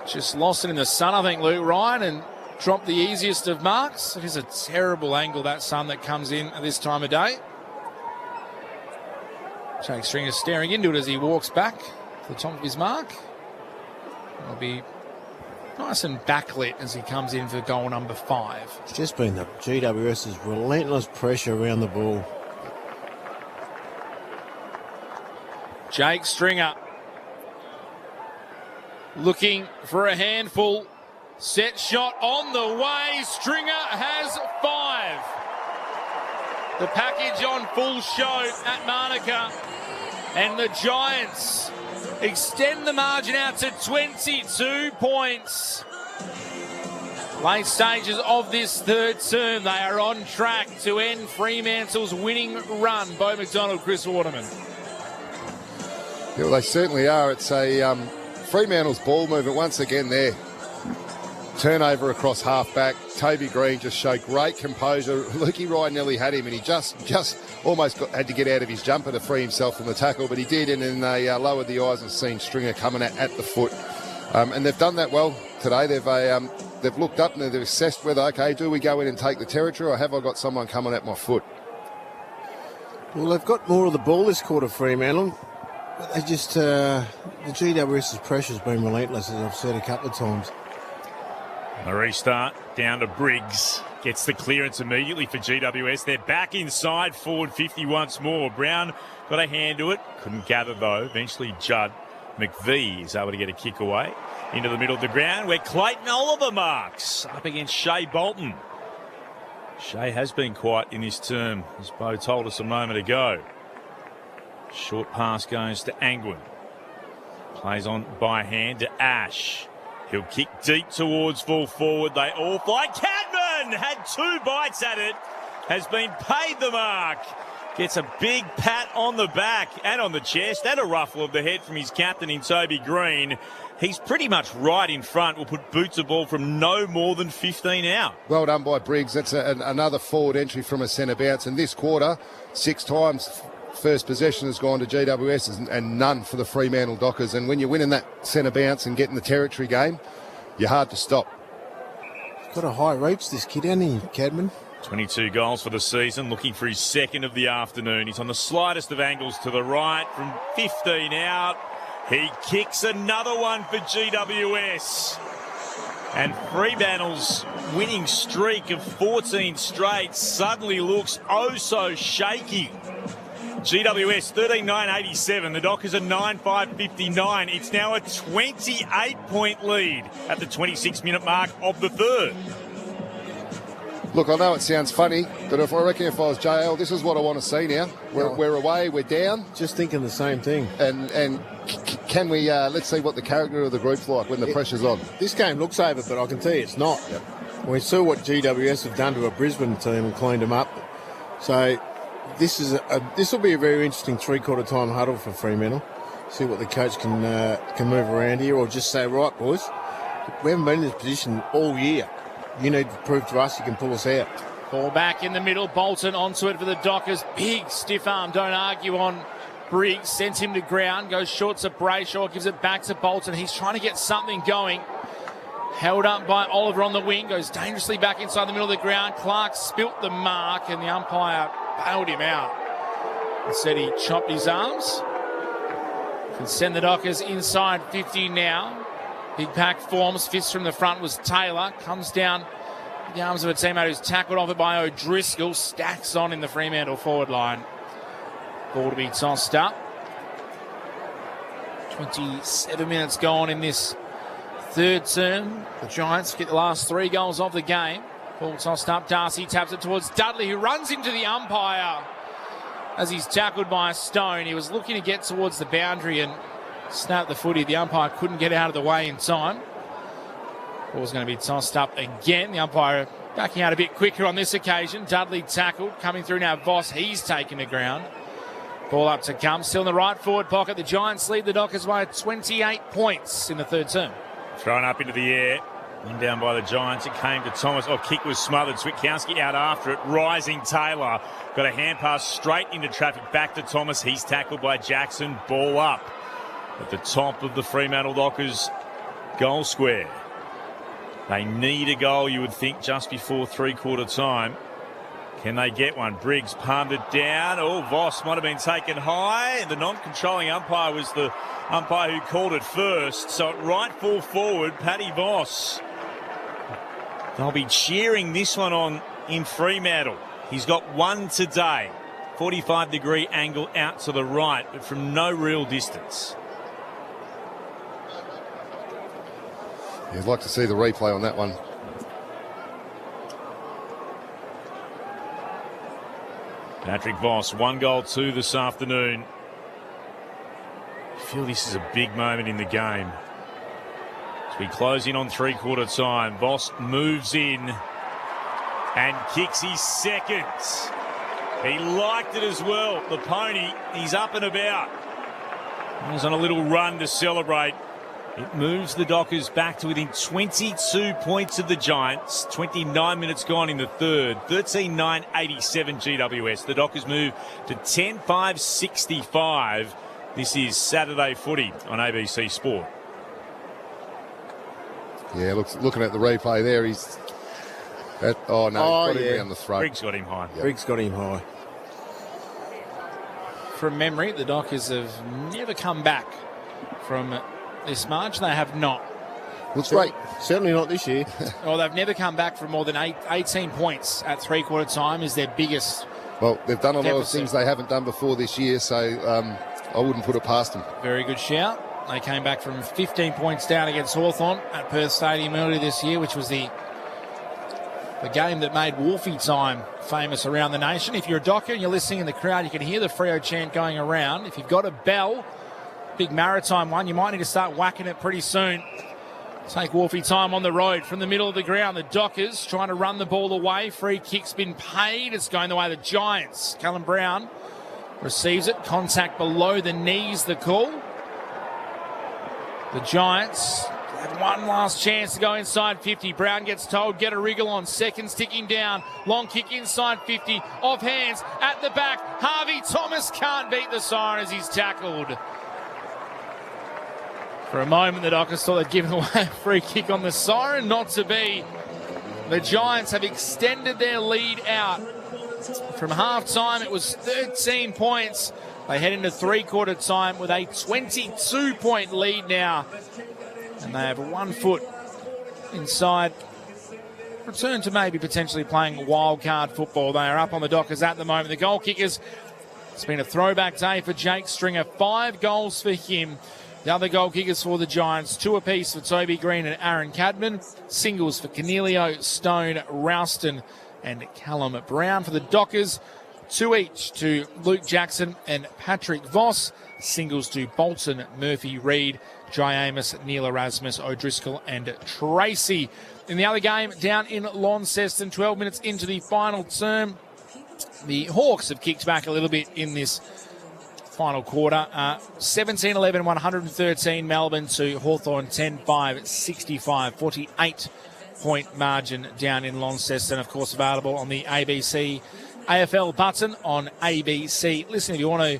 Just lost it in the sun, I think, Luke Ryan, and drop the easiest of marks. It is a terrible angle, that sun that comes in at this time of day. Jake Stringer staring into it as he walks back to the top of his mark. It'll be nice and backlit as he comes in for goal number 5. It's just been the GWS's relentless pressure around the ball. Jake Stringer looking for a handful. Set shot on the way. Stringer has 5. The package on full show at Monica. And the Giants extend the margin out to 22 points. Late stages of this third term, they are on track to end Fremantle's winning run. Bo McDonald, Chris Waterman. Yeah, well, they certainly are. It's a Fremantle's ball movement once again there. Turnover across half-back. Toby Green just showed great composure. Lukey Ryan nearly had him, and he just almost had to get out of his jumper to free himself from the tackle, but he did, and then they lowered the eyes and seen Stringer coming at the foot. And they've done that well today. They've looked up and they've assessed whether, okay, do we go in and take the territory, or have I got someone coming at my foot? Well, they've got more of the ball this quarter, Fremantle. But they just, the GWS's pressure's been relentless, as I've said a couple of times. The restart down to Briggs. Gets the clearance immediately for GWS. They're back inside forward 50 once more. Brown got a hand to it. Couldn't gather though. Eventually Judd McVie is able to get a kick away into the middle of the ground where Clayton Oliver marks up against Shea Bolton. Shea has been quiet in this term, as Bo told us a moment ago. Short pass goes to Angwin. Plays on by hand to Ash. He'll kick deep towards full forward. They all fly. Cadman had 2 bites at it. Has been paid the mark. Gets a big pat on the back and on the chest and a ruffle of the head from his captain in Toby Green. He's pretty much right in front. Will put boots of ball from no more than 15 out. Well done by Briggs. That's another forward entry from a centre bounce. And this quarter, 6 times first possession has gone to GWS and none for the Fremantle Dockers. And when you're winning that centre bounce and getting the territory game, you're hard to stop. He's got a high reach, this kid, hasn't he, Cadman? 22 goals for the season, looking for his second of the afternoon. He's on the slightest of angles to the right from 15 out. He kicks another one for GWS. And Fremantle's winning streak of 14 straight suddenly looks oh so shaky. GWS 13-9-87. The Dockers are 9-5-59. It's now a 28-point lead at the 26-minute mark of the third. Look, I know it sounds funny, but I reckon if I was JL, this is what I want to see now. We're away, we're down. Just thinking the same thing. And can we, let's see what the character of the group's like when the pressure's on. This game looks over, but I can tell you it's not. Yep. We saw what GWS have done to a Brisbane team and cleaned them up. So this will be a very interesting three-quarter time huddle for Fremantle. See what the coach can move around here, or just say, right, boys, we haven't been in this position all year. You need to prove to us you can pull us out. Ball back in the middle. Bolton onto it for the Dockers. Big stiff arm. Don't argue on Briggs. Sends him to ground. Goes short to Brayshaw. Gives it back to Bolton. He's trying to get something going. Held up by Oliver on the wing. Goes dangerously back inside the middle of the ground. Clark spilt the mark and the umpire bailed him out. Instead he chopped his arms. Can send the Dockers inside 50 now. Big pack forms. Fist from the front was Taylor. Comes down the arms of a teammate who's tackled off it by O'Driscoll. Stacks on in the Fremantle forward line. Ball to be tossed up. 27 minutes gone in this third term. The Giants get the last 3 goals of the game. Ball tossed up. Darcy taps it towards Dudley, who runs into the umpire as he's tackled by a Stone. He was looking to get towards the boundary and snapped the footy. The umpire couldn't get out of the way in time. Ball's going to be tossed up again. The umpire backing out a bit quicker on this occasion. Dudley tackled. Coming through now, Voss. He's taken the ground. Ball up to come. Still in the right forward pocket. The Giants lead the Dockers by 28 points in the third term. Thrown up into the air. One down by the Giants. It came to Thomas. Oh, kick was smothered. Switkowski out after it. Rising Taylor. Got a hand pass straight into traffic. Back to Thomas. He's tackled by Jackson. Ball up at the top of the Fremantle Dockers goal square. They need a goal, you would think, just before three-quarter time. Can they get one? Briggs palmed it down. Oh, Voss might have been taken high. The non-controlling umpire was the umpire who called it first. So at right full forward, Paddy Voss. They'll be cheering this one on in Fremantle. He's got one today. 45-degree angle out to the right, but from no real distance. You'd like to see the replay on that one. Patrick Voss, 1-2 this afternoon. I feel this is a big moment in the game. As we close in on three-quarter time, Voss moves in and kicks his second. He liked it as well. The pony, he's up and about. He's on a little run to celebrate. It moves the Dockers back to within 22 points of the Giants. 29 minutes gone in the third. 13-9, 87 GWS. The Dockers move to 10-5, 65. This is Saturday footy on ABC Sport. Yeah, looking at the replay there, he's... got him around the throat. Briggs got him high. Yep. Briggs got him high. From memory, the Dockers have never come back from this march. They have not. Looks great. Certainly not this year. Well, they've never come back from more than 18 points at three-quarter time is their biggest. Well, they've done a lot of deficit. things they haven't done before this year, so I wouldn't put it past them. Very good shout. They came back from 15 points down against Hawthorn at Perth Stadium earlier this year, which was the game that made Wolfie time famous around the nation. If you're a Docker and you're listening in the crowd, you can hear the Freo chant going around. If you've got a bell, big maritime one, you might need to start whacking it pretty soon. Take Wolfie time on the road from the middle of the ground. The Dockers trying to run the ball away. Free kick's been paid. It's going the way of the Giants. Callum Brown receives it. Contact below the knees, the call. The Giants have one last chance to go inside 50. Brown gets told, get a wriggle on. Seconds ticking down. Long kick inside 50. Off hands at the back. Harvey Thomas can't beat the siren as he's tackled. For a moment, the Dockers thought they'd given away a free kick on the siren. Not to be. The Giants have extended their lead out. From half-time, it was 13 points. They head into three-quarter time with a 22-point lead now. And they have 1 foot inside. Return to maybe potentially playing wild card football. They are up on the Dockers at the moment. The goal kickers, it's been a throwback day for Jake Stringer. 5 goals for him. The other goal kickers for the Giants, 2 apiece for Toby Green and Aaron Cadman. Singles for Cornelio, Stone, Rouston and Callum Brown. For the Dockers, 2 each to Luke Jackson and Patrick Voss. Singles to Bolton, Murphy, Reid, Jai Amos, Neil Erasmus, O'Driscoll and Tracy. In the other game, down in Launceston, 12 minutes into the final term, the Hawks have kicked back a little bit in this final quarter. 17-11, 113 Melbourne to Hawthorn, 10-5, 65, 48-point margin down in Launceston. Of course, available on the ABC AFL button on ABC. Listen, if you want to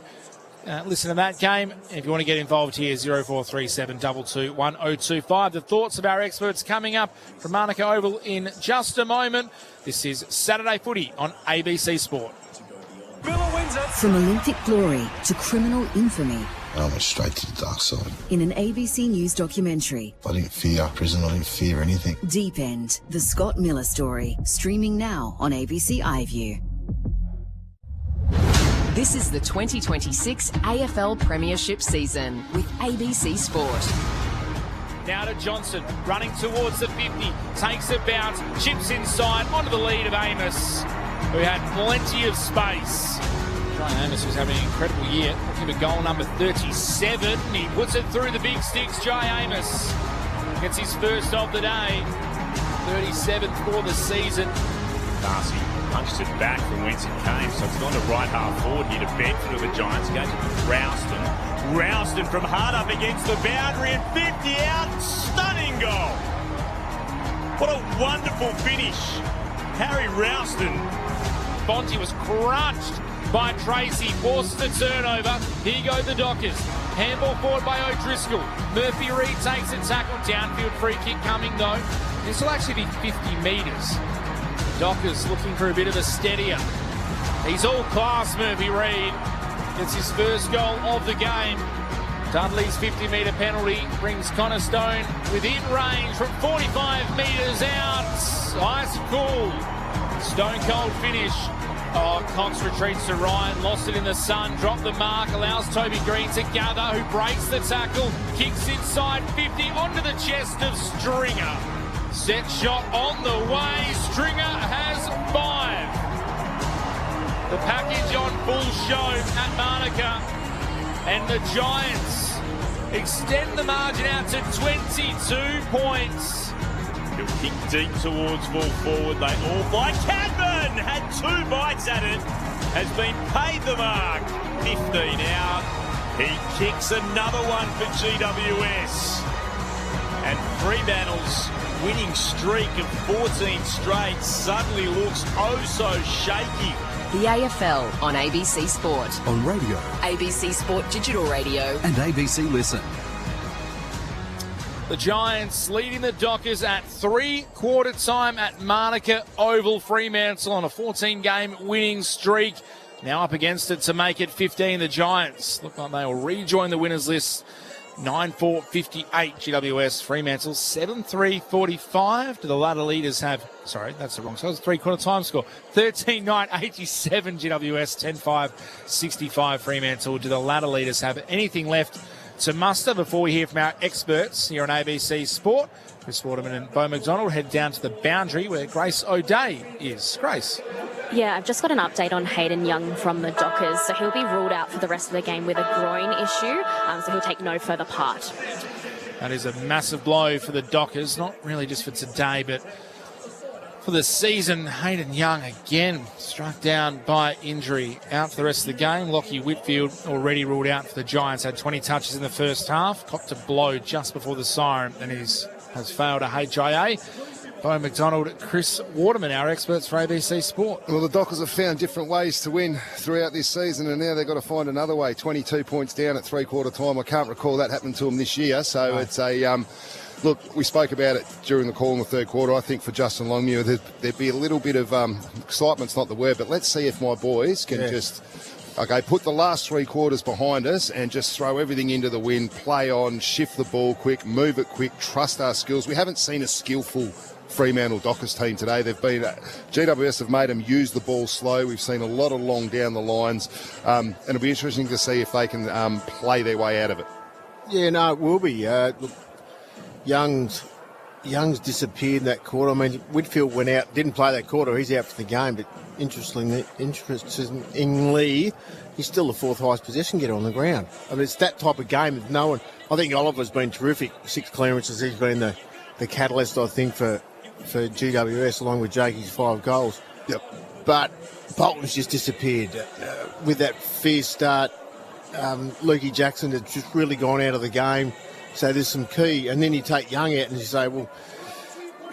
listen to that game, if you want to get involved here, 0437 22 1025. The thoughts of our experts coming up from Monaco Oval in just a moment. This is Saturday Footy on ABC Sport. From Olympic glory to criminal infamy. I went straight to the dark side. In an ABC News documentary. I didn't fear prison, I didn't fear anything. Deep End, the Scott Miller story. Streaming now on ABC iView. This is the 2026 AFL Premiership season with ABC Sport. Now to Johnson, running towards the 50, takes a bounce, chips inside, onto the lead of Amos, who had plenty of space. Jai Amos was having an incredible year, looking for goal number 37. He puts it through the big sticks. Jai Amos gets his first of the day, 37th for the season. Darcy punched it back from whence it came, so it's gone to right half forward here to Bedford of the Giants. Goes to Rouston. Rouston from hard up against the boundary and 50 out. Stunning goal. What a wonderful finish. Harry Rouston. Bonte was crushed by Tracy, forces the turnover. Here go the Dockers. Handball forward by O'Driscoll. Murphy Reid takes a tackle. Downfield free kick coming though. This will actually be 50 metres. Dockers looking for a bit of a steadier. He's all class, Murphy Reid. It's his first goal of the game. Dudley's 50-metre penalty brings Connor Stone within range from 45 metres out. Ice cool. Stone cold finish. Oh, Cox retreats to Ryan, lost it in the sun, dropped the mark, allows Toby Green to gather, who breaks the tackle, kicks inside 50 onto the chest of Stringer. Set shot on the way. Stringer has 5. The package on full show at Monica, and the Giants extend the margin out to 22 points. He'll kick deep towards full forward. They all fly. Cadman had 2 bites at it. Has been paid the mark. 15 out. He kicks another one for GWS. And Fremantle's winning streak of 14 straight suddenly looks oh so shaky. The AFL on ABC Sport. On radio. ABC Sport Digital Radio. And ABC Listen. The Giants leading the Dockers at 3-quarter time at Monica Oval. Fremantle on a 14-game winning streak. Now up against it to make it 15. The Giants look like they will rejoin the winners list. 9-4-58 GWS. Fremantle 7-3-45. Do the ladder leaders have... Sorry, that's the wrong score. It's a 3-quarter time score. 13-9-87 GWS. 10-5-65 Fremantle. Do the ladder leaders have anything left to muster before we hear from our experts here on ABC Sport? Chris Waterman and Bo McDonald head down to the boundary where Grace O'Day is. Grace. Yeah, I've just got an update on Hayden Young from the Dockers. So he'll be ruled out for the rest of the game with a groin issue, so he'll take no further part. That is a massive blow for the Dockers, not really just for today, but for the season. Hayden Young again struck down by injury, out for the rest of the game. Lockie Whitfield already ruled out for the Giants, had 20 touches in the first half, copped a blow just before the siren, and has failed a HIA. Bo McDonald, Chris Waterman, our experts for ABC Sport. Well, the Dockers have found different ways to win throughout this season, and now they've got to find another way. 22 points down at 3-quarter time. I can't recall that happened to them this year, so it's a... Look, we spoke about it during the call in the third quarter. I think for Justin Longmuir, there'd be a little bit of excitement's not the word, but let's see if my boys can put the last 3 quarters behind us and just throw everything into the wind, play on, shift the ball quick, move it quick, trust our skills. We haven't seen a skillful Fremantle Dockers team today. GWS have made them use the ball slow. We've seen a lot of long down the lines, and it'll be interesting to see if they can play their way out of it. Yeah, no, it will be. Look, Young's disappeared in that quarter. I mean, Whitfield went out, didn't play that quarter. He's out for the game, but interestingly, he's still the 4th highest possession getter on the ground. I mean, it's that type of game that no one... I think Oliver's been terrific. 6 clearances. He's been the catalyst, I think, for GWS, along with Jakey's 5 goals. Yep. But Bolton's just disappeared. With that fierce start, Lukey Jackson has just really gone out of the game. So there's some key. And then you take Young out and you say, well,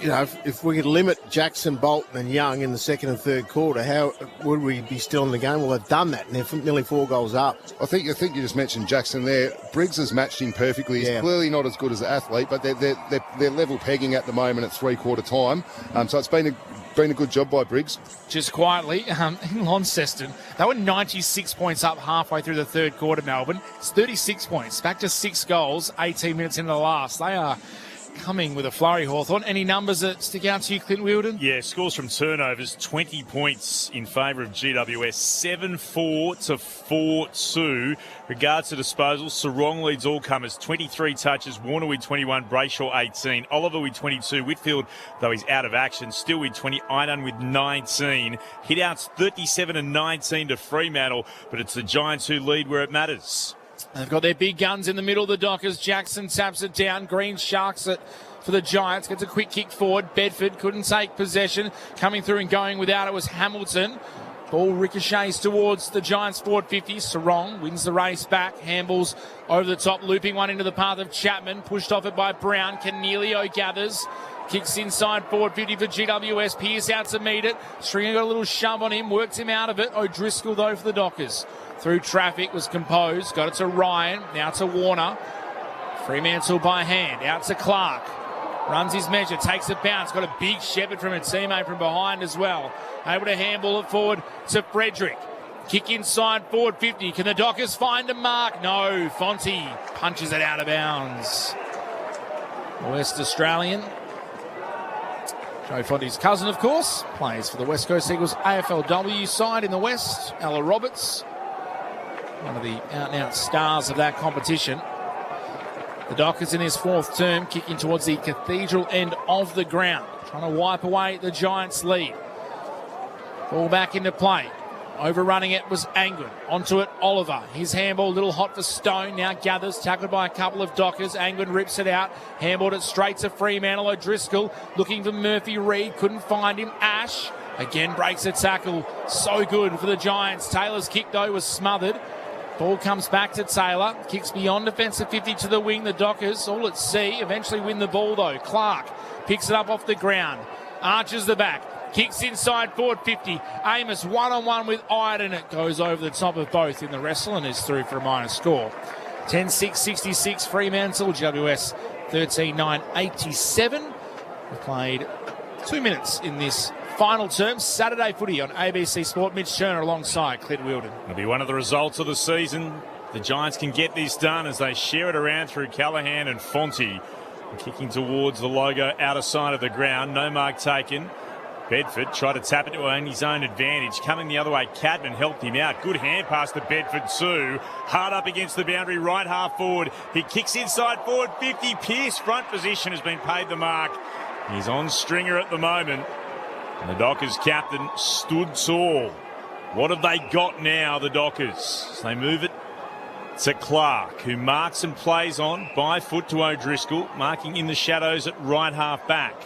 you know, if we could limit Jackson, Bolton and Young in the second and third quarter, how would we be still in the game? Well, they've done that, and they're nearly 4 goals up. I think you just mentioned Jackson there. Briggs has matched him perfectly. He's clearly not as good as an athlete, but they're level pegging at the moment at 3-quarter time. So it's been a good job by Briggs. Just quietly, In Launceston, they were 96 points up halfway through the third quarter, Melbourne. It's 36 points, back to 6 goals, 18 minutes into the last. They are coming with a flurry, Hawthorn. Any numbers that stick out to you, Clint Wheeldon? Yeah, scores from turnovers, 20 points in favour of GWS, 7-4 to 4-2. Regards to disposals, Sarong leads all comers, 23 touches, Warner with 21, Brayshaw 18, Oliver with 22, Whitfield, though he's out of action, still with 20, Einan with 19. Hit-outs 37 and 19 to Fremantle, but it's the Giants who lead where it matters. They've got their big guns in the middle of the Dockers. Jackson taps it down. Green sharks it for the Giants. Gets a quick kick forward. Bedford couldn't take possession. Coming through and going without it was Hamilton. Ball ricochets towards the Giants forward 50. Sarong wins the race back. Handballs over the top, looping one into the path of Chapman. Pushed off it by Brown. Cornelio gathers. Kicks inside forward 50 for GWS. Pearce out to meet it. Stringer got a little shove on him. Worked him out of it. O'Driscoll though for the Dockers. Through traffic, was composed. Got it to Ryan. Now to Warner. Fremantle by hand. Out to Clark. Runs his measure, takes a bounce, got a big shepherd from a teammate from behind as well. Able to handball it forward to Frederick. Kick inside, forward 50. Can the Dockers find a mark? No, Fonte punches it out of bounds. West Australian. Joe Fonte's cousin, of course, plays for the West Coast Eagles AFLW side in the West. Ella Roberts, one of the out-and-out stars of that competition. The Dockers in his fourth term, kicking towards the Cathedral end of the ground, trying to wipe away the Giants' lead. Ball back into play. Overrunning it was Angwin. Onto it, Oliver. His handball, a little hot for Stone. Now gathers, tackled by a couple of Dockers. Angwin rips it out. Handballed it straight to Fremantle. O'Driscoll looking for Murphy Reid. Couldn't find him. Ash again breaks a tackle. So good for the Giants. Taylor's kick, though, was smothered. Ball comes back to Taylor. Kicks beyond defensive 50 to the wing. The Dockers all at sea. Eventually win the ball, though. Clark picks it up off the ground. Arches the back. Kicks inside, forward 50. Amos one-on-one with Iden. It goes over the top of both in the wrestle and is through for a minor score. 10-6-66 Fremantle, GWS 13-9-87. We've played 2 minutes in this final term. Saturday footy on ABC Sport. Mitch Turner alongside Clint Wilden. It'll be one of the results of the season. The Giants can get this done as they share it around through Callaghan and Fonte. Kicking towards the logo outer side of the ground. No mark taken. Bedford tried to tap it to his own advantage. Coming the other way, Cadman helped him out. Good hand pass to Bedford too. Hard up against the boundary, right half forward. He kicks inside forward 50. Pearce, front position, has been paid the mark. He's on stringer at the moment. And the Dockers captain stood tall. What have they got now, the Dockers? They move it to Clark, who marks and plays on by foot to O'Driscoll, marking in the shadows at right half back.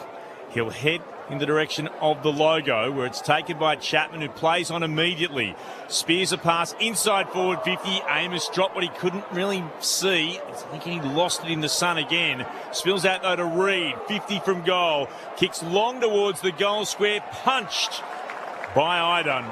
He'll head in the direction of the logo, where it's taken by Chapman, who plays on immediately. Spears a pass inside forward 50. Amos dropped what he couldn't really see. I think he lost it in the sun again. Spills out though to Reid. 50 from goal. Kicks long towards the goal square. Punched by Idun.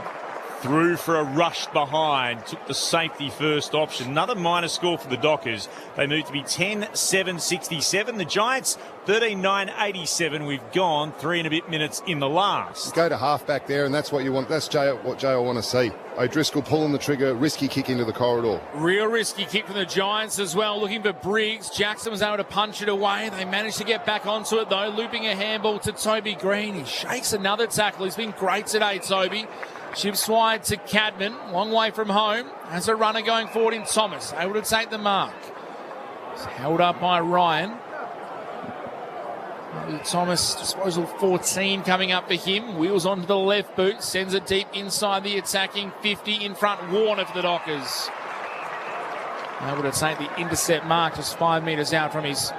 Through for a rush behind. Took the safety first option. Another minor score for the Dockers. They moved to be 10-7-67. The Giants 13-9-87. We've gone 3 and a bit minutes in the last. Go to halfback there, and that's what you want. That's what Jay will want to see. O'Driscoll pulling the trigger, risky kick into the corridor. Real risky kick from the Giants as well, looking for Briggs. Jackson was able to punch it away. They managed to get back onto it though, looping a handball to Toby Green. He shakes another tackle. He's been great today, Toby. Chips wide to Cadman, long way from home. Has a runner going forward in Thomas, able to take the mark. It's held up by Ryan. Thomas, disposal 14 coming up for him. Wheels onto the left boot, sends it deep inside the attacking 50 in front. Warner for the Dockers. Able to take the intercept mark just 5 metres out from his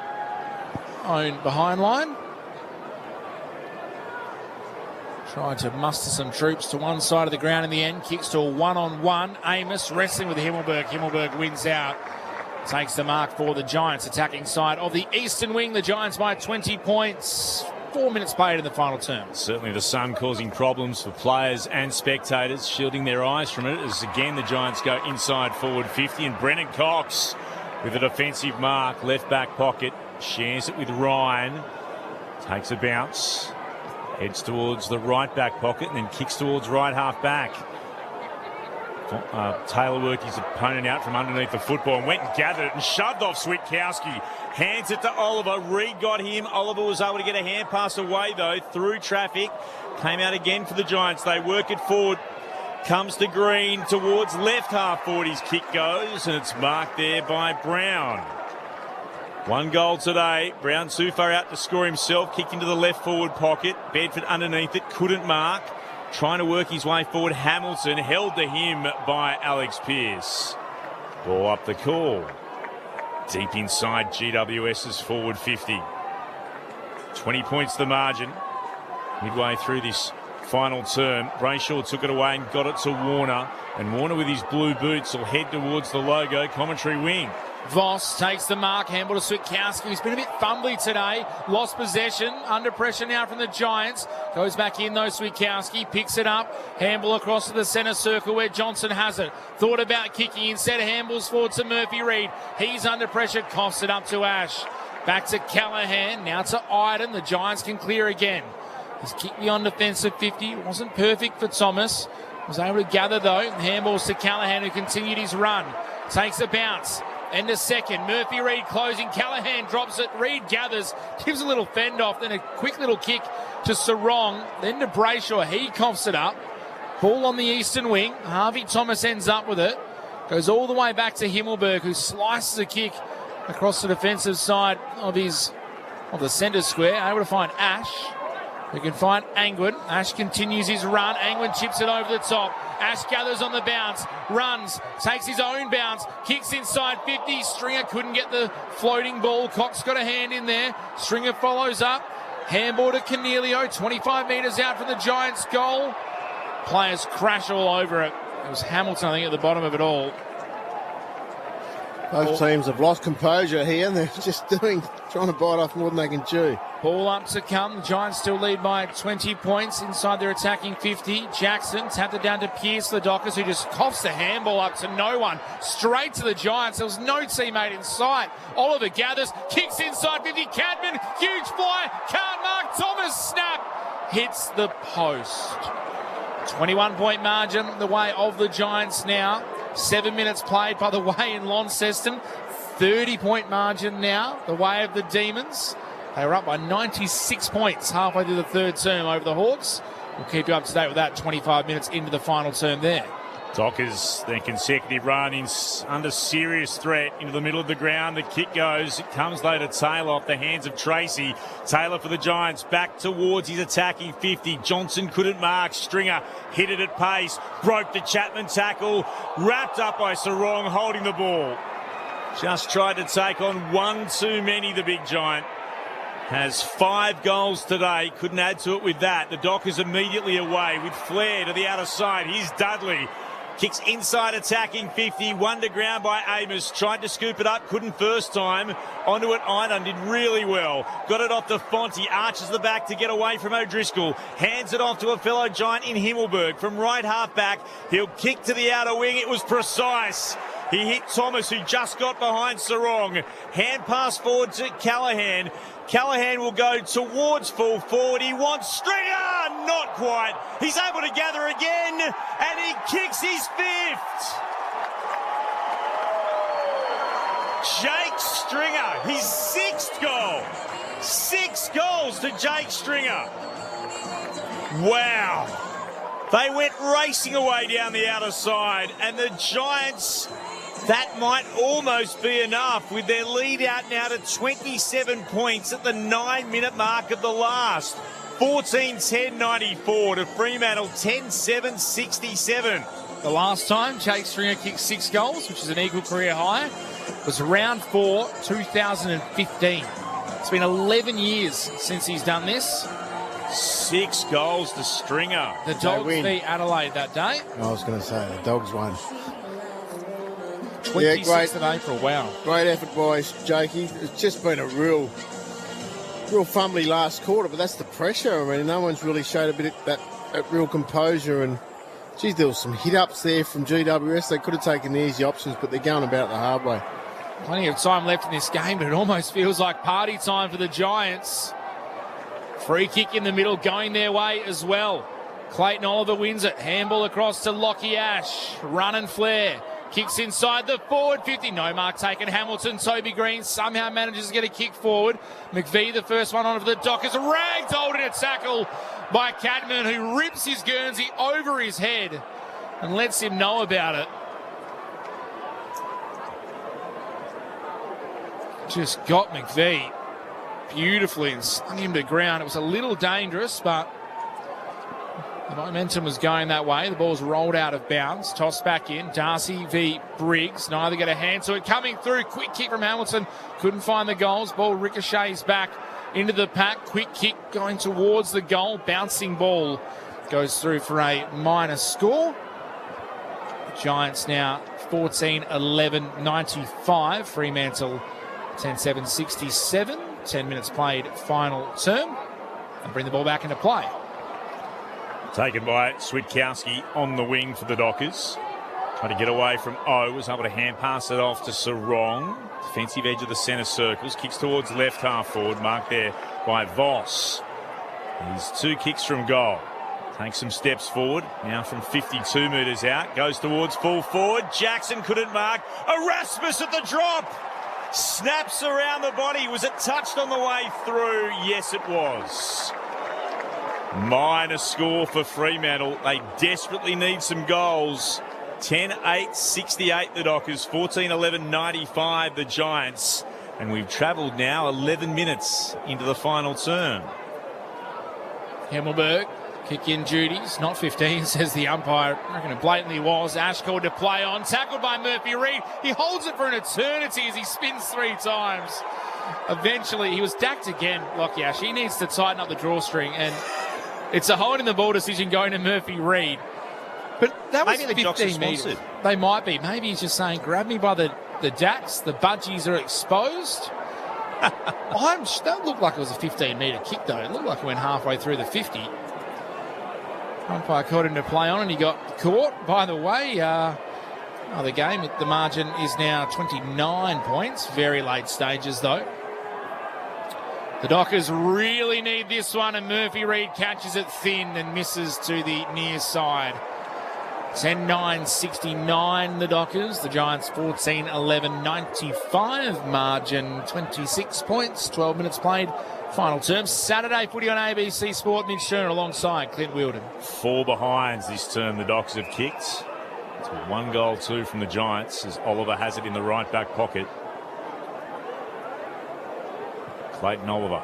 own behind line. Tried to muster some troops to one side of the ground in the end. Kicks to a one-on-one. Amos wrestling with Himmelberg. Himmelberg wins out. Takes the mark for the Giants. Attacking side of the eastern wing. The Giants by 20 points. 4 minutes played in the final term. Certainly the sun causing problems for players and spectators, shielding their eyes from it as again the Giants go inside forward 50. And Brennan Cox with a defensive mark. Left back pocket. Shares it with Ryan. Takes a bounce. Heads towards the right back pocket and then kicks towards right half back. Taylor worked his opponent out from underneath the football and went and gathered it and shoved off Switkowski. Hands it to Oliver. Reid got him. Oliver was able to get a hand pass away though through traffic. Came out again for the Giants. They work it forward. Comes to Green towards left half forward. His kick goes and it's marked there by Brown. 1 goal today. Brown too far out to score himself. Kicked into the left forward pocket. Bedford underneath it. Couldn't mark. Trying to work his way forward. Hamilton held to him by Alex Pearce. Ball up the call. Deep inside GWS's forward 50. 20 points the margin. Midway through this final term. Brayshaw took it away and got it to Warner. And Warner with his blue boots will head towards the logo commentary wing. Voss takes the mark, handball to Switkowski. He's been a bit fumbly today. Lost possession, under pressure now from the Giants. Goes back in though, Switkowski picks it up. Handball across to the centre circle where Johnson has it. Thought about kicking instead of handballs forward to Murphy Reid. He's under pressure, coughs it up to Ash. Back to Callahan. Now to Iden. The Giants can clear again. He's kicked beyond defensive 50. Wasn't perfect for Thomas. Was able to gather though. Handballs to Callahan, who continued his run. Takes a bounce. And a second. Murphy Reid closing. Callahan drops it. Reid gathers. Gives a little fend off. Then a quick little kick to Sarong. Then to Brayshaw. He coughs it up. Ball on the eastern wing. Harvey Thomas ends up with it. Goes all the way back to Himmelberg, who slices a kick across the defensive side of the centre square. Able to find Ash. We can find Angwin. Ash continues his run. Angwin chips it over the top. Ash gathers on the bounce, runs, takes his own bounce, kicks inside 50. Stringer couldn't get the floating ball. Cox got a hand in there. Stringer follows up. Handball to Cornelio, 25 metres out from the Giants' goal. Players crash all over it. It was Hamilton, I think, at the bottom of it all. Both teams have lost composure here, and they're just trying to bite off more than they can chew. Ball up to come. The Giants still lead by 20 points inside their attacking 50. Jackson tapped it down to Pearce, the Dockers, who just coughs the handball up to no one. Straight to the Giants. There was no teammate in sight. Oliver gathers, kicks inside 50. Cadman, huge fly. Can't mark. Thomas, snap. Hits the post. 21-point margin the way of the Giants now. 7 minutes played, by the way, in Launceston. 30-point margin now the way of the Demons. They were up by 96 points halfway through the third term over the Hawks. We'll keep you up to date with that 25 minutes into the final term there. Dockers, their consecutive run under serious threat into the middle of the ground. The kick goes. It comes though to Taylor off the hands of Tracy. Taylor for the Giants back towards his attacking 50. Johnson couldn't mark. Stringer hit it at pace. Broke the Chapman tackle. Wrapped up by Sarong holding the ball. Just tried to take on one too many, the big Giant. Has 5 goals today. Couldn't add to it with that. The Dockers immediately away with Flair to the outer side. Here's Dudley. Kicks inside attacking 50. One to ground by Amos. Tried to scoop it up. Couldn't first time. Onto it, Idun did really well. Got it off to Fonte. Arches the back to get away from O'Driscoll. Hands it off to a fellow Giant in Himmelberg. From right half back, he'll kick to the outer wing. It was precise. He hit Thomas, who just got behind Sarong. Hand pass forward to Callahan. Callahan will go towards full forward. He wants Stringer. Not quite. He's able to gather again, and he kicks his 5th. Jake Stringer, his 6th goal. 6 goals to Jake Stringer. Wow. They went racing away down the outer side, and the Giants, that might almost be enough with their lead out now to 27 points at the 9-minute mark of the last. 14-10-94 to Fremantle, 10-7-67. The last time Jake Stringer kicked 6 goals, which is an equal career high, was round 4, 2015. It's been 11 years since he's done this. 6 goals to Stringer. The Dogs beat Adelaide that day. I was going to say, the Dogs won. 26th of April, wow. Great effort by Jakey. It's just been a real fumbly last quarter, but that's the pressure. I mean, no one's really showed a bit of that real composure, and geez, there was some hit-ups there from GWS. They could have taken the easy options, but they're going about the hard way. Plenty of time left in this game, but it almost feels like party time for the Giants. Free kick in the middle going their way as well. Clayton Oliver wins it. Handball across to Lockie Ash. Run and flare. Kicks inside the forward 50. No mark taken. Hamilton, Toby Green somehow manages to get a kick forward. McVie, the first one on for the Dockers. Ragdolled in a tackle by Cadman, who rips his Guernsey over his head and lets him know about it. Just got McVie beautifully and slung him to ground. It was a little dangerous, but the momentum was going that way. The ball's rolled out of bounds. Tossed back in. Darcy v. Briggs. Neither get a hand to it. Coming through. Quick kick from Hamilton. Couldn't find the goals. Ball ricochets back into the pack. Quick kick going towards the goal. Bouncing ball goes through for a minor score. The Giants now 14-11-95. Fremantle 10-7-67. 10 minutes played final term. And bring the ball back into play. Taken by Switkowski on the wing for the Dockers. Trying to get away from O, was able to hand pass it off to Sarong. Defensive edge of the centre circles, kicks towards left half forward, marked there by Voss. He's 2 kicks from goal. Takes some steps forward, now from 52 metres out, goes towards full forward. Jackson couldn't mark. Erasmus at the drop. Snaps around the body. Was it touched on the way through? Yes, it was. Minor score for Fremantle. They desperately need some goals. 10-8-68 the Dockers, 14-11-95 the Giants. And we've travelled now 11 minutes into the final term. Himmelberg, kick in duties, not 15, says the umpire. I reckon it blatantly was. Ash called to play on, tackled by Murphy Reid. He holds it for an eternity as he spins 3 times. Eventually, he was dacked again, Lockie Ash. He needs to tighten up the drawstring, and it's a holding the ball decision going to Murphy Reid. But that was maybe 15 metres. They might be. Maybe he's just saying, grab me by the dacks. The budgies are exposed. That looked like it was a 15-metre kick, though. It looked like it went halfway through the 50. Umpire caught him to play on, and he got caught. By the way, the game at the margin is now 29 points. Very late stages, though. The Dockers really need this one, and Murphy Reid catches it thin and misses to the near side. 10-9-69 the Dockers. The Giants 14-11-95 margin, 26 points, 12 minutes played. Final term. Saturday footy on ABC Sport. Mitch Sherner alongside Clint Wheeldon. 4 behinds this term the Dockers have kicked. It's 1 goal, 2 from the Giants as Oliver has it in the right back pocket. Clayton Oliver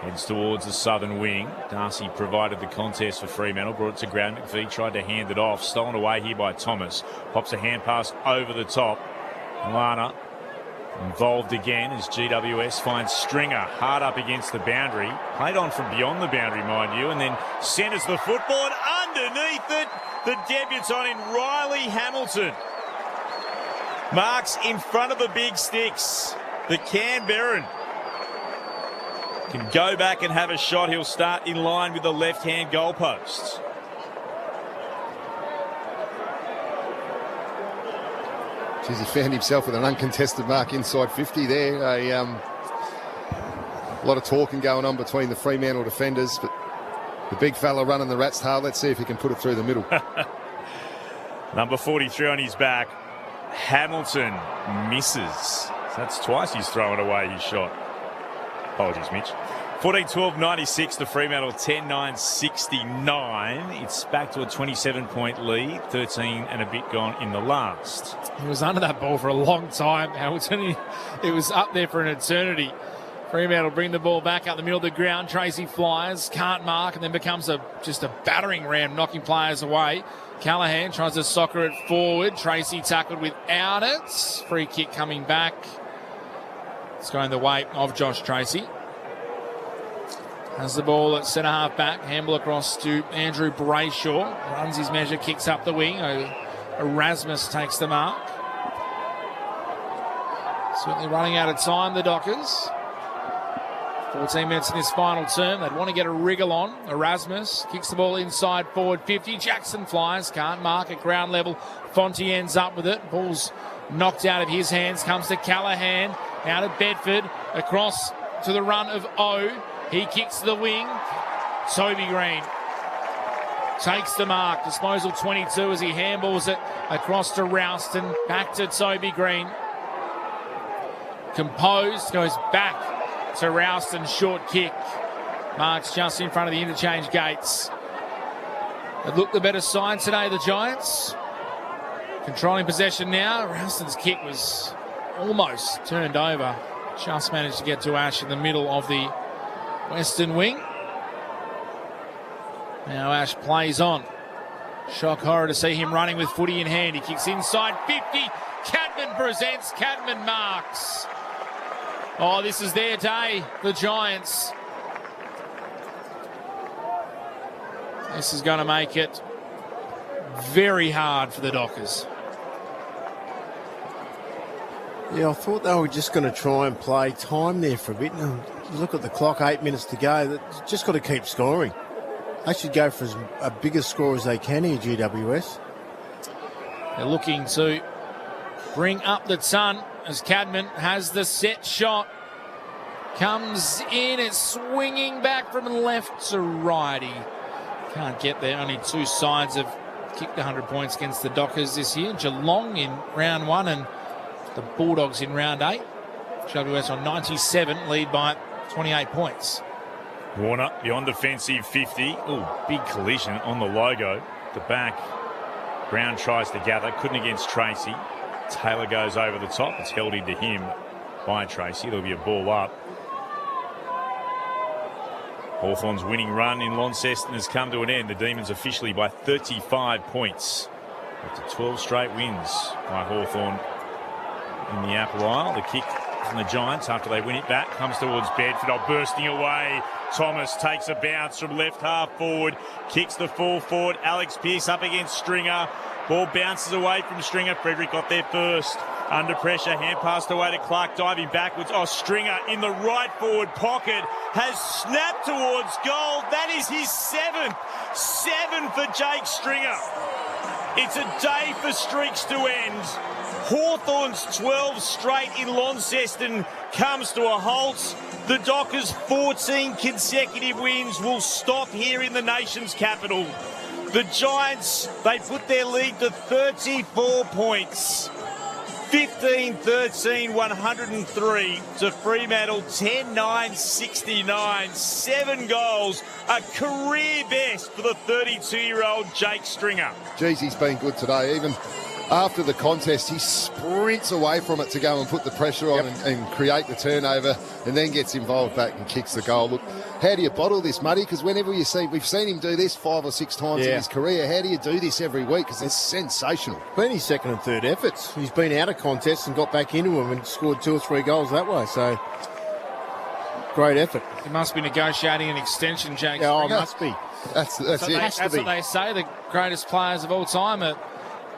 heads towards the southern wing. Darcy provided the contest for Fremantle, brought it to ground. McVeigh tried to hand it off. Stolen away here by Thomas. Pops a hand pass over the top. Lana involved again as GWS finds Stringer hard up against the boundary. Played on from beyond the boundary, mind you, and then centres the football, and underneath it, the debutant in Riley Hamilton. Marks in front of the big sticks. The Canberran can go back and have a shot. He'll start in line with the left-hand goalpost. Geez, he found himself with an uncontested mark inside 50 there. A lot of talking going on between the Fremantle defenders, but the big fella running the rat's tail, let's see if he can put it through the middle. Number 43 on his back. Hamilton misses. That's twice he's thrown away his shot. Apologies, Mitch. 14-12-96 to Fremantle, 10-9-69. It's back to a 27-point lead, 13 and a bit gone in the last. He was under that ball for a long time, Hamilton. It was up there for an eternity. Fremantle bring the ball back up the middle of the ground. Tracy flies, can't mark, and then becomes just a battering ram, knocking players away. Callaghan tries to soccer it forward. Tracy tackled without it. Free kick coming back. It's going the way of Josh Tracy. Has the ball at centre half back. Handball across to Andrew Brayshaw. Runs his measure, kicks up the wing. Erasmus takes the mark. Certainly running out of time, the Dockers. 14 minutes in this final term. They'd want to get a wriggle on. Erasmus kicks the ball inside forward 50. Jackson flies, can't mark at ground level. Fonte ends up with it. Ball's knocked out of his hands. Comes to Callaghan. Out of Bedford. Across to the run of O. He kicks the wing. Toby Green takes the mark. Disposal 22 as he handballs it across to Rouston. Back to Toby Green. Composed. Goes back to Rouston. Short kick. Marks just in front of the interchange gates. They look the better side today, the Giants. Controlling possession now. Rouston's kick was almost turned over. Just managed to get to Ash in the middle of the western wing. Now Ash plays on. Shock horror to see him running with footy in hand. He kicks inside 50. Cadman presents. Cadman marks. Oh, this is their day, the Giants. This is going to make it very hard for the Dockers. Yeah, I thought they were just going to try and play time there for a bit. And you look at the clock, 8 minutes to go. They've just got to keep scoring. They should go for as big a score as they can here, GWS. They're looking to bring up the ton as Cadman has the set shot. Comes in, it's swinging back from left to right. He can't get there. Only two sides have kicked 100 points against the Dockers this year. Geelong in round 1 and the Bulldogs in round 8. GWS on 97, lead by 28 points. Warner, the on-defensive 50. Oh, big collision on the logo. The back. Brown tries to gather, couldn't against Tracy. Taylor goes over the top. It's held into him by Tracy. There'll be a ball up. Hawthorn's winning run in Launceston has come to an end. The Demons officially by 35 points. After 12 straight wins by Hawthorn in the Apple Isle. The kick from the Giants after they win it back comes towards Bedford. Bursting away. Thomas takes a bounce from left half forward. Kicks the full forward. Alex Pearce up against Stringer. Ball bounces away from Stringer. Frederick got there first. Under pressure, hand passed away to Clark, diving backwards. Stringer in the right forward pocket has snapped towards goal. That is his 7th. 7 for Jake Stringer. It's a day for streaks to end. Hawthorn's 12 straight in Launceston comes to a halt. The Dockers' 14 consecutive wins will stop here in the nation's capital. The Giants, they put their lead to 34 points. 15-13, 103 to Fremantle, 10-9, 69. 7 goals, a career best for the 32-year-old Jake Stringer. Geez, he's been good today. Even after the contest, he sprints away from it to go and put the pressure on and create the turnover, and then gets involved back and kicks the goal. Look, how do you bottle this, Muddy? Because whenever we've seen him do this 5 or 6 times in his career. How do you do this every week? Because it's sensational. Been his second and third efforts. He's been out of contests and got back into them and scored 2 or 3 goals that way. So, great effort. He must be negotiating an extension, Jake. Yeah, it must be. That's it. That's what they say. The greatest players of all time are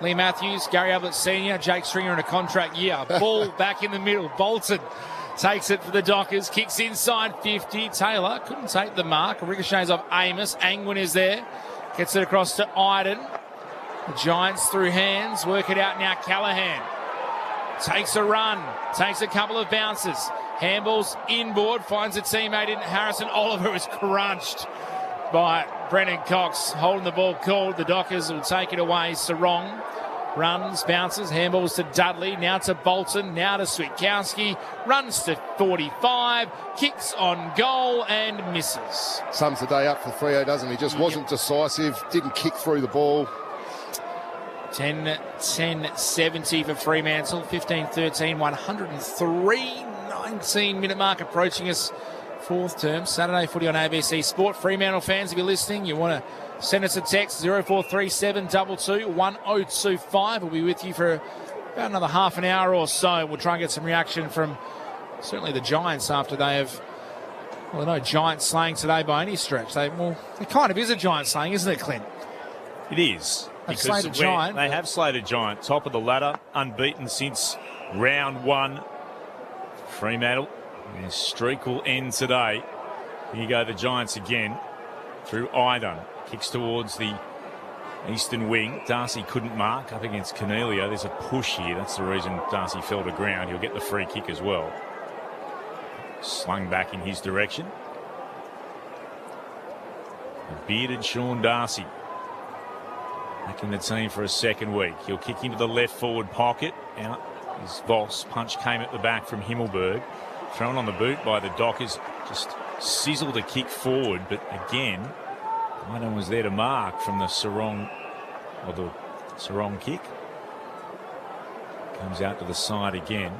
Lee Matthews, Gary Ablett Sr., Jake Stringer in a contract year. Ball back in the middle. Bolton takes it for the Dockers. Kicks inside 50. Taylor couldn't take the mark. Ricochets off Amos. Angwin is there. Gets it across to Iden. The Giants through hands. Work it out now. Callahan takes a run. Takes a couple of bounces. Handballs inboard. Finds a teammate in Harrison. Oliver is crunched by Brennan Cox. Holding the ball called. The Dockers will take it away. Sarong runs, bounces, handballs to Dudley, now to Bolton, now to Switkowski, runs to 45, kicks on goal and misses. Sums the day up for Freo, doesn't he? Just wasn't decisive, didn't kick through the ball. 10-10-70 for Fremantle, 15-13, 103, 19-minute mark approaching us. 4th term, Saturday footy on ABC Sport. Fremantle fans, if you're listening, you want to send us a text, 0437 22 1025. We'll be with you for about another half an hour or so. We'll try and get some reaction from certainly the Giants after they have, well, no Giant slaying today by any stretch. It kind of is a Giant slaying, isn't it, Clint? It is. They've slayed a Giant. They have slayed a Giant. Top of the ladder, unbeaten since round 1. Fremantle. Their streak will end today. Here you go, the Giants again through Idun. Kicks towards the eastern wing. Darcy couldn't mark up against Cornelio. There's a push here. That's the reason Darcy fell to ground. He'll get the free kick as well. Slung back in his direction. The bearded Sean Darcy back in the team for a second week. He'll kick into the left forward pocket. Out his Voss. Punch came at the back from Himmelberg. Thrown on the boot by the Dockers. Just sizzled a kick forward, but again, no one was there to mark from the Sarong kick. Comes out to the side again.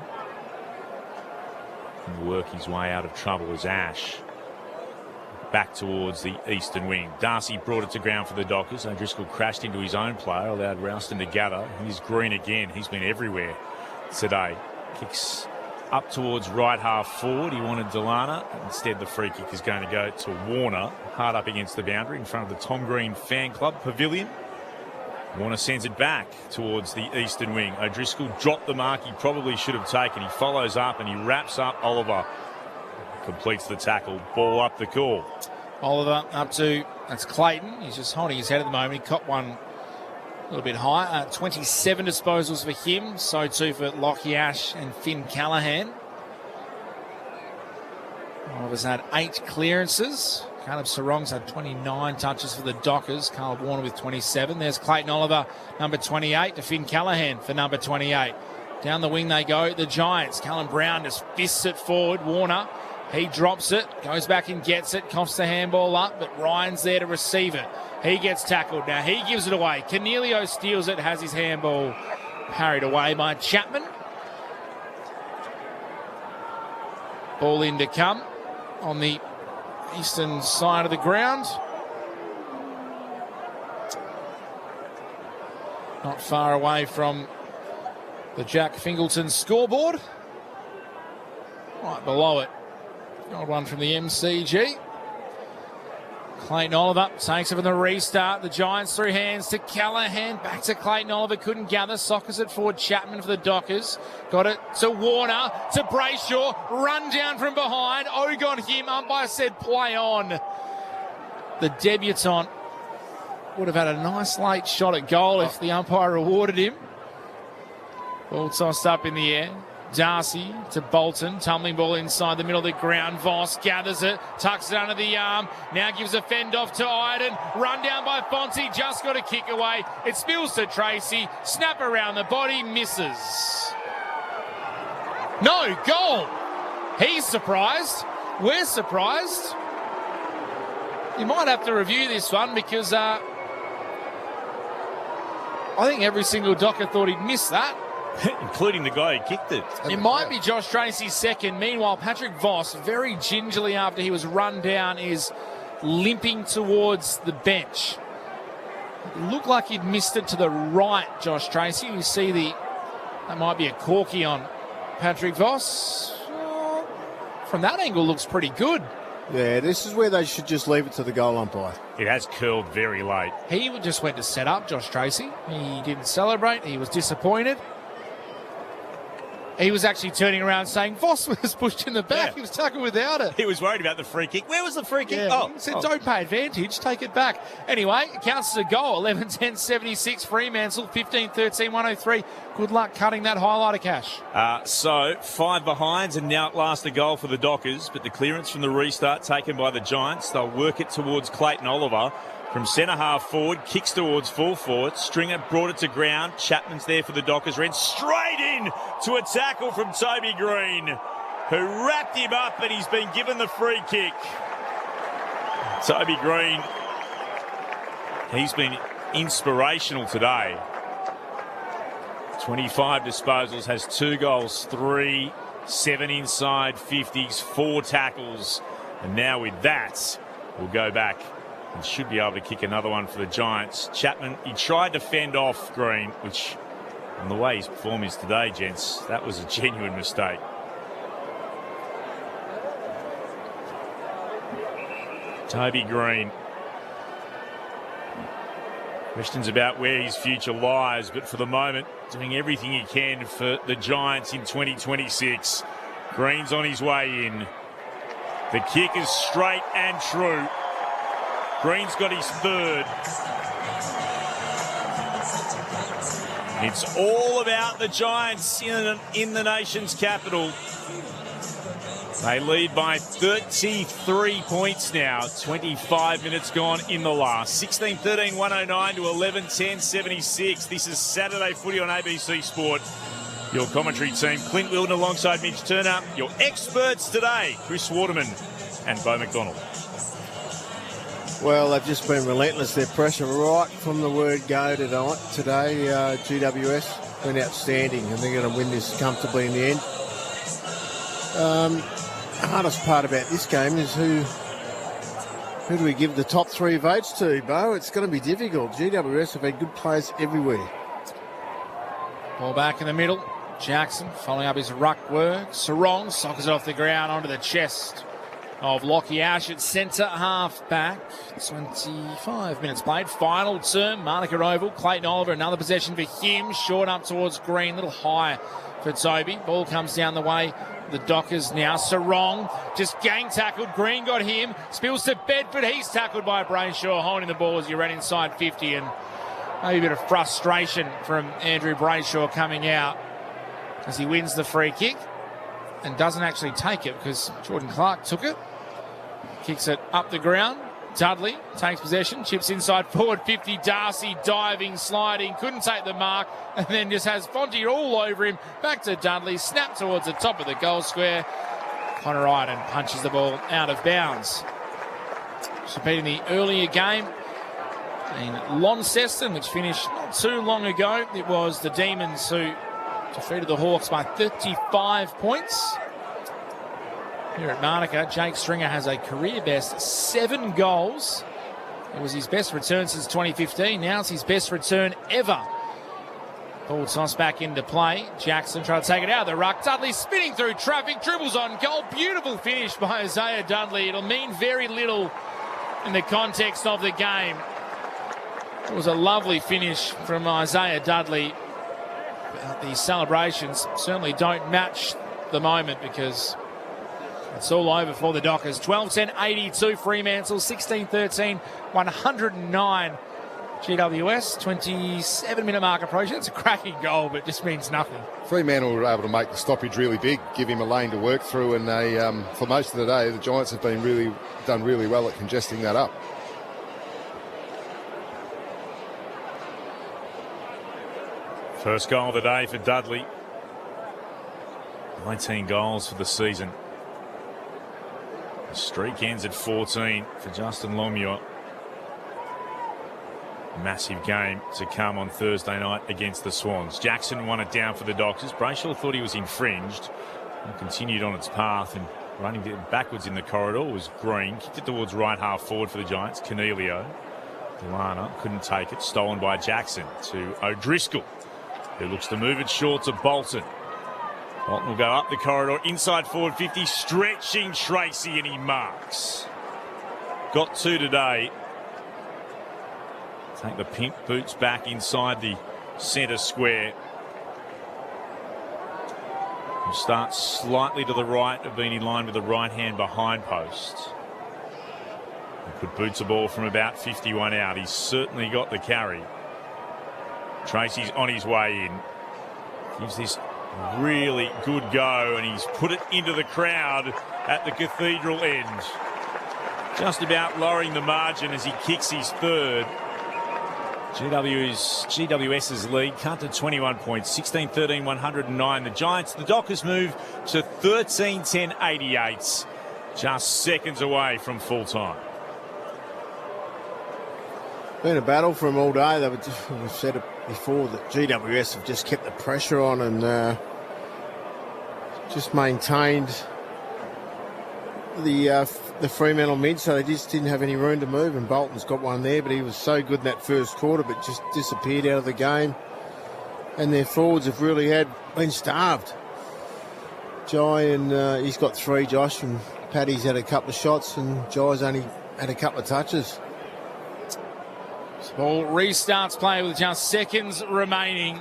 And work his way out of trouble as Ash. Back towards the eastern wing. Darcy brought it to ground for the Dockers. O'Driscoll crashed into his own player, allowed Ralston to gather. He's Green again. He's been everywhere today. Kicks up towards right half forward. He wanted Delana. Instead, the free kick is going to go to Warner. Hard up against the boundary in front of the Tom Green fan club pavilion. Warner sends it back towards the eastern wing. O'Driscoll dropped the mark he probably should have taken. He follows up and he wraps up Oliver. Completes the tackle. Ball up the call. Oliver up to, that's Clayton. He's just holding his head at the moment. He caught one A little bit high. 27 disposals for him. So too for Lockie Ash and Finn Callahan. Oliver's had 8 clearances. Caleb Sarong's had 29 touches for the Dockers. Carl Warner with 27. There's Clayton Oliver, number 28, to Finn Callahan for number 28. Down the wing they go, the Giants. Callum Brown just fists it forward. Warner, he drops it, goes back and gets it, coughs the handball up, but Ryan's there to receive it. He gets tackled. Now he gives it away. Cornelio steals it, has his handball parried away by Chapman. Ball in to come on the eastern side of the ground. Not far away from the Jack Fingleton scoreboard. Right below it. Old one from the MCG. Clayton Oliver takes it from the restart. The Giants through hands to Callahan. Back to Clayton Oliver. Couldn't gather. Sockers it forward. Chapman for the Dockers. Got it to Warner. To Brayshaw. Run down from behind. Got him. Umpire said play on. The debutant would have had a nice late shot at goal if the umpire rewarded him. Ball tossed up in the air. Darcy to Bolton, tumbling ball inside the middle of the ground. Voss gathers it, tucks it under the arm, now gives a fend off to Iden. Run down by Fonzie, just got a kick away. It spills to Tracy, snap around the body, misses. No, goal! He's surprised. We're surprised. You might have to review this one because I think every single Docker thought he'd missed that. Including the guy who kicked it. It might be Josh Tracy's second. Meanwhile, Patrick Voss, very gingerly after he was run down, is limping towards the bench. It looked like he'd missed it to the right, Josh Tracy. You see that might be a corky on Patrick Voss. From that angle, looks pretty good. Yeah, this is where they should just leave it to the goal umpire. It has curled very late. He just went to set up, Josh Tracy. He didn't celebrate. He was disappointed. He was actually turning around saying Voss was pushed in the back. Yeah. He was tackled without it. He was worried about the free kick. Where was the free kick? Yeah, he said, don't pay advantage, take it back. Anyway, it counts as a goal. 11-10-76, Fremantle, 15-13-103. Good luck cutting that highlighter, Cash. So 5 behinds, and now at last a goal for the Dockers, but the clearance from the restart taken by the Giants. They'll work it towards Clayton Oliver. From centre half forward, kicks towards full forward. Stringer brought it to ground. Chapman's there for the Dockers. Ran straight in to a tackle from Toby Green, who wrapped him up, and he's been given the free kick. Toby Green, he's been inspirational today. 25 disposals, has 2 goals, 3, 7 inside 50s, 4 tackles. And now with that, we'll go back and should be able to kick another one for the Giants. Chapman, he tried to fend off Green, which, on the way his form is today, gents, that was a genuine mistake. Toby Green. Questions about where his future lies, but for the moment, doing everything he can for the Giants in 2026. Green's on his way in. The kick is straight and true. Green's got his 3rd. It's all about the Giants in the nation's capital. They lead by 33 points now. 25 minutes gone in the last. 16-13-109 to 11-10-76. This is Saturday Footy on ABC Sport. Your commentary team, Clint Wilden alongside Mitch Turner. Your experts today, Chris Waterman and Bo McDonald. Well, they've just been relentless. Their pressure right from the word go today. GWS been outstanding, and they're going to win this comfortably in the end. The hardest part about this game is who do we give the top 3 votes to, Bo? It's going to be difficult. GWS have had good players everywhere. Ball back in the middle. Jackson following up his ruck work. Sarong sockers it off the ground onto the chest of Lockie Ash at centre half back. 25 minutes played. Final term, Monica Oval. Clayton Oliver, another possession for him. Short up towards Green, a little high for Toby. Ball comes down the way. The Dockers now. Sarong just gang tackled. Green got him. Spills to Bedford. He's tackled by Brayshaw, holding the ball as he ran inside 50. And Maybe a bit of frustration from Andrew Brayshaw coming out as he wins the free kick and doesn't actually take it because Jordan Clark took it. Kicks it up the ground. Dudley takes possession, chips inside forward 50. Darcy diving, sliding, couldn't take the mark, and then just has Fonte all over him. Back to Dudley, snap towards the top of the goal square. Connor Iden punches the ball out of bounds. Should be in the earlier game in Launceston, which finished not too long ago. It was the Demons who defeated the Hawks by 35 points. Here at Monica, Jake Stringer has a career best 7 goals. It was his best return since 2015. Now it's his best return ever. Ball toss back into play. Jackson trying to take it out of the ruck. Dudley spinning through traffic, dribbles on goal. Beautiful finish by Isaiah Dudley. It'll mean very little in the context of the game. It was a lovely finish from Isaiah Dudley. But the celebrations certainly don't match the moment because it's all over for the Dockers. 12-10, 82 Fremantle, 16-13, 109 GWS. 27-minute mark approach. It's a cracking goal, but it just means nothing. Fremantle were able to make the stoppage really big, give him a lane to work through, and they, for most of the day, the Giants have been done really well at congesting that up. First goal of the day for Dudley. 19 goals for the season. The streak ends at 14 for Justin Longmuir. Massive game to come on Thursday night against the Swans. Jackson won it down for the Dockers. Brayshaw thought he was infringed and continued on its path, and running backwards in the corridor was Green. Kicked it towards right half forward for the Giants. Cornelio. Delana couldn't take it. Stolen by Jackson to O'Driscoll, who looks to move it short to Bolton. Bolton will go up the corridor, inside forward 50, stretching Tracy, and he marks. Got 2 today. Take the pink boots back inside the centre square. He'll start slightly to the right of being in line with the right hand behind post. He could boots a ball from about 51 out. He's certainly got the carry. Tracy's on his way in. Gives this really good go, and he's put it into the crowd at the Cathedral end. Just about lowering the margin as he kicks his third. GWS's lead cut to 21 points, 16-13, 109. The Giants, the Dockers move to 13-10, 88. Just seconds away from full time. Been a battle for them all day. We've said it before that GWS have just kept the pressure on and just maintained the Fremantle mid, so they just didn't have any room to move. And Bolton's got one there, but he was so good in that first quarter, but just disappeared out of the game. And their forwards have really been starved. Jai and he's got 3, Josh, and Paddy's had a couple of shots, and Jai's only had a couple of touches. Ball restarts play with just seconds remaining.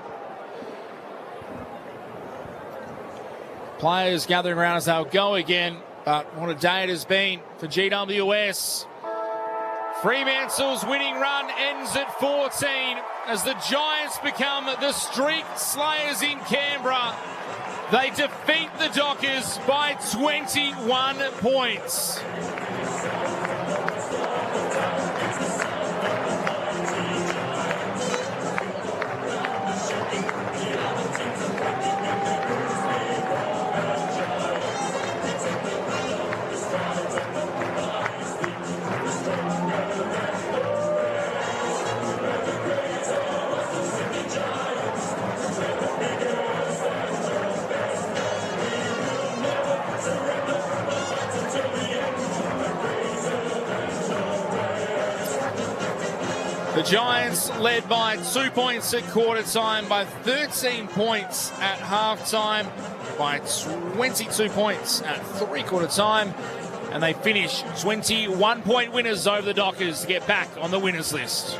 Players gathering around as they'll go again. But what a day it has been for GWS. Fremantle's winning run ends at 14 as the Giants become the streak slayers in Canberra. They defeat the Dockers by 21 points. The Giants led by 2 points at quarter time, by 13 points at half time, by 22 points at three-quarter time, and they finish 21-point winners over the Dockers to get back on the winners list.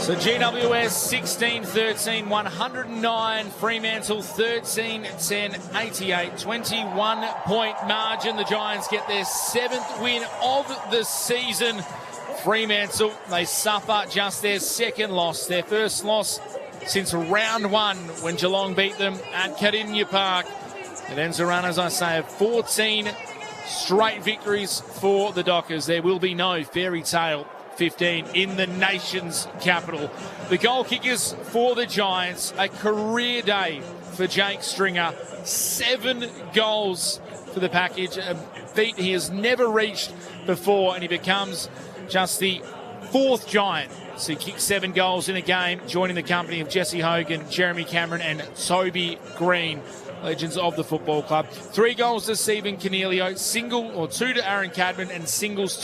So GWS 16-13, 109. Fremantle 13-10, 88. 21-point margin. The Giants get their 7th win of the season. Fremantle, they suffer just their 2nd loss. Their first loss since round 1 when Geelong beat them at Kardinia Park. It ends a run, as I say, of 14 straight victories for the Dockers. There will be no fairy tale 15 in the nation's capital. The goal kickers for the Giants, a career day for Jake Stringer. 7 goals for the package, a feat he has never reached before, and he becomes just the 4th Giant to kick 7 goals in a game, joining the company of Jesse Hogan, Jeremy Cameron and Toby Green, legends of the football club. 3 goals to Stephen Cornelio, 2 to Aaron Cadman, and 3 goals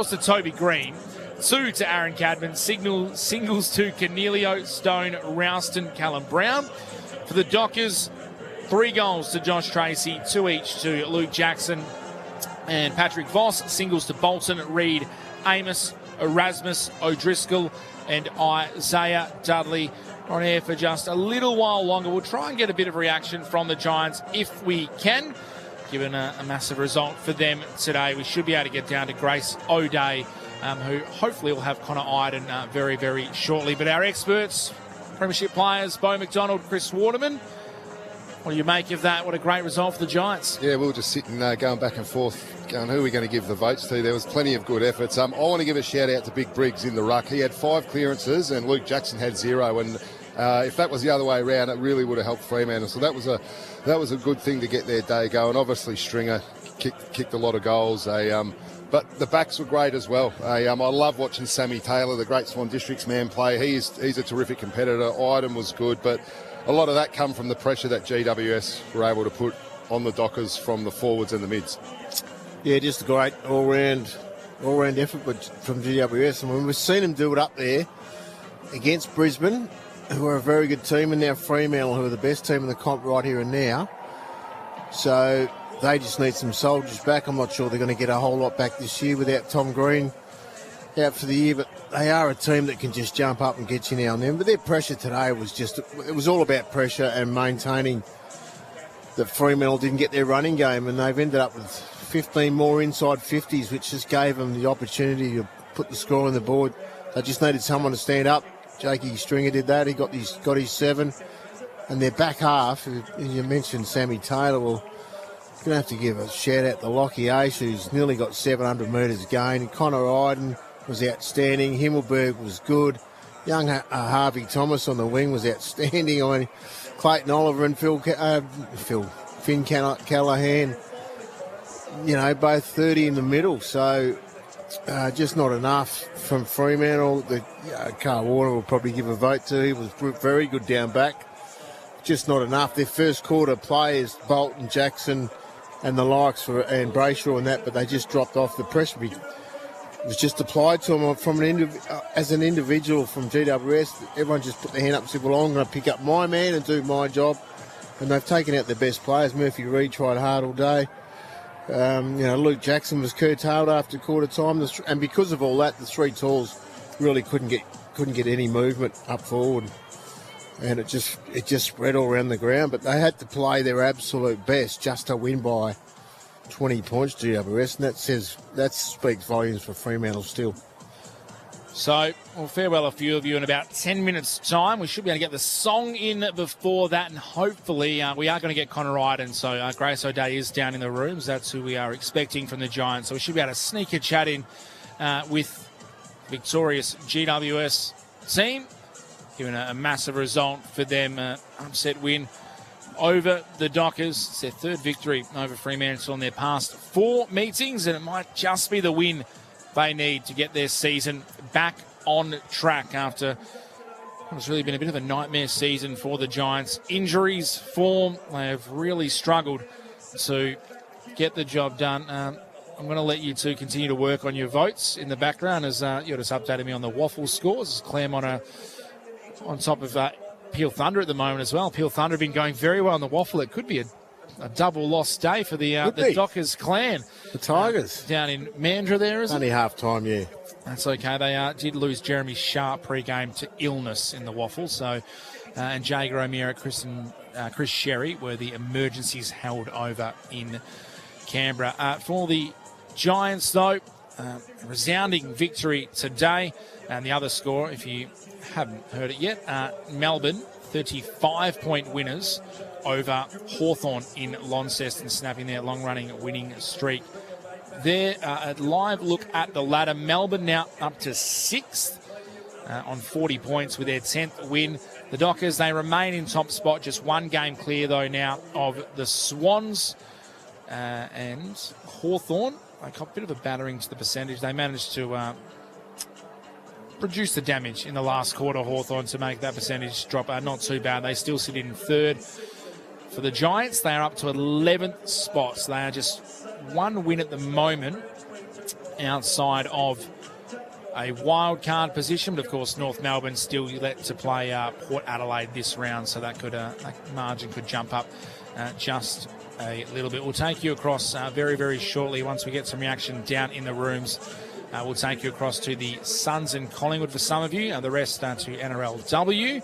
to Toby Green, 2 to Aaron Cadman, singles to Cornelio, Stone, Ralston, Callum Brown. For the Dockers, 3 goals to Josh Tracy, 2 each to Luke Jackson and Patrick Voss, singles to Bolton, Reid, Amos, Erasmus, O'Driscoll and Isaiah Dudley. On air for just a little while longer. We'll try and get a bit of reaction from the Giants if we can. Given a massive result for them today, we should be able to get down to Grace O'Day, who hopefully will have Connor Iden very, very shortly. But our experts, Premiership players, Bo McDonald, Chris Waterman, what do you make of that? What a great result for the Giants. Yeah, we were just sitting going back and forth, going, who are we going to give the votes to? There was plenty of good efforts. I want to give a shout out to Big Briggs in the ruck. He had 5 clearances and Luke Jackson had 0. And if that was the other way around, it really would have helped Fremantle. So that was a good thing to get their day going. Obviously, Stringer kicked a lot of goals. But the backs were great as well. I love watching Sammy Taylor, the Great Swan Districts man, play. He's a terrific competitor. Iden was good, but a lot of that come from the pressure that GWS were able to put on the Dockers from the forwards and the mids. Yeah, just a great all-round effort from GWS. I mean, we've seen them do it up there against Brisbane, who are a very good team, and now Fremantle, who are the best team in the comp right here and now. So they just need some soldiers back. I'm not sure they're going to get a whole lot back this year without Tom Green out for the year, but they are a team that can just jump up and get you now and then. But their pressure today it was all about pressure and maintaining that Fremantle didn't get their running game, and they've ended up with 15 more inside 50s, which just gave them the opportunity to put the score on the board. They just needed someone to stand up. Jakey Stringer did that. He got his 7. And their back half, you mentioned Sammy Taylor, well, going to have to give a shout out to Lockie Ace, who's nearly got 700 metres gained. And Connor Iden was outstanding. Himmelberg was good. Young Harvey Thomas on the wing was outstanding. I mean, Clayton Oliver and Finn Callahan, both 30 in the middle. So just not enough from Fremantle. Carl Warner will probably give a vote to. He was very good down back. Just not enough. Their first quarter players, Bolton, Jackson and the likes, and Brayshaw and that, but they just dropped off. The pressure was just applied to them as an individual from GWS. Everyone just put their hand up and said, well, I'm going to pick up my man and do my job. And they've taken out their best players. Murphy Reid tried hard all day. Luke Jackson was curtailed after quarter time. And because of all that, the 3 talls really couldn't get any movement up forward. And it just spread all around the ground. But they had to play their absolute best just to win by 20 points, GWS, and that speaks volumes for Fremantle still. So we'll farewell a few of you in about 10 minutes' time. We should be able to get the song in before that, and hopefully we are going to get Connor Iden. So Grace O'Day is down in the rooms. That's who we are expecting from the Giants. So we should be able to sneak a chat in with victorious GWS team, given a massive result for them, upset win over the Dockers. It's their 3rd victory over Fremantle in their past 4 meetings, and it might just be the win they need to get their season back on track after what's really been a bit of a nightmare season for the Giants. Injuries, form, they have really struggled to get the job done. I'm going to let you two continue to work on your votes in the background as you're just updating me on the waffle scores. Claremont on top of Peel Thunder at the moment as well. Peel Thunder have been going very well on the waffle. It could be a a double loss day for the Dockers clan. The Tigers. Down in Mandurah there, is it? Only half-time, yeah. That's okay. They did lose Jeremy Sharp pre-game to illness in the waffle. So, and Jager O'Meara, Chris Sherry were the emergencies held over in Canberra. For the Giants, though, resounding victory today. And the other score, if you haven't heard it yet, Melbourne, 35-point winners over Hawthorn in Launceston, snapping their long-running winning streak. There, a live look at the ladder. Melbourne now up to 6th on 40 points with their 10th win. The Dockers, they remain in top spot, just one game clear, though, now of the Swans. And Hawthorn, they got a bit of a battering to the percentage. They managed to produce the damage in the last quarter, Hawthorn, to make that percentage drop. Not too bad. They still sit in 3rd. For the Giants, they are up to 11th spot. So they are just one win at the moment outside of a wild card position. But, of course, North Melbourne still yet to play Port Adelaide this round, so that margin could jump up just a little bit. We'll take you across very, very shortly once we get some reaction down in the rooms. We'll take you across to the Suns and Collingwood for some of you, and the rest to NRLW.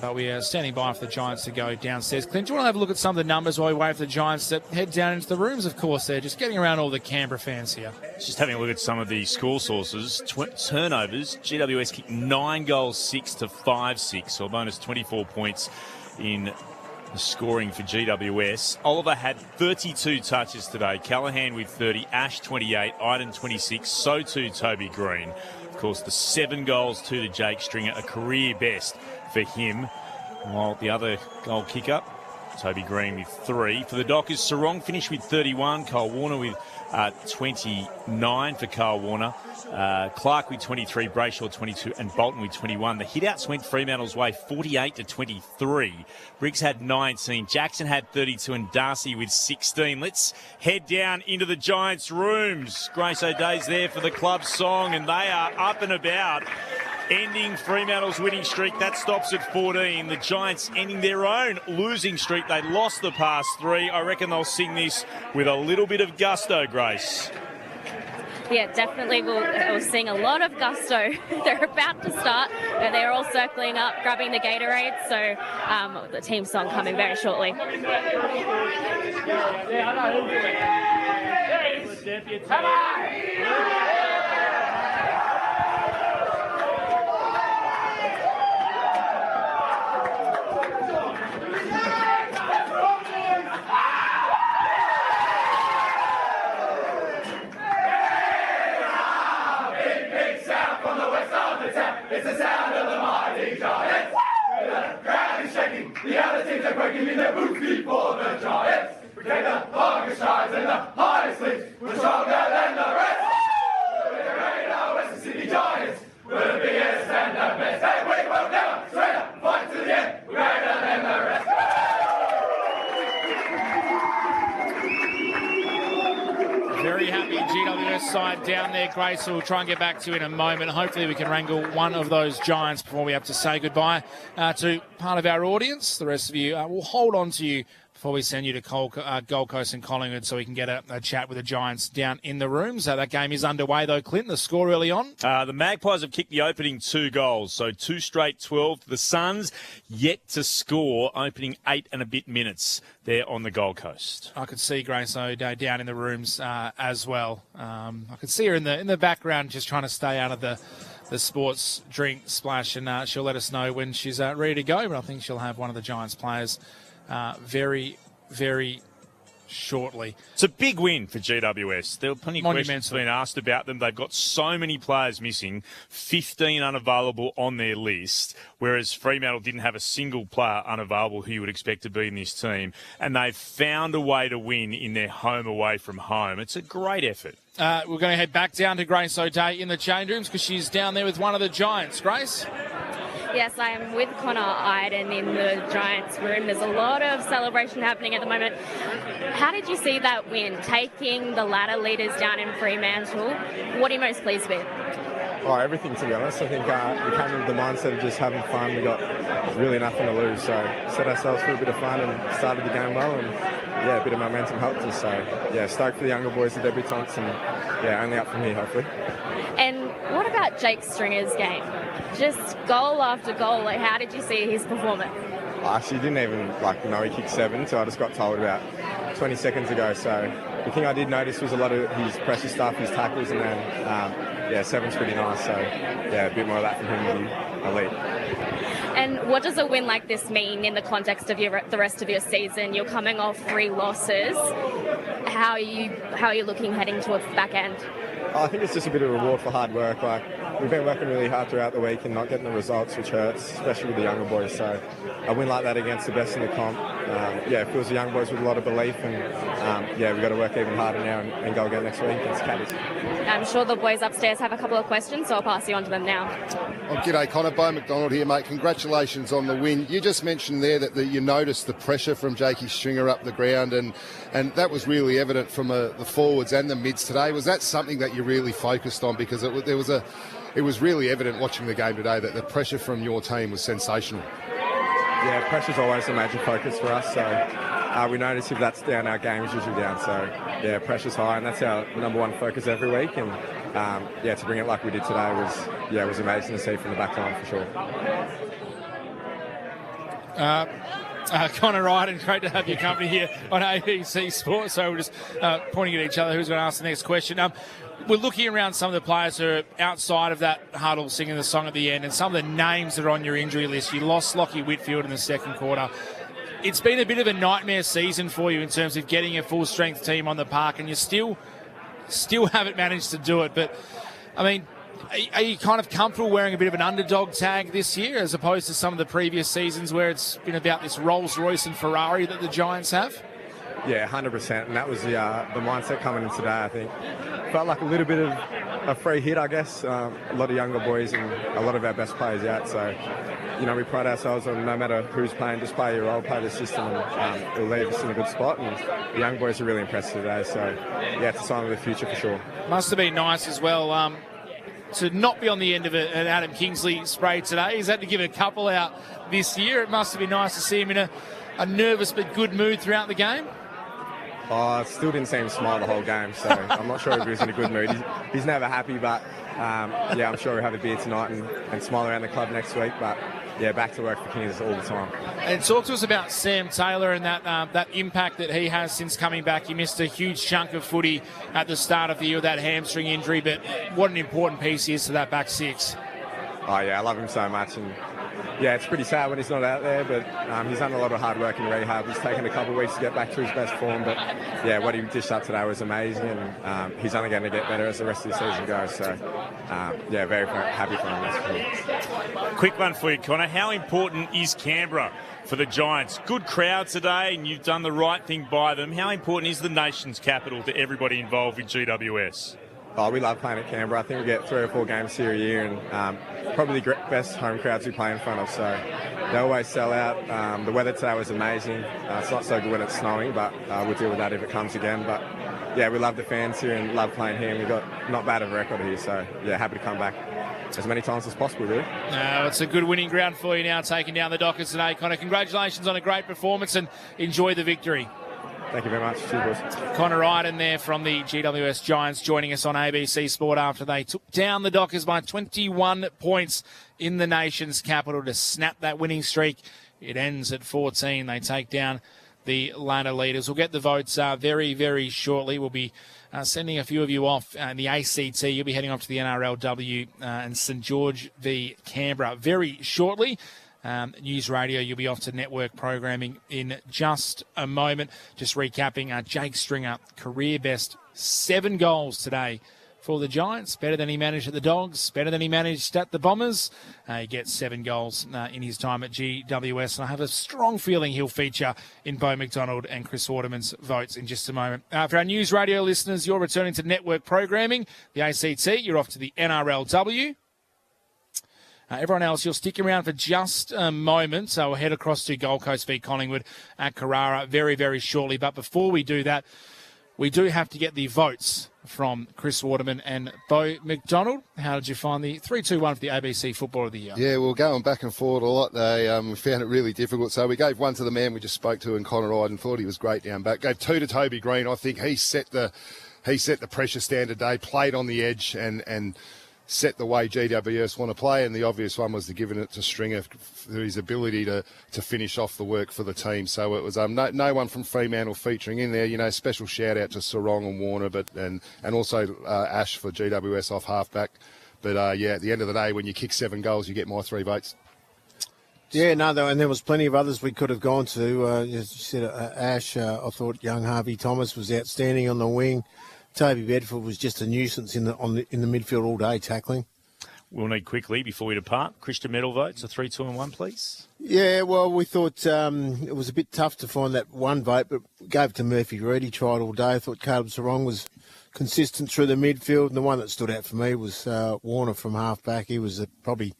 But we are standing by for the Giants to go downstairs. Clint, do you want to have a look at some of the numbers while we wait for the Giants to head down into the rooms? Of course, they're just getting around all the Canberra fans here. Just having a look at some of the score sources. Turnovers, GWS kicked 9 goals, 6 to 5-6, so a bonus 24 points in the scoring for GWS. Oliver had 32 touches today. Callahan with 30, Ash 28, Iden 26, so too Toby Green. Of course, the 7 goals to Jake Stringer, a career best for him. While the other goal kicker, Toby Green with 3. For the Dockers, Sarong finished with 31, Kyle Warner with 29 for Kyle Warner. Clark with 23, Brayshaw 22, and Bolton with 21. The hitouts went Fremantle's way 48 to 23. Briggs had 19, Jackson had 32, and Darcy with 16. Let's head down into the Giants' rooms. Grace O'Day's there for the club song, and they are up and about, ending Fremantle's winning streak. That stops at 14. The Giants ending their own losing streak. They lost the past 3. I reckon they'll sing this with a little bit of gusto, Grace. Yeah, definitely. We'll sing a lot of gusto. They're about to start. They're all circling up, grabbing the Gatorade. So the team song coming very shortly. It's the sound of the mighty Giants. The ground is shaking. The other teams are breaking in their boots before the Giants. We take the longest strides and the hardest leaps. We're stronger than the rest. We're the greater Western Sydney Giants. We're the biggest and the best. Hey, we will never surrender. Fight to the end. We're greater than the rest. Very happy GWS side down there, Grace. So we'll try and get back to you in a moment. Hopefully we can wrangle one of those Giants before we have to say goodbye to part of our audience. The rest of you, we'll hold on to you before we send you to Gold Coast and Collingwood so we can get a chat with the Giants down in the rooms. That game is underway, though, Clint. The score early on? The Magpies have kicked the opening 2 goals, so 2 straight 12. The Suns yet to score, opening 8 and a bit minutes there on the Gold Coast. I could see Grace O'Day down in the rooms as well. I could see her in the background just trying to stay out of the sports drink splash, and she'll let us know when she's ready to go, but I think she'll have one of the Giants players very, very shortly. It's a big win for GWS. There were plenty of questions being asked about them. They've got so many players missing, 15 unavailable on their list, whereas Fremantle didn't have a single player unavailable who you would expect to be in this team. And they've found a way to win in their home away from home. It's a great effort. We're going to head back down to Grace O'Day in the change rooms because she's down there with one of the Giants. Grace? Yes, I am with Connor Iden in the Giants room. There's a lot of celebration happening at the moment. How did you see that win, taking the ladder leaders down in Fremantle? What are you most pleased with? Oh, everything, to be honest. I think we came with the mindset of just having fun. We got really nothing to lose, so set ourselves for a bit of fun and started the game well, and yeah, a bit of momentum helped us. So yeah, stoked for the younger boys, the debutants, and yeah, only up from here hopefully. And what about Jake Stringer's game? Just goal after goal. Like, how did you see his performance? I actually didn't even know he kicked 7, so I just got told about 20 seconds ago. So the thing I did notice was a lot of his pressure stuff, his tackles, and then yeah, 7's pretty nice. So yeah, a bit more of that from him would be elite. And what does a win like this mean in the context of the rest of your season? You're coming off 3 losses. How are you looking heading towards the back end? I think it's just a bit of a reward for hard work. Like, we've been working really hard throughout the week and not getting the results, which hurts, especially with the younger boys. So a win like that against the best in the comp, yeah, it fills the young boys with a lot of belief. And yeah, we've got to work even harder now and go again next week against Caddies. I'm sure the boys upstairs have a couple of questions, so I'll pass you on to them now. Oh, g'day, Connor. Bo McDonald here, mate. Congratulations on the win. You just mentioned there that you noticed the pressure from Jakey Stringer up the ground, and that was really evident from the forwards and the mids today. Was that something that you really focused on? Because it was really evident watching the game today that the pressure from your team was sensational. Yeah, pressure's always a major focus for us. So we notice if that's down, our game's usually down. So yeah, pressure's high, and that's our number one focus every week. And yeah, to bring it like we did today was amazing to see from the back line for sure. Connor Ryden, great to have your company here on ABC Sports. So we're just pointing at each other who's going to ask the next question. We're looking around some of the players who are outside of that huddle singing the song at the end, and some of the names that are on your injury list. You lost Lockie Whitfield in the second quarter. It's been a bit of a nightmare season for you in terms of getting a full-strength team on the park, and you still haven't managed to do it. But, I mean, are you kind of comfortable wearing a bit of an underdog tag this year as opposed to some of the previous seasons where it's been about this Rolls-Royce and Ferrari that the Giants have? Yeah, 100%, and that was the mindset coming in today, I think. Felt like a little bit of a free hit, I guess. A lot of younger boys and a lot of our best players out, so, you know, we pride ourselves on no matter who's playing, just play your role, play the system, and it'll leave us in a good spot, and the young boys are really impressed today, so, yeah, it's a sign of the future for sure. Must have been nice as well to not be on the end of an Adam Kingsley spray today. He's had to give a couple out this year. It must have been nice to see him in a nervous but good mood throughout the game. Oh, I still didn't see him smile the whole game, so I'm not sure if he was in a good mood. He's never happy, but yeah, I'm sure he'll have a beer tonight and smile around the club next week. But yeah, back to work for Kings all the time. And talk to us about Sam Taylor and that impact that he has since coming back. He missed a huge chunk of footy at the start of the year with that hamstring injury, but what an important piece he is to that back six. Oh yeah, I love him so much, and yeah, it's pretty sad when he's not out there, but he's done a lot of hard work in rehab. He's taken a couple of weeks to get back to his best form, but yeah, what he dished up today was amazing, and he's only going to get better as the rest of the season goes. So yeah, very happy for him. That's cool. Quick one for you, Connor. How important is Canberra for the Giants? Good crowd today, and you've done the right thing by them. How important is the nation's capital to everybody involved with GWS? Oh, we love playing at Canberra. I think we get 3 or 4 games here a year, and probably the best home crowds we play in front of. So they always sell out. The weather today was amazing. It's not so good when it's snowing, but we'll deal with that if it comes again. But yeah, we love the fans here and love playing here. And we've got not bad of a record here, so yeah, happy to come back as many times as possible, really. It's a good winning ground for you now, taking down the Dockers today, Connor. Congratulations on a great performance and enjoy the victory. Thank you very much. Cheers, boys. Connor Ryden there from the GWS Giants joining us on ABC Sport after they took down the Dockers by 21 points in the nation's capital to snap that winning streak. It ends at 14. They take down the ladder leaders. We'll get the votes very, very shortly. We'll be sending a few of you off in the ACT. You'll be heading off to the NRLW and St George v Canberra very shortly. News Radio, you'll be off to network programming in just a moment. Just recapping, Jake Stringer, career best 7 goals today for the Giants. Better than he managed at the Dogs, better than he managed at the Bombers. He gets 7 goals in his time at GWS, and I have a strong feeling he'll feature in Bo McDonald and Chris Waterman's votes in just a moment. For our News Radio listeners, you're returning to network programming, the ACT, you're off to the NRLW. Everyone else, you'll stick around for just a moment. So we'll head across to Gold Coast v Collingwood at Carrara very, very shortly. But before we do that, we do have to get the votes from Chris Waterman and Bo McDonald. How did you find the 3-2-1 for the ABC Footballer of the Year? Yeah, we were going back and forward a lot. We found it really difficult. So we gave one to the man we just spoke to in Connor Iden, thought he was great down back. Gave 2 to Toby Green. I think he set the pressure standard today, played on the edge and set the way GWS want to play, and the obvious one was giving it to Stringer for his ability to finish off the work for the team. So it was no one from Fremantle featuring in there. You know, special shout out to Sarong and Warner, and also Ash for GWS off halfback. But yeah, at the end of the day, when you kick 7 goals, you get my 3 votes. Yeah, no, and there was plenty of others we could have gone to. As you said, Ash, I thought young Harvey Thomas was outstanding on the wing. Toby Bedford was just a nuisance in the midfield all day tackling. We'll need quickly, before we depart, Christian medal votes, a 3-2-1, please. Yeah, well, we thought it was a bit tough to find that one vote, but gave it to Murphy Reid. He tried all day. I thought Caleb Sarong was consistent through the midfield, and the one that stood out for me was Warner from half-back. He was probably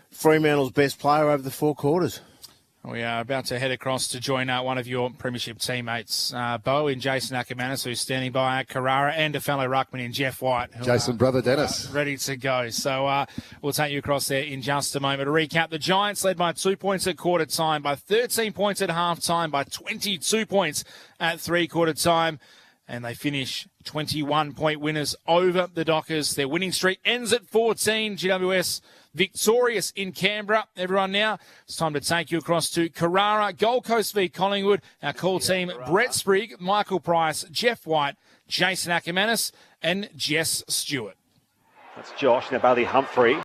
Fremantle's best player over the 4 quarters. We are about to head across to join one of your premiership teammates, Bo and Jason Ackermanis, who's standing by Carrara, and a fellow ruckman in Jeff White. Jason, brother Dennis. Ready to go. So we'll take you across there in just a moment. To recap, the Giants led by 2 points at quarter time, by 13 points at half time, by 22 points at 3-quarter time. And they finish 21-point winners over the Dockers. Their winning streak ends at 14. GWS victorious in Canberra. Everyone now, it's time to take you across to Carrara, Gold Coast v Collingwood. Our call team, Brett Sprigg, Michael Price, Jeff White, Jason Ackermanis and Jess Stewart. That's Josh, now Bailey Humphrey.